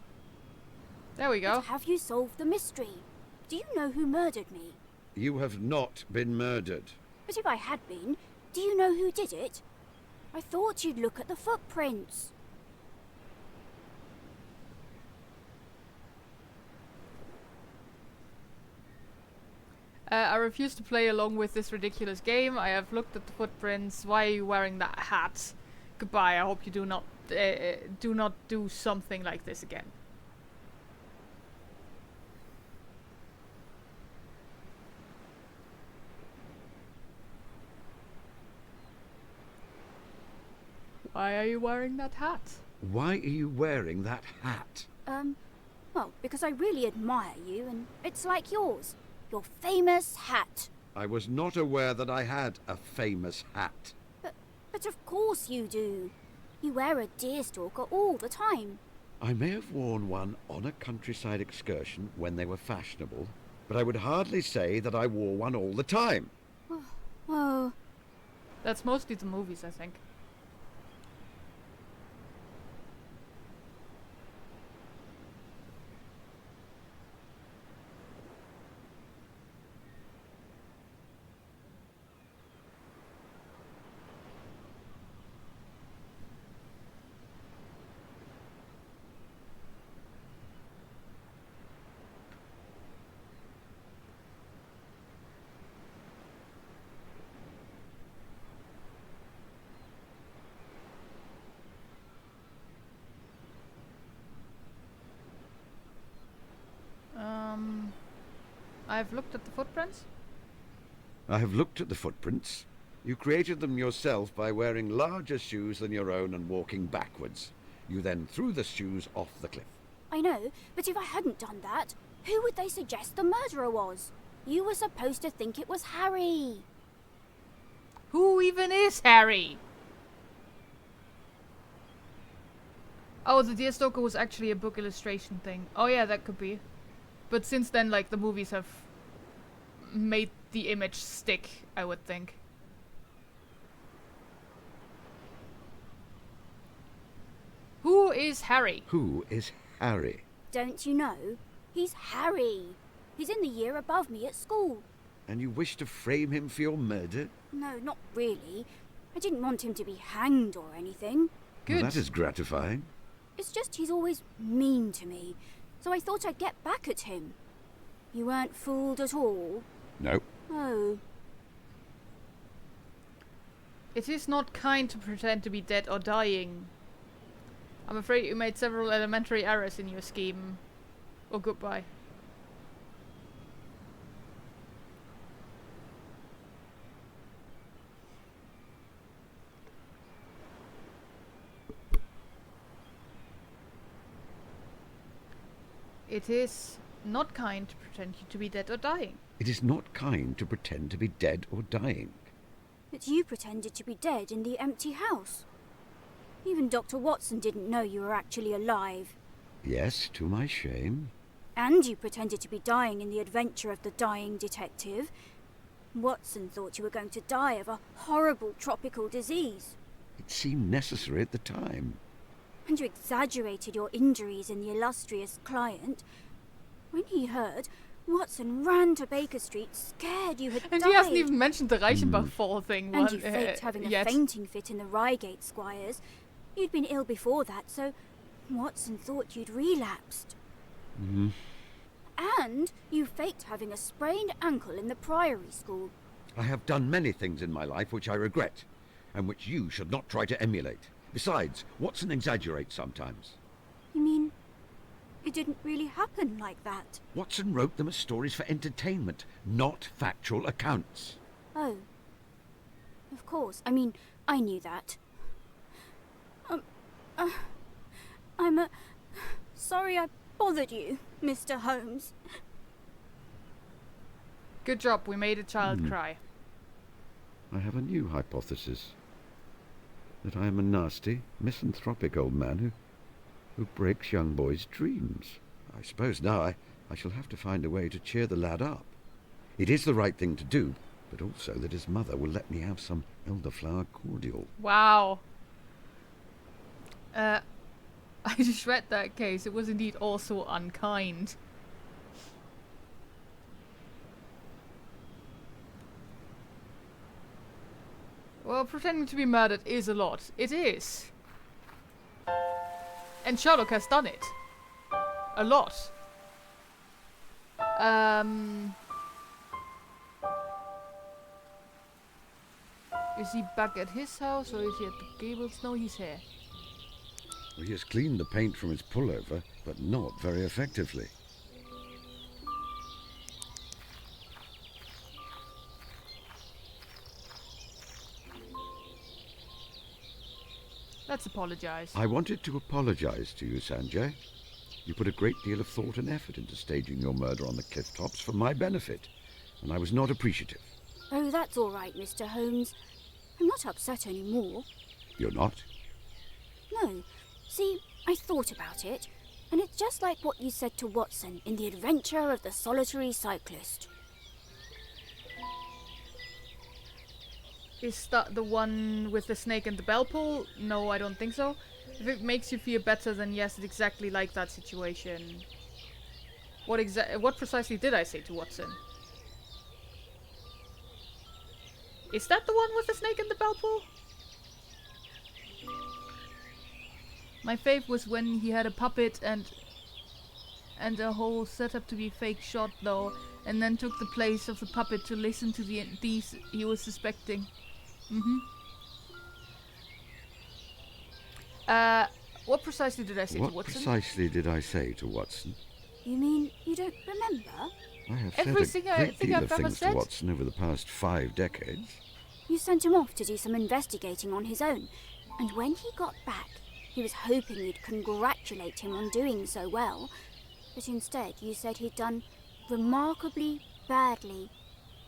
Speaker 1: There we go.
Speaker 17: But have you solved the mystery? Do you know who murdered me?
Speaker 2: You have not been murdered.
Speaker 17: But if I had been, do you know who did it? I thought you'd look at the footprints.
Speaker 1: I refuse to play along with this ridiculous game. I have looked at the footprints. Why are you wearing that hat? Goodbye. I hope you do not do something like this again. Why are you wearing that hat?
Speaker 2: Why are you wearing that hat?
Speaker 17: Well, because I really admire you, and it's like yours. Your famous hat.
Speaker 2: I was not aware that I had a famous hat.
Speaker 17: But of course you do. You wear a deerstalker all the time.
Speaker 2: I may have worn one on a countryside excursion when they were fashionable, but I would hardly say that I wore one all the time.
Speaker 17: Oh.
Speaker 1: That's mostly the movies, I think. I've looked at the footprints.
Speaker 2: I have looked at the footprints. You created them yourself by wearing larger shoes than your own and walking backwards. You then threw the shoes off the cliff.
Speaker 17: I know, but if I hadn't done that, who would they suggest the murderer was? You were supposed to think it was Harry.
Speaker 1: Who even is Harry? Oh, the Deerstalker was actually a book illustration thing. Oh yeah, that could be. But since then, like, the movies have made the image stick, I would think. Who is Harry?
Speaker 2: Who is Harry?
Speaker 17: Don't you know? He's Harry. He's in the year above me at school.
Speaker 2: And you wish to frame him for your murder?
Speaker 17: No, not really. I didn't want him to be hanged or anything.
Speaker 1: Good.
Speaker 2: Well, that is gratifying.
Speaker 17: It's just he's always mean to me, so I thought I'd get back at him. You weren't fooled at all?
Speaker 2: No.
Speaker 17: Oh.
Speaker 1: It is not kind to pretend to be dead or dying. I'm afraid you made several elementary errors in your scheme. Oh, goodbye. It is not kind to pretend to be dead or dying.
Speaker 2: It is not kind to pretend to be dead or dying.
Speaker 17: But you pretended to be dead in the empty house. Even Dr. Watson didn't know you were actually alive.
Speaker 2: Yes, to my shame.
Speaker 17: And you pretended to be dying in the adventure of the dying detective. Watson thought you were going to die of a horrible tropical disease.
Speaker 2: It seemed necessary at the time.
Speaker 17: And you exaggerated your injuries in the illustrious client. When he heard, Watson ran to Baker Street, scared you had died.
Speaker 1: And he hasn't even mentioned the Reichenbach fall thing.
Speaker 17: And you faked having a
Speaker 1: yet.
Speaker 17: fainting fit in the Reigate Squires. You'd been ill before that, so Watson thought you'd relapsed.
Speaker 2: Mm-hmm.
Speaker 17: And you faked having a sprained ankle in the Priory School.
Speaker 2: I have done many things in my life which I regret, and which you should not try to emulate. Besides, Watson exaggerates sometimes.
Speaker 17: You mean it didn't really happen like that?
Speaker 2: Watson wrote them as stories for entertainment, not factual accounts.
Speaker 17: Oh. Of course. I mean, I knew that. I'm sorry I bothered you, Mr. Holmes.
Speaker 1: Good job, we made a child cry.
Speaker 2: I have a new hypothesis. That I am a nasty, misanthropic old man who breaks young boys' dreams. I suppose now I shall have to find a way to cheer the lad up. It is the right thing to do, but also that his mother will let me have some elderflower cordial.
Speaker 1: Wow. I just read that case. It was indeed also unkind. Well, pretending to be murdered is a lot. It is. And Sherlock has done it. A lot. Is he back at his house or is he at the Gables? No, he's here.
Speaker 2: Well, he has cleaned the paint from his pullover, but not very effectively.
Speaker 1: Let's apologize.
Speaker 2: I wanted to apologize to you, Sanjay. You put a great deal of thought and effort into staging your murder on the cliff tops for my benefit, and I was not appreciative.
Speaker 17: Oh, that's all right, Mr. Holmes. I'm not upset anymore.
Speaker 2: You're not?
Speaker 17: No. See, I thought about it, and it's just like what you said to Watson in The Adventure of the Solitary Cyclist.
Speaker 1: Is that the one with the snake and the bell pull? No, I don't think so. If it makes you feel better, then yes, it's exactly like that situation. What precisely did I say to Watson? Is that the one with the snake and the bell pull? My fave was when he had a puppet and a whole setup to be fake shot though, and then took the place of the puppet to listen to these he was suspecting. What precisely did I say to Watson?
Speaker 2: What precisely did I say to Watson?
Speaker 17: You mean you don't remember?
Speaker 2: I have
Speaker 1: Everything
Speaker 2: said a great deal
Speaker 1: I've
Speaker 2: of
Speaker 1: ever
Speaker 2: things to
Speaker 1: said?
Speaker 2: Watson over the past 5 decades.
Speaker 17: You sent him off to do some investigating on his own, and when he got back, he was hoping you'd congratulate him on doing so well, but instead you said he'd done remarkably badly,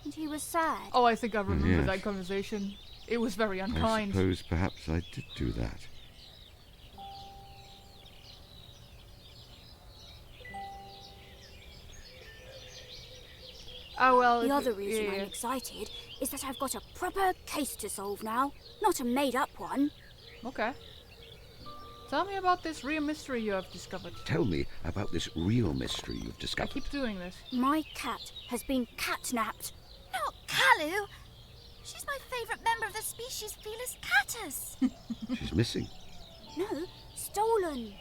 Speaker 17: and he was sad.
Speaker 1: Oh, I think I remember
Speaker 2: Yes.
Speaker 1: that conversation. It was very
Speaker 2: I
Speaker 1: unkind.
Speaker 2: suppose perhaps I did do that.
Speaker 1: Oh well.
Speaker 17: The other reason I'm excited is that I've got a proper case to solve now, not a made-up one.
Speaker 1: Okay. Tell me about this real mystery you have discovered.
Speaker 2: Tell me about this real mystery you've
Speaker 1: I
Speaker 2: discovered.
Speaker 1: keep doing this.
Speaker 17: My cat has been catnapped.
Speaker 15: Not Kalu. She's my favourite member of the species Felis catus.
Speaker 2: She's missing.
Speaker 17: No, stolen.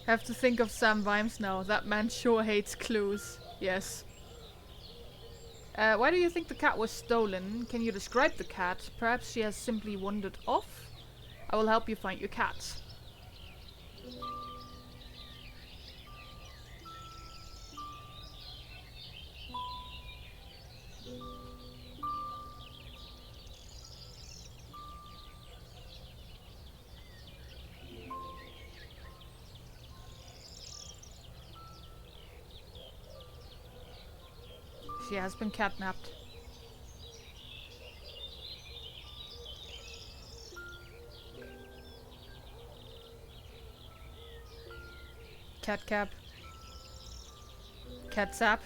Speaker 1: Have to think of Sam Vimes now. That man sure hates clues. Yes. Why do you think the cat was stolen? Can you describe the cat? Perhaps she has simply wandered off? I will help you find your cat. She has been kidnapped. Cat cap. Cat sap.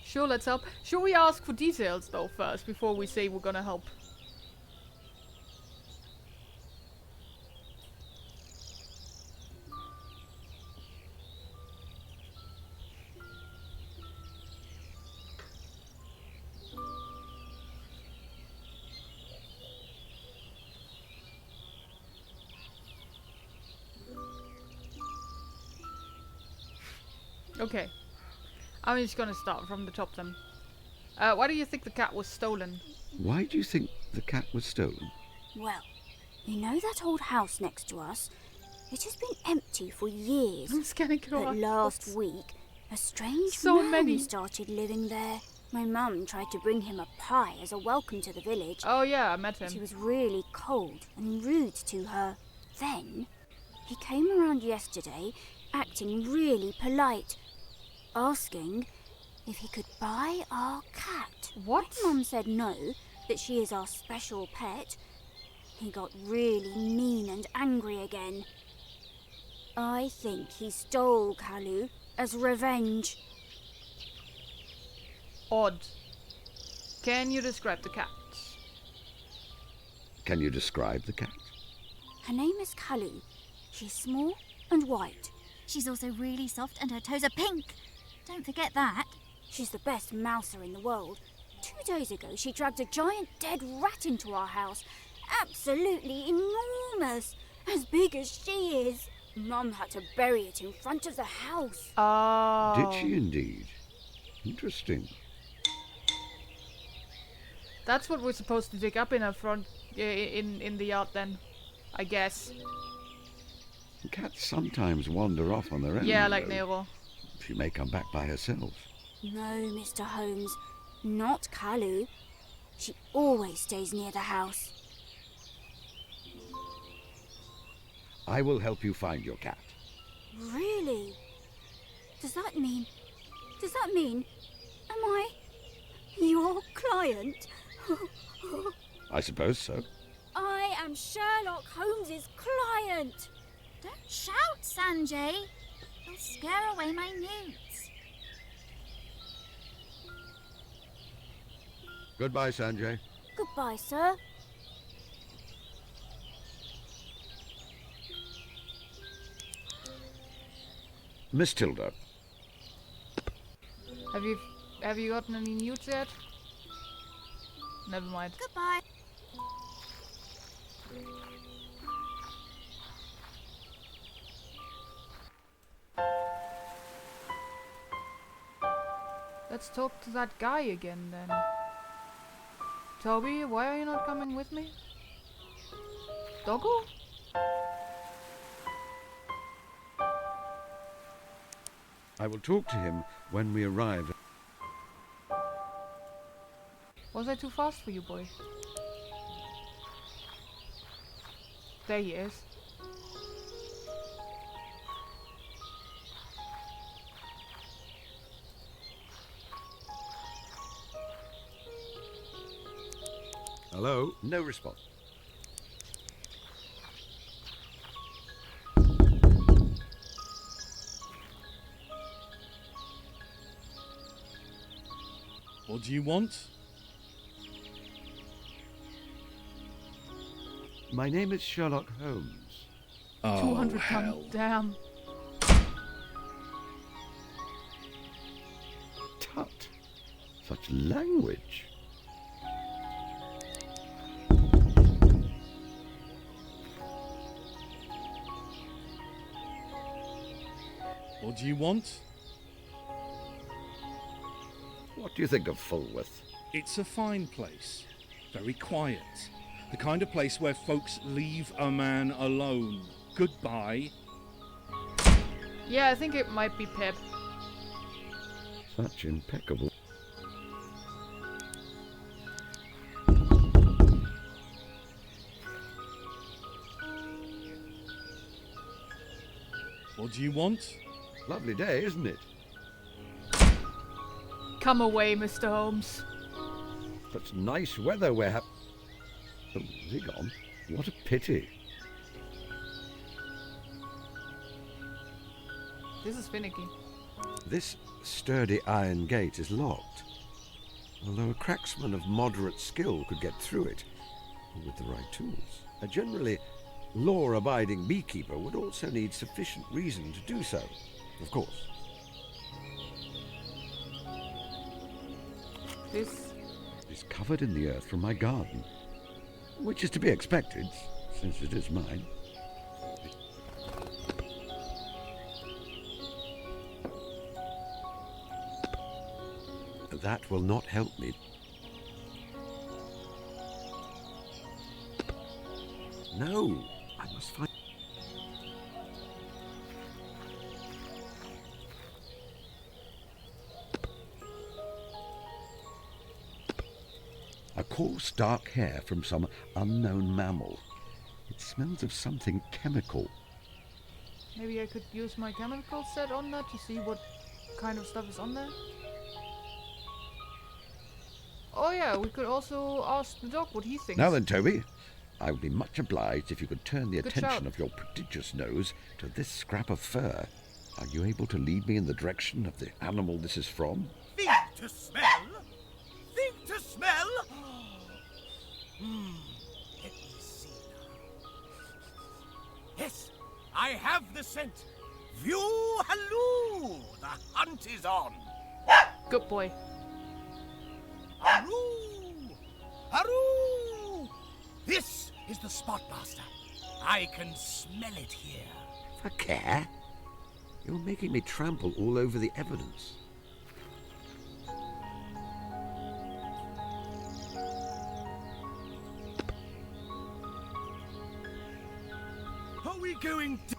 Speaker 1: Sure, let's help. Should we ask for details though first before we say we're gonna help? Okay. I'm just gonna start from the top then. Why do you think the cat was stolen?
Speaker 2: Why do you think the cat was stolen?
Speaker 17: Well, you know that old house next to us? It has been empty for years. But last week, a strange man started living there. My mum tried to bring him a pie as a welcome to the village.
Speaker 1: Oh yeah, I met him.
Speaker 17: But he was really cold and rude to her. Then, he came around yesterday, acting really polite, asking if he could buy our cat.
Speaker 1: What?
Speaker 17: My mum said no, that she is our special pet. He got really mean and angry again. I think he stole Kalu as revenge.
Speaker 1: Odd. Can you describe the cat?
Speaker 2: Can you describe the cat?
Speaker 17: Her name is Kalu. She's small and white.
Speaker 18: She's also really soft and her toes are pink. Don't forget that.
Speaker 17: She's the best mouser in the world. 2 days ago, she dragged a giant dead rat into our house. Absolutely enormous. As big as she is. Mum had to bury it in front of the house.
Speaker 1: Oh.
Speaker 2: Did she indeed? Interesting.
Speaker 1: That's what we're supposed to dig up in her front, in the yard then, I guess.
Speaker 2: Cats sometimes wander off on their own.
Speaker 1: Yeah, like Nero.
Speaker 2: She may come back by herself.
Speaker 17: No, Mr. Holmes. Not Kalu. She always stays near the house.
Speaker 2: I will help you find your cat.
Speaker 17: Really? Does that mean... Am I your client?
Speaker 2: I suppose so.
Speaker 17: I am Sherlock Holmes's client.
Speaker 18: Don't shout, Sanjay. You'll scare away my newts.
Speaker 2: Goodbye, Sanjay.
Speaker 17: Goodbye, sir.
Speaker 2: Miss Tilda.
Speaker 1: Have you gotten any newts yet? Never mind.
Speaker 18: Goodbye.
Speaker 1: Let's talk to that guy again then. Toby, why are you not coming with me? Doggo?
Speaker 2: I will talk to him when we arrive.
Speaker 1: Was I too fast for you, boy? There he is.
Speaker 2: Hello? No response.
Speaker 10: What do you want?
Speaker 2: My name is Sherlock Holmes.
Speaker 10: Oh,
Speaker 1: 200
Speaker 10: hell.
Speaker 1: ton, damn.
Speaker 2: Tut. Such language.
Speaker 10: What do you want?
Speaker 2: What do you think of Fulworth?
Speaker 10: It's a fine place. Very quiet. The kind of place where folks leave a man alone. Goodbye.
Speaker 1: Yeah, I think it might be Pip.
Speaker 2: Such impeccable.
Speaker 10: What do you want?
Speaker 2: Lovely day, isn't it?
Speaker 1: Come away, Mr. Holmes.
Speaker 2: Such nice weather we're Oh, is he gone? What a pity.
Speaker 1: This is finicky.
Speaker 2: This sturdy iron gate is locked, although a cracksman of moderate skill could get through it with the right tools. A generally law-abiding beekeeper would also need sufficient reason to do so, of course.
Speaker 1: This
Speaker 2: is covered in the earth from my garden, which is to be expected, since it is mine. That will not help me. No, I must find... A coarse dark hair from some unknown mammal. It smells of something chemical.
Speaker 1: Maybe I could use my chemical set on that to see what kind of stuff is on there. Oh yeah, we could also ask the dog what he thinks.
Speaker 2: Now then, Toby, I would be much obliged if you could turn the
Speaker 1: Good
Speaker 2: attention
Speaker 1: shout.
Speaker 2: of your prodigious nose to this scrap of fur. Are you able to lead me in the direction of the animal this is from?
Speaker 8: Think to smell? Think to smell? Let me see now. Yes, I have the scent. View halloo! The hunt is on.
Speaker 1: Good boy.
Speaker 8: Haroo! Haroo! This is the spot, Master. I can smell it here.
Speaker 2: For care? You're making me trample all over the evidence.
Speaker 8: Are we going to...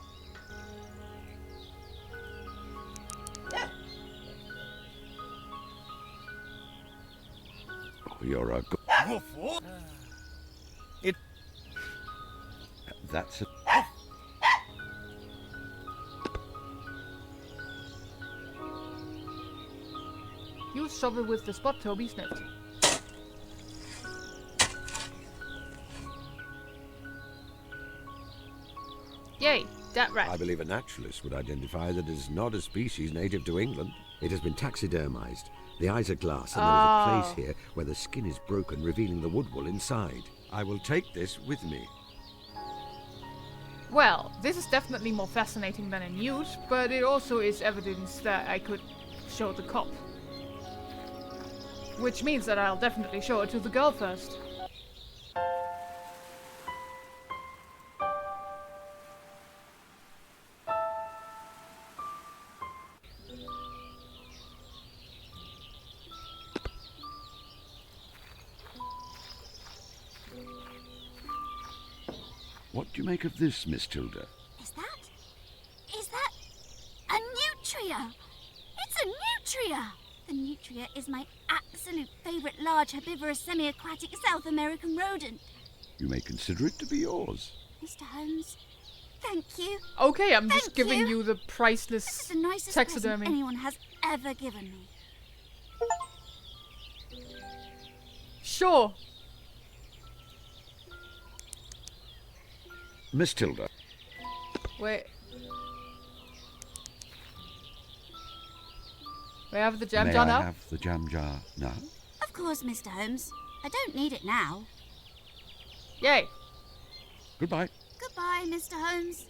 Speaker 2: Oh, you're a good...
Speaker 8: Woof, woof. It...
Speaker 2: That's a...
Speaker 1: Use shovel with the spot Toby sniffed. Yay, that rat.
Speaker 2: I believe a naturalist would identify that it is not a species native to England. It has been taxidermized. The eyes are glass, and there is a place here where the skin is broken, revealing the wood wool inside. I will take this with me.
Speaker 1: Well, this is definitely more fascinating than a newt, but it also is evidence that I could show the cop. Which means that I'll definitely show it to the girl first.
Speaker 2: What do you make of this, Miss Tilda?
Speaker 18: Is that a nutria? It's a nutria! The nutria is my absolute favourite large herbivorous semi-aquatic South American rodent.
Speaker 2: You may consider it to be yours.
Speaker 18: Mr. Holmes, thank you.
Speaker 1: Okay, I'm just
Speaker 18: Thank
Speaker 1: giving
Speaker 18: you.
Speaker 1: you the priceless
Speaker 18: This is the nicest present
Speaker 1: taxidermy.
Speaker 18: anyone has ever given me.
Speaker 1: Sure.
Speaker 2: Miss Tilda.
Speaker 1: Wait. We have the jam
Speaker 2: May
Speaker 1: jar
Speaker 2: I
Speaker 1: now?
Speaker 2: have the jam jar now?
Speaker 18: Of course, Mr. Holmes. I don't need it now.
Speaker 1: Yay.
Speaker 2: Goodbye.
Speaker 18: Goodbye, Mr. Holmes.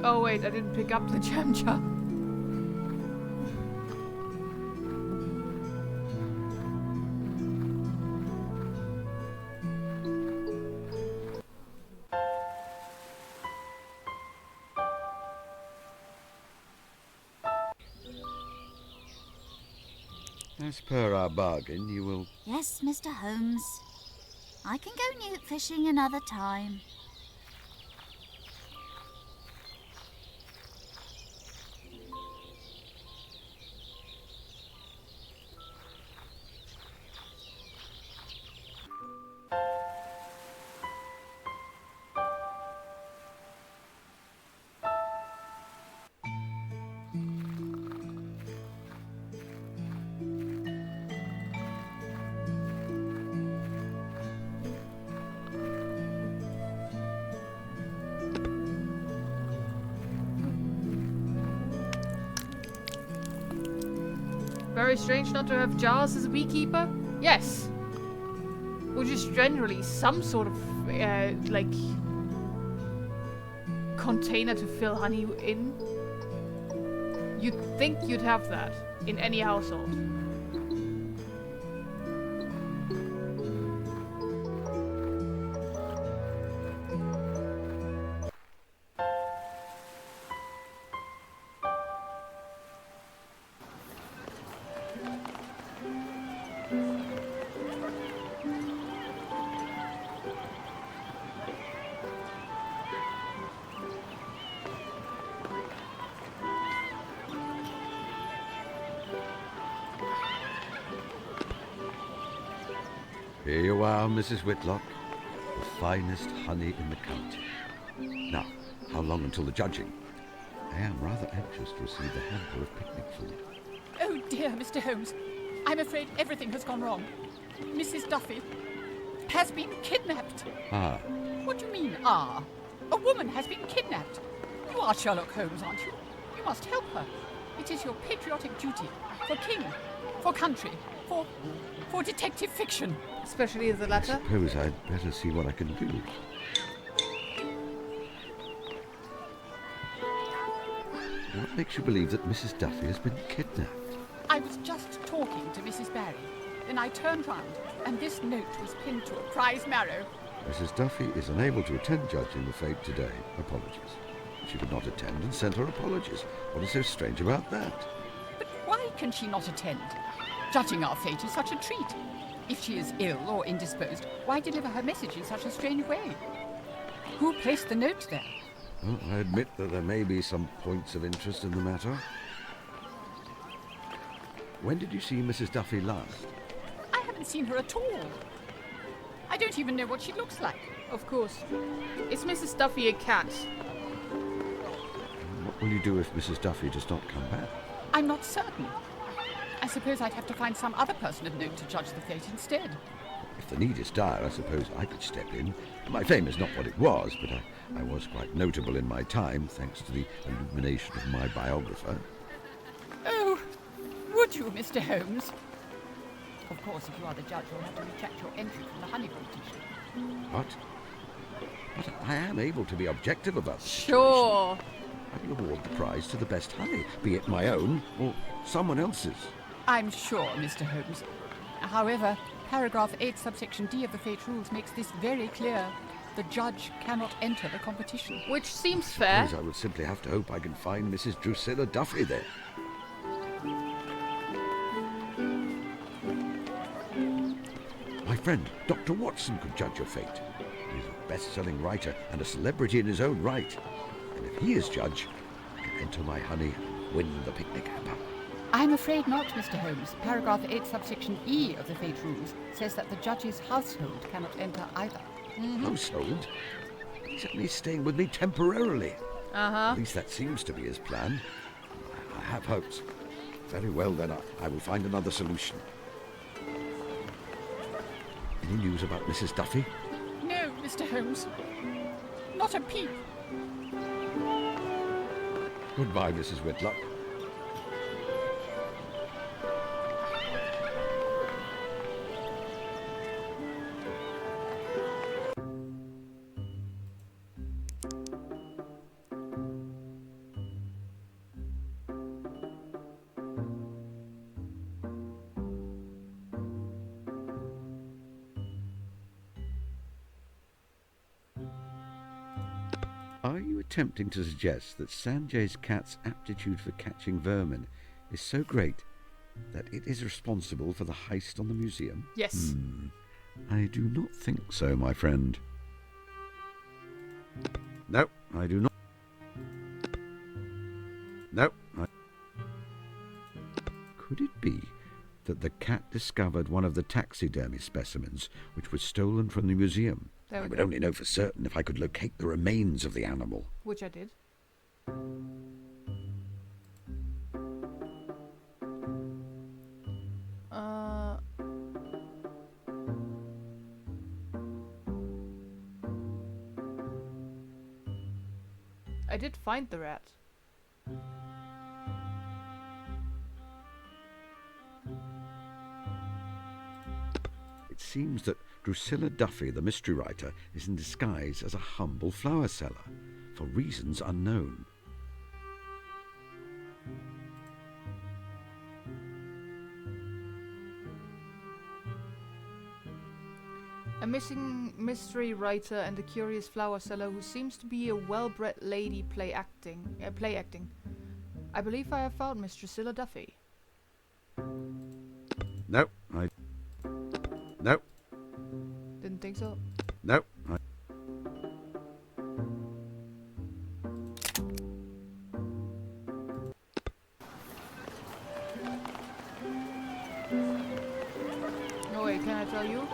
Speaker 1: Oh wait, I didn't pick up the jam jar.
Speaker 2: As per our bargain, you will...
Speaker 18: Yes, Mr. Holmes. I can go newt fishing another time.
Speaker 1: Very strange not to have jars as a beekeeper? Yes. Or just generally some sort of, like, container to fill honey in. You'd think you'd have that in any household.
Speaker 2: Here you are, Mrs. Whitlock. The finest honey in the county. Now, how long until the judging? I am rather anxious to receive the hamper of picnic food.
Speaker 11: Oh dear, Mr. Holmes. I'm afraid everything has gone wrong. Mrs. Duffy has been kidnapped.
Speaker 2: Ah,
Speaker 11: What do you mean, ah? A woman has been kidnapped. You are Sherlock Holmes, aren't you? You must help her. It is your patriotic duty. For king. For country. For detective fiction.
Speaker 1: Especially the
Speaker 2: I
Speaker 1: latter.
Speaker 2: suppose I'd better see what I can do. What makes you believe that Mrs. Duffy has been kidnapped?
Speaker 11: I was just talking to Mrs. Barry. Then I turned round, and this note was pinned to a prize marrow.
Speaker 2: Mrs. Duffy is unable to attend judging the fate today. Apologies. She could not attend and sent her apologies. What is so strange about that?
Speaker 11: But why can she not attend? Judging our fate is such a treat. If she is ill or indisposed, why deliver her message in such a strange way? Who placed the note there?
Speaker 2: Well, I admit that there may be some points of interest in the matter. When did you see Mrs. Duffy last?
Speaker 11: I haven't seen her at all. I don't even know what she looks like.
Speaker 1: Of course. Is Mrs. Duffy a cat?
Speaker 2: What will you do if Mrs. Duffy does not come back?
Speaker 11: I'm not certain. I suppose I'd have to find some other person of note to judge the fate instead.
Speaker 2: If the need is dire, I suppose I could step in. My fame is not what it was, but I was quite notable in my time, thanks to the illumination of my biographer.
Speaker 11: Oh, would you, Mr. Holmes? Of course, if you are the judge, you'll have to retract your entry from the honey competition.
Speaker 2: What? But I am able to be objective about this.
Speaker 1: Sure.
Speaker 2: I will award the prize to the best honey, be it my own or someone else's.
Speaker 11: I'm sure, Mr. Holmes. However, paragraph 8, subsection D of the Fate Rules makes this very clear. The judge cannot enter the competition.
Speaker 1: Which seems fair.
Speaker 2: I would simply have to hope I can find Mrs. Drusilla Duffy there. My friend, Dr. Watson, could judge your fate. He's a best-selling writer and a celebrity in his own right. And if he is judge, I can enter my honey and win the picnic hamper.
Speaker 11: I'm afraid not, Mr. Holmes. Paragraph 8, subsection E of the Fate Rules says that the judge's household cannot enter either.
Speaker 2: Household? He's only staying with me temporarily.
Speaker 1: Uh-huh.
Speaker 2: At least that seems to be his plan. I have hopes. Very well, then I will find another solution. Any news about Mrs. Duffy?
Speaker 11: No, Mr. Holmes. Not a peep.
Speaker 2: Goodbye, Mrs. Whitlock. Are you attempting to suggest that Sanjay's cat's aptitude for catching vermin is so great that it is responsible for the heist on the museum?
Speaker 1: Yes.
Speaker 2: I do not think so, my friend. No, I do not. No, Could it be that the cat discovered one of the taxidermy specimens which was stolen from the museum? I would only know for certain if I could locate the remains of the animal.
Speaker 1: Which I did. I did find the rat.
Speaker 2: It seems that Drusilla Duffy, the mystery writer, is in disguise as a humble flower seller, for reasons unknown.
Speaker 1: A missing mystery writer and a curious flower seller who seems to be a well-bred lady play acting. I believe I have found Miss Drusilla Duffy.
Speaker 2: No.
Speaker 1: Didn't think so.
Speaker 2: No.
Speaker 1: No, wait, can I tell you?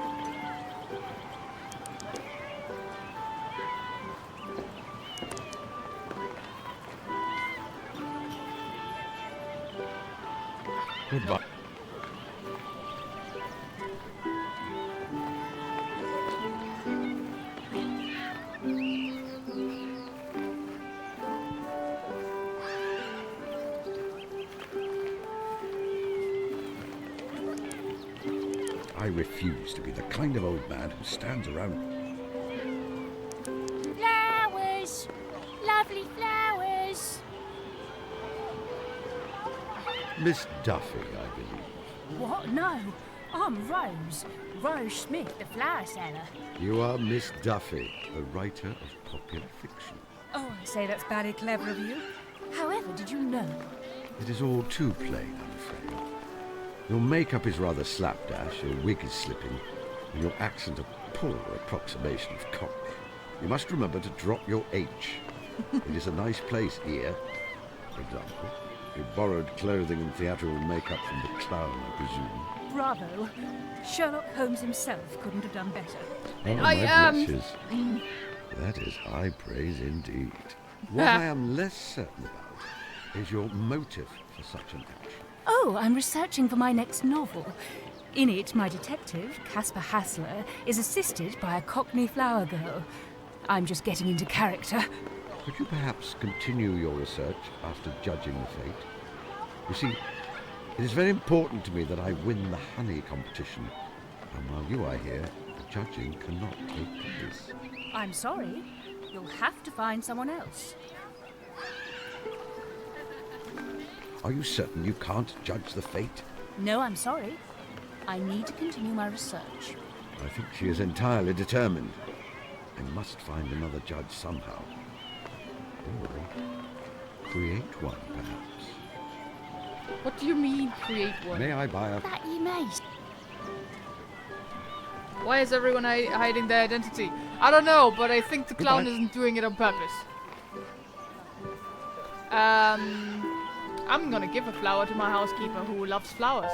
Speaker 2: Goodbye. I refuse to be the kind of old man who stands around.
Speaker 9: Flowers! Lovely flowers!
Speaker 2: Miss Duffy, I believe.
Speaker 9: What? No. I'm Rose. Rose Smith, the flower seller.
Speaker 2: You are Miss Duffy, the writer of popular fiction.
Speaker 14: Oh, I say that's very clever of you. However, did you know?
Speaker 2: It is all too plain, I'm afraid. Your makeup is rather slapdash, your wig is slipping, and your accent a poor approximation of Cockney. You must remember to drop your H. It is a nice place here, for example. You borrowed clothing and theatrical makeup from the clown, I presume.
Speaker 14: Bravo. Sherlock Holmes himself couldn't have done better.
Speaker 2: Oh, my blushes. That is high praise indeed. What I am less certain about is your motive for such an action.
Speaker 14: Oh, I'm researching for my next novel. In it, my detective, Caspar Hassler, is assisted by a Cockney flower girl. I'm just getting into character.
Speaker 2: Could you perhaps continue your research after judging the fate? You see, it is very important to me that I win the honey competition. And while you are here, the judging cannot take place.
Speaker 14: I'm sorry. You'll have to find someone else.
Speaker 2: Are you certain you can't judge the fate?
Speaker 14: No, I'm sorry. I need to continue my research.
Speaker 2: I think she is entirely determined. I must find another judge somehow. Or create one, perhaps.
Speaker 1: What do you mean, create one?
Speaker 2: May I buy a...
Speaker 9: That you may.
Speaker 1: Why is everyone hiding their identity? I don't know, but I think the clown isn't doing it on purpose. I'm gonna give a flower to my housekeeper who loves flowers.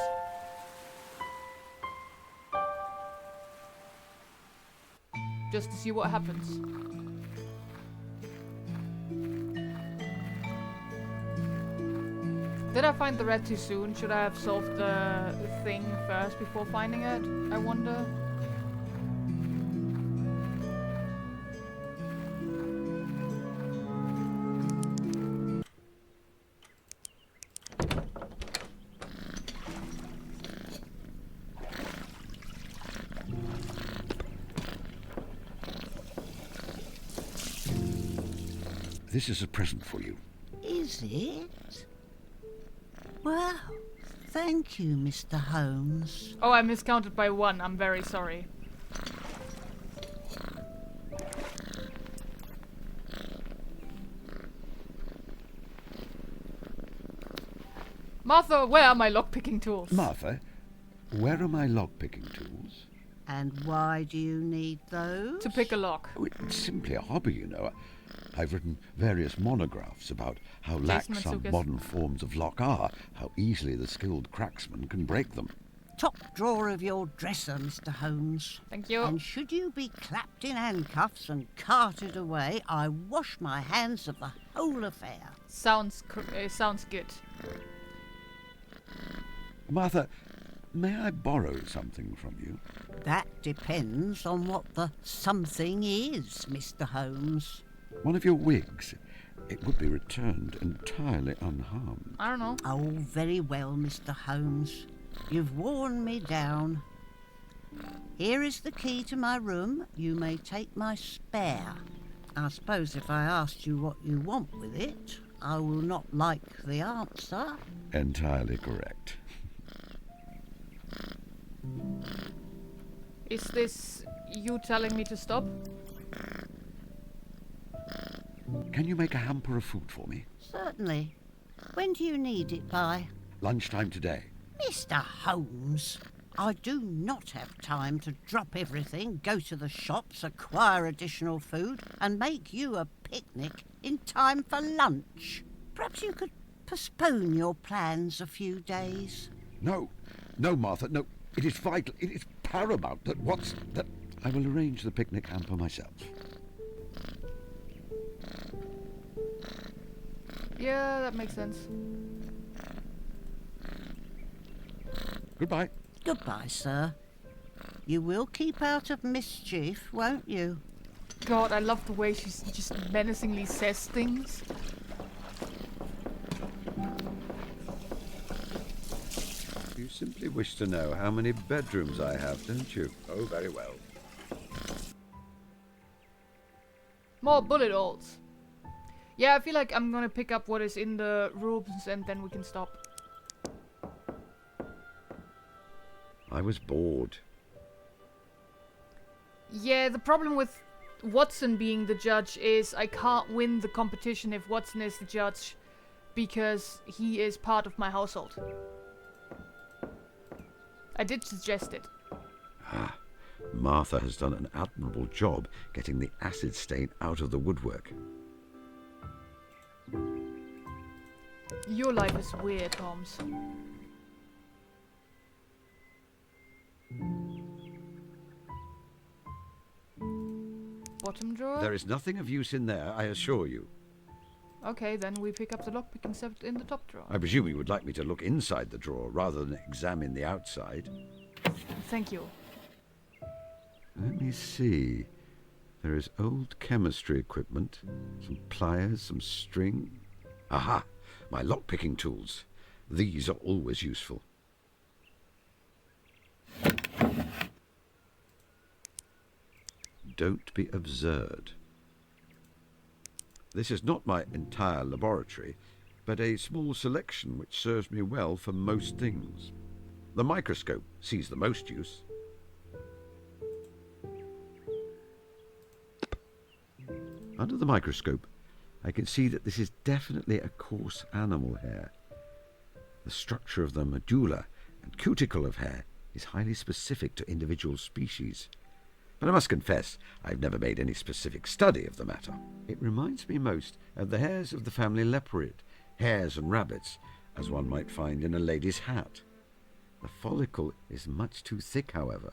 Speaker 1: Just to see what happens. Did I find the rat too soon? Should I have solved the thing first before finding it? I wonder.
Speaker 2: This is a present for you.
Speaker 7: Is it? Well, thank you, Mr. Holmes.
Speaker 1: Oh, I miscounted by 1. I'm very sorry. Martha, where are my lockpicking tools?
Speaker 2: Martha, where are my lock-picking tools?
Speaker 7: And why do you need those?
Speaker 1: To pick a lock.
Speaker 2: Oh, it's simply a hobby, you know. I've written various monographs about how lax some
Speaker 1: Matsoukas.
Speaker 2: modern forms of lock are, how easily the skilled cracksman can break them.
Speaker 7: Top drawer of your dresser, Mr. Holmes.
Speaker 1: Thank you.
Speaker 7: And should you be clapped in handcuffs and carted away, I wash my hands of the whole affair.
Speaker 1: Sounds good.
Speaker 2: Martha, may I borrow something from you?
Speaker 7: That depends on what the something is, Mr. Holmes.
Speaker 2: One of your wigs. It would be returned entirely unharmed.
Speaker 1: I don't know.
Speaker 7: Oh, very well, Mr. Holmes. You've worn me down. Here is the key to my room. You may take my spare. I suppose if I asked you what you want with it, I will not like the answer.
Speaker 2: Entirely correct.
Speaker 1: Is this you telling me to stop?
Speaker 2: Can you make a hamper of food for me?
Speaker 7: Certainly. When do you need it by?
Speaker 2: Lunchtime today.
Speaker 7: Mr. Holmes, I do not have time to drop everything, go to the shops, acquire additional food, and make you a picnic in time for lunch. Perhaps you could postpone your plans a few days.
Speaker 2: No, Martha, no. It is vital, it is paramount that I will arrange the picnic hamper myself.
Speaker 1: Yeah, that makes sense.
Speaker 2: Goodbye.
Speaker 7: Goodbye, sir. You will keep out of mischief, won't you?
Speaker 1: God, I love the way she just menacingly says things.
Speaker 2: You simply wish to know how many bedrooms I have, don't you? Oh, very well.
Speaker 1: More bullet holes. Yeah, I feel like I'm gonna pick up what is in the rooms and then we can stop.
Speaker 2: I was bored.
Speaker 1: Yeah, the problem with Watson being the judge is I can't win the competition if Watson is the judge because he is part of my household. I did suggest it.
Speaker 2: Ah, Martha has done an admirable job getting the acid stain out of the woodwork.
Speaker 1: Your life is weird, Holmes. Bottom drawer?
Speaker 2: There is nothing of use in there, I assure you.
Speaker 1: Okay, then we pick up the lockpicking set in the top drawer.
Speaker 2: I presume you would like me to look inside the drawer rather than examine the outside.
Speaker 1: Thank you.
Speaker 2: Let me see. There is old chemistry equipment, some pliers, some string. Aha! My lockpicking tools. These are always useful. Don't be absurd. This is not my entire laboratory, but a small selection which serves me well for most things. The microscope sees the most use. Under the microscope, I can see that this is definitely a coarse animal hair. The structure of the medulla and cuticle of hair is highly specific to individual species. But I must confess, I've never made any specific study of the matter. It reminds me most of the hairs of the family Leporid, hares and rabbits, as one might find in a lady's hat. The follicle is much too thick, however.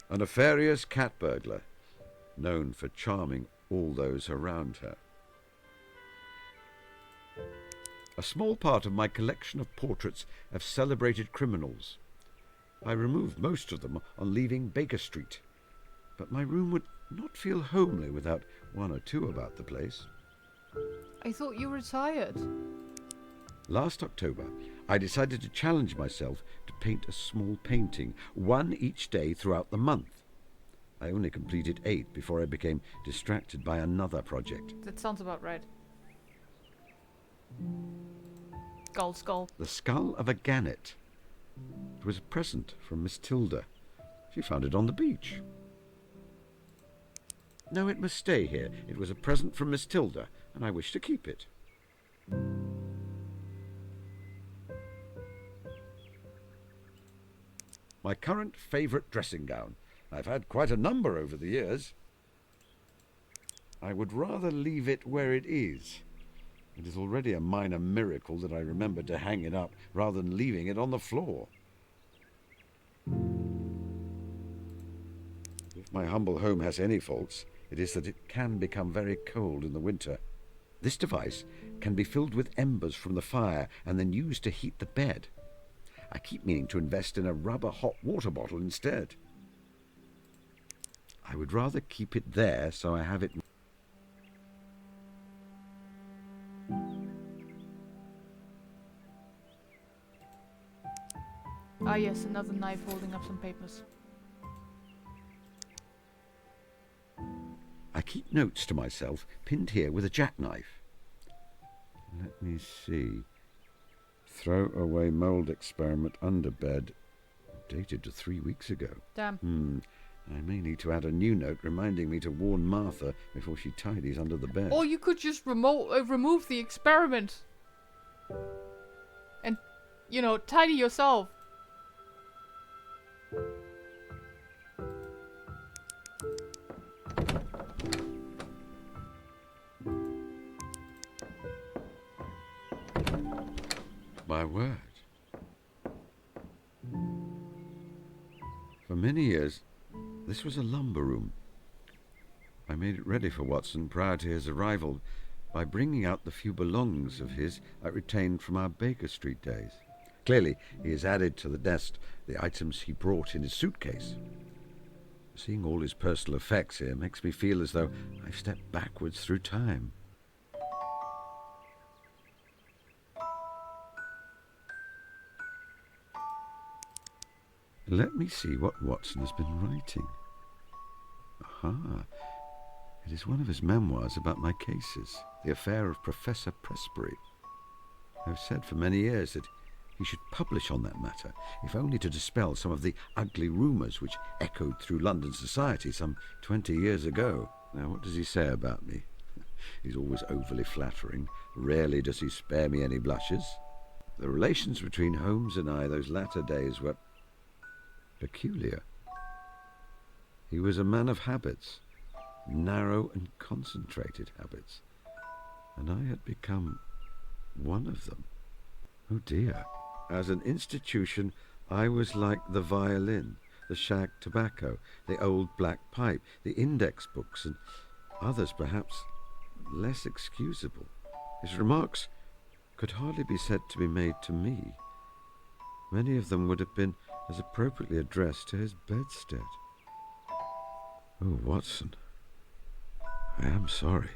Speaker 2: A nefarious cat burglar, known for charming all those around her. A small part of my collection of portraits of celebrated criminals. I removed most of them on leaving Baker Street, but my room would not feel homely without one or two about the place.
Speaker 1: I thought you retired.
Speaker 2: Last October, I decided to challenge myself to paint a small painting, one each day throughout the month. I only completed 8 before I became distracted by another project.
Speaker 1: That sounds about right. Skull.
Speaker 2: The skull of a gannet. It was a present from Miss Tilda. She found it on the beach. No, it must stay here. It was a present from Miss Tilda, and I wish to keep it. My current favourite dressing gown. I've had quite a number over the years. I would rather leave it where it is. It is already a minor miracle that I remembered to hang it up rather than leaving it on the floor. If my humble home has any faults, it is that it can become very cold in the winter. This device can be filled with embers from the fire and then used to heat the bed. I keep meaning to invest in a rubber hot water bottle instead. I would rather keep it there so I have it.
Speaker 1: Ah yes, another knife holding up some papers.
Speaker 2: I keep notes to myself pinned here with a jackknife. Let me see. Throw away mould experiment under bed. Dated to 3 weeks ago.
Speaker 1: Damn.
Speaker 2: I may need to add a new note reminding me to warn Martha before she tidies under the bed.
Speaker 1: Or you could just remove the experiment. And, you know, tidy yourself.
Speaker 2: My word. For many years, this was a lumber room. I made it ready for Watson prior to his arrival by bringing out the few belongings of his I retained from our Baker Street days. Clearly, he has added to the nest the items he brought in his suitcase. Seeing all his personal effects here makes me feel as though I've stepped backwards through time. Let me see what Watson has been writing. Aha. It is one of his memoirs about my cases, the affair of Professor Presbury. I've said for many years that he should publish on that matter, if only to dispel some of the ugly rumours which echoed through London society some 20 years ago. Now, what does he say about me? He's always overly flattering. Rarely does he spare me any blushes. The relations between Holmes and I those latter days were peculiar. He was a man of habits, narrow and concentrated habits, and I had become one of them. Oh dear. As an institution, I was like the violin, the shag tobacco, the old black pipe, the index books, and others perhaps less excusable. His remarks could hardly be said to be made to me. Many of them would have been as appropriately addressed to his bedstead. Oh, Watson, I am sorry.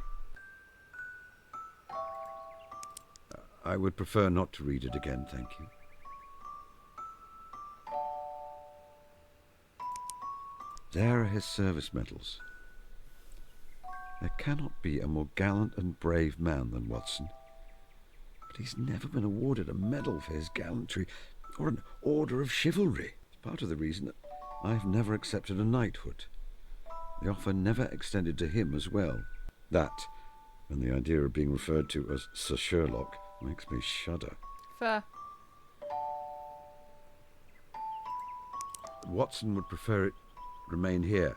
Speaker 2: I would prefer not to read it again, thank you. There are his service medals. There cannot be a more gallant and brave man than Watson. But he's never been awarded a medal for his gallantry or an order of chivalry. It's part of the reason that I've never accepted a knighthood. The offer never extended to him as well. That, and the idea of being referred to as Sir Sherlock, makes me shudder.
Speaker 1: Fair.
Speaker 2: Watson would prefer it remain here,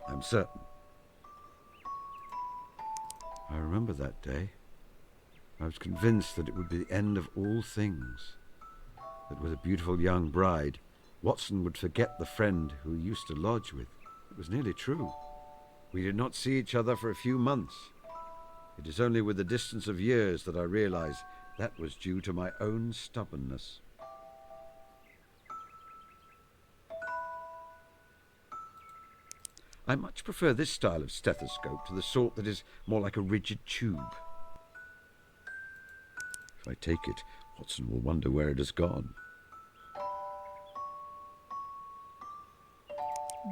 Speaker 2: I'm certain. I remember that day. I was convinced that it would be the end of all things. That with a beautiful young bride, Watson would forget the friend who he used to lodge with. It was nearly true. We did not see each other for a few months. It is only with the distance of years that I realize that was due to my own stubbornness. I much prefer this style of stethoscope to the sort that is more like a rigid tube. If I take it, Watson will wonder where it has gone.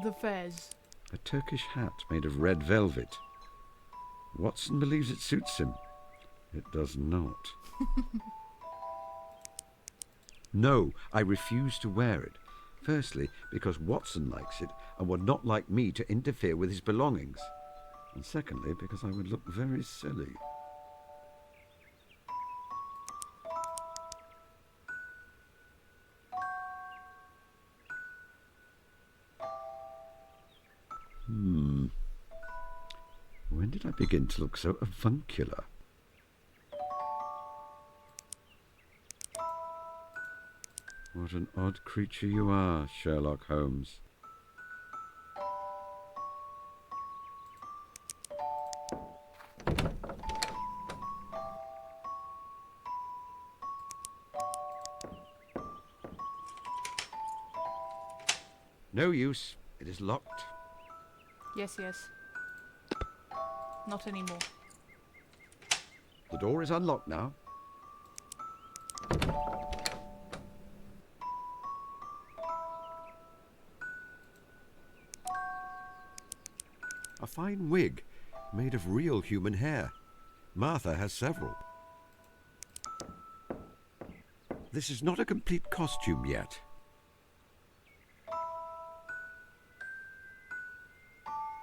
Speaker 1: The fez.
Speaker 2: A Turkish hat made of red velvet. Watson believes it suits him. It does not. No, I refuse to wear it. Firstly, because Watson likes it and would not like me to interfere with his belongings. And secondly, because I would look very silly. When did I begin to look so avuncular? What an odd creature you are, Sherlock Holmes. No use. It is locked.
Speaker 1: Yes, yes. Not anymore.
Speaker 2: The door is unlocked now. A fine wig, made of real human hair. Martha has several. This is not a complete costume yet.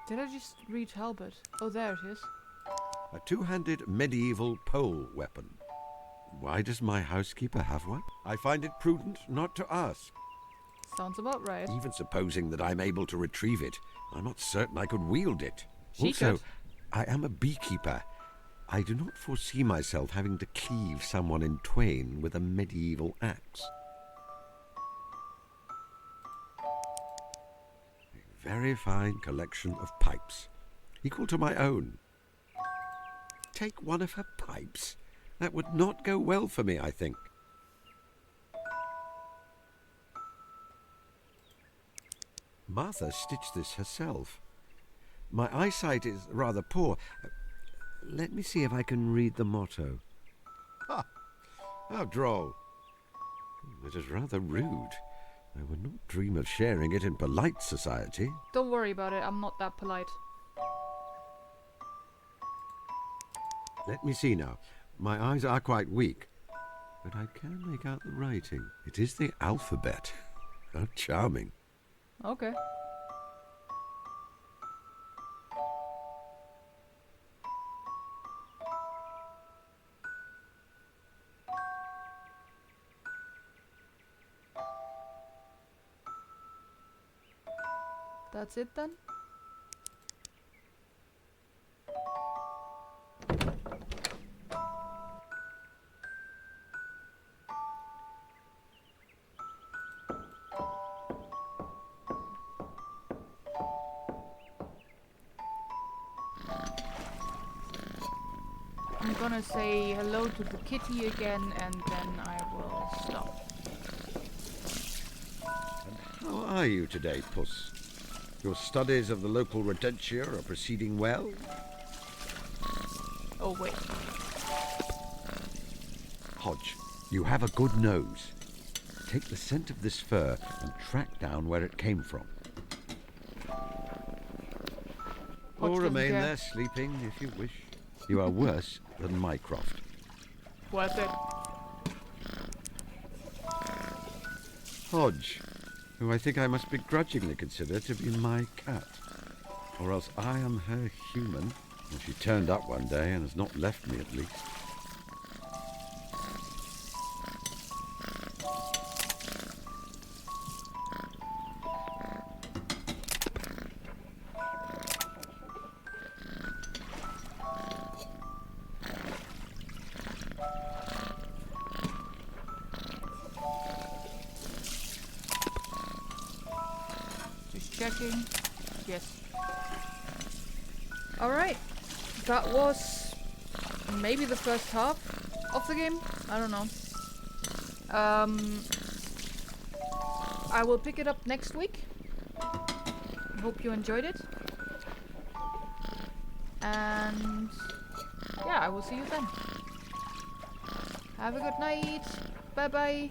Speaker 1: Did I just read Talbot? Oh, there it is.
Speaker 2: A two-handed medieval pole weapon. Why does my housekeeper have one? I find it prudent not to ask.
Speaker 1: Sounds about right.
Speaker 2: Even supposing that I'm able to retrieve it, I'm not certain I could wield it.
Speaker 1: She
Speaker 2: Also,
Speaker 1: could.
Speaker 2: I am a beekeeper. I do not foresee myself having to cleave someone in twain with a medieval axe. A very fine collection of pipes, equal to my own. Take one of her pipes? That would not go well for me, I think. Martha stitched this herself. My eyesight is rather poor. Let me see if I can read the motto. Ha! How droll. It is rather rude. I would not dream of sharing it in polite society.
Speaker 1: Don't worry about it, I'm not that polite.
Speaker 2: Let me see now. My eyes are quite weak, but I can make out the writing. It is the alphabet. How charming.
Speaker 1: Okay. That's it then? I'm gonna say hello to the kitty again and then I will stop.
Speaker 2: How are you today, Puss? Your studies of the local rodentia are proceeding well?
Speaker 1: Oh, wait.
Speaker 2: Hodge, you have a good nose. Take the scent of this fur and track down where it came from. Or remain there sleeping if you wish. You are worse than Mycroft.
Speaker 1: Worth it.
Speaker 2: Hodge, who I think I must begrudgingly consider to be my cat. Or else I am her human, and she turned up one day and has not left me at least.
Speaker 1: Checking. Yes. Alright. That was maybe the first half of the game. I don't know. I will pick it up next week. Hope you enjoyed it. And yeah, I will see you then. Have a good night. Bye bye.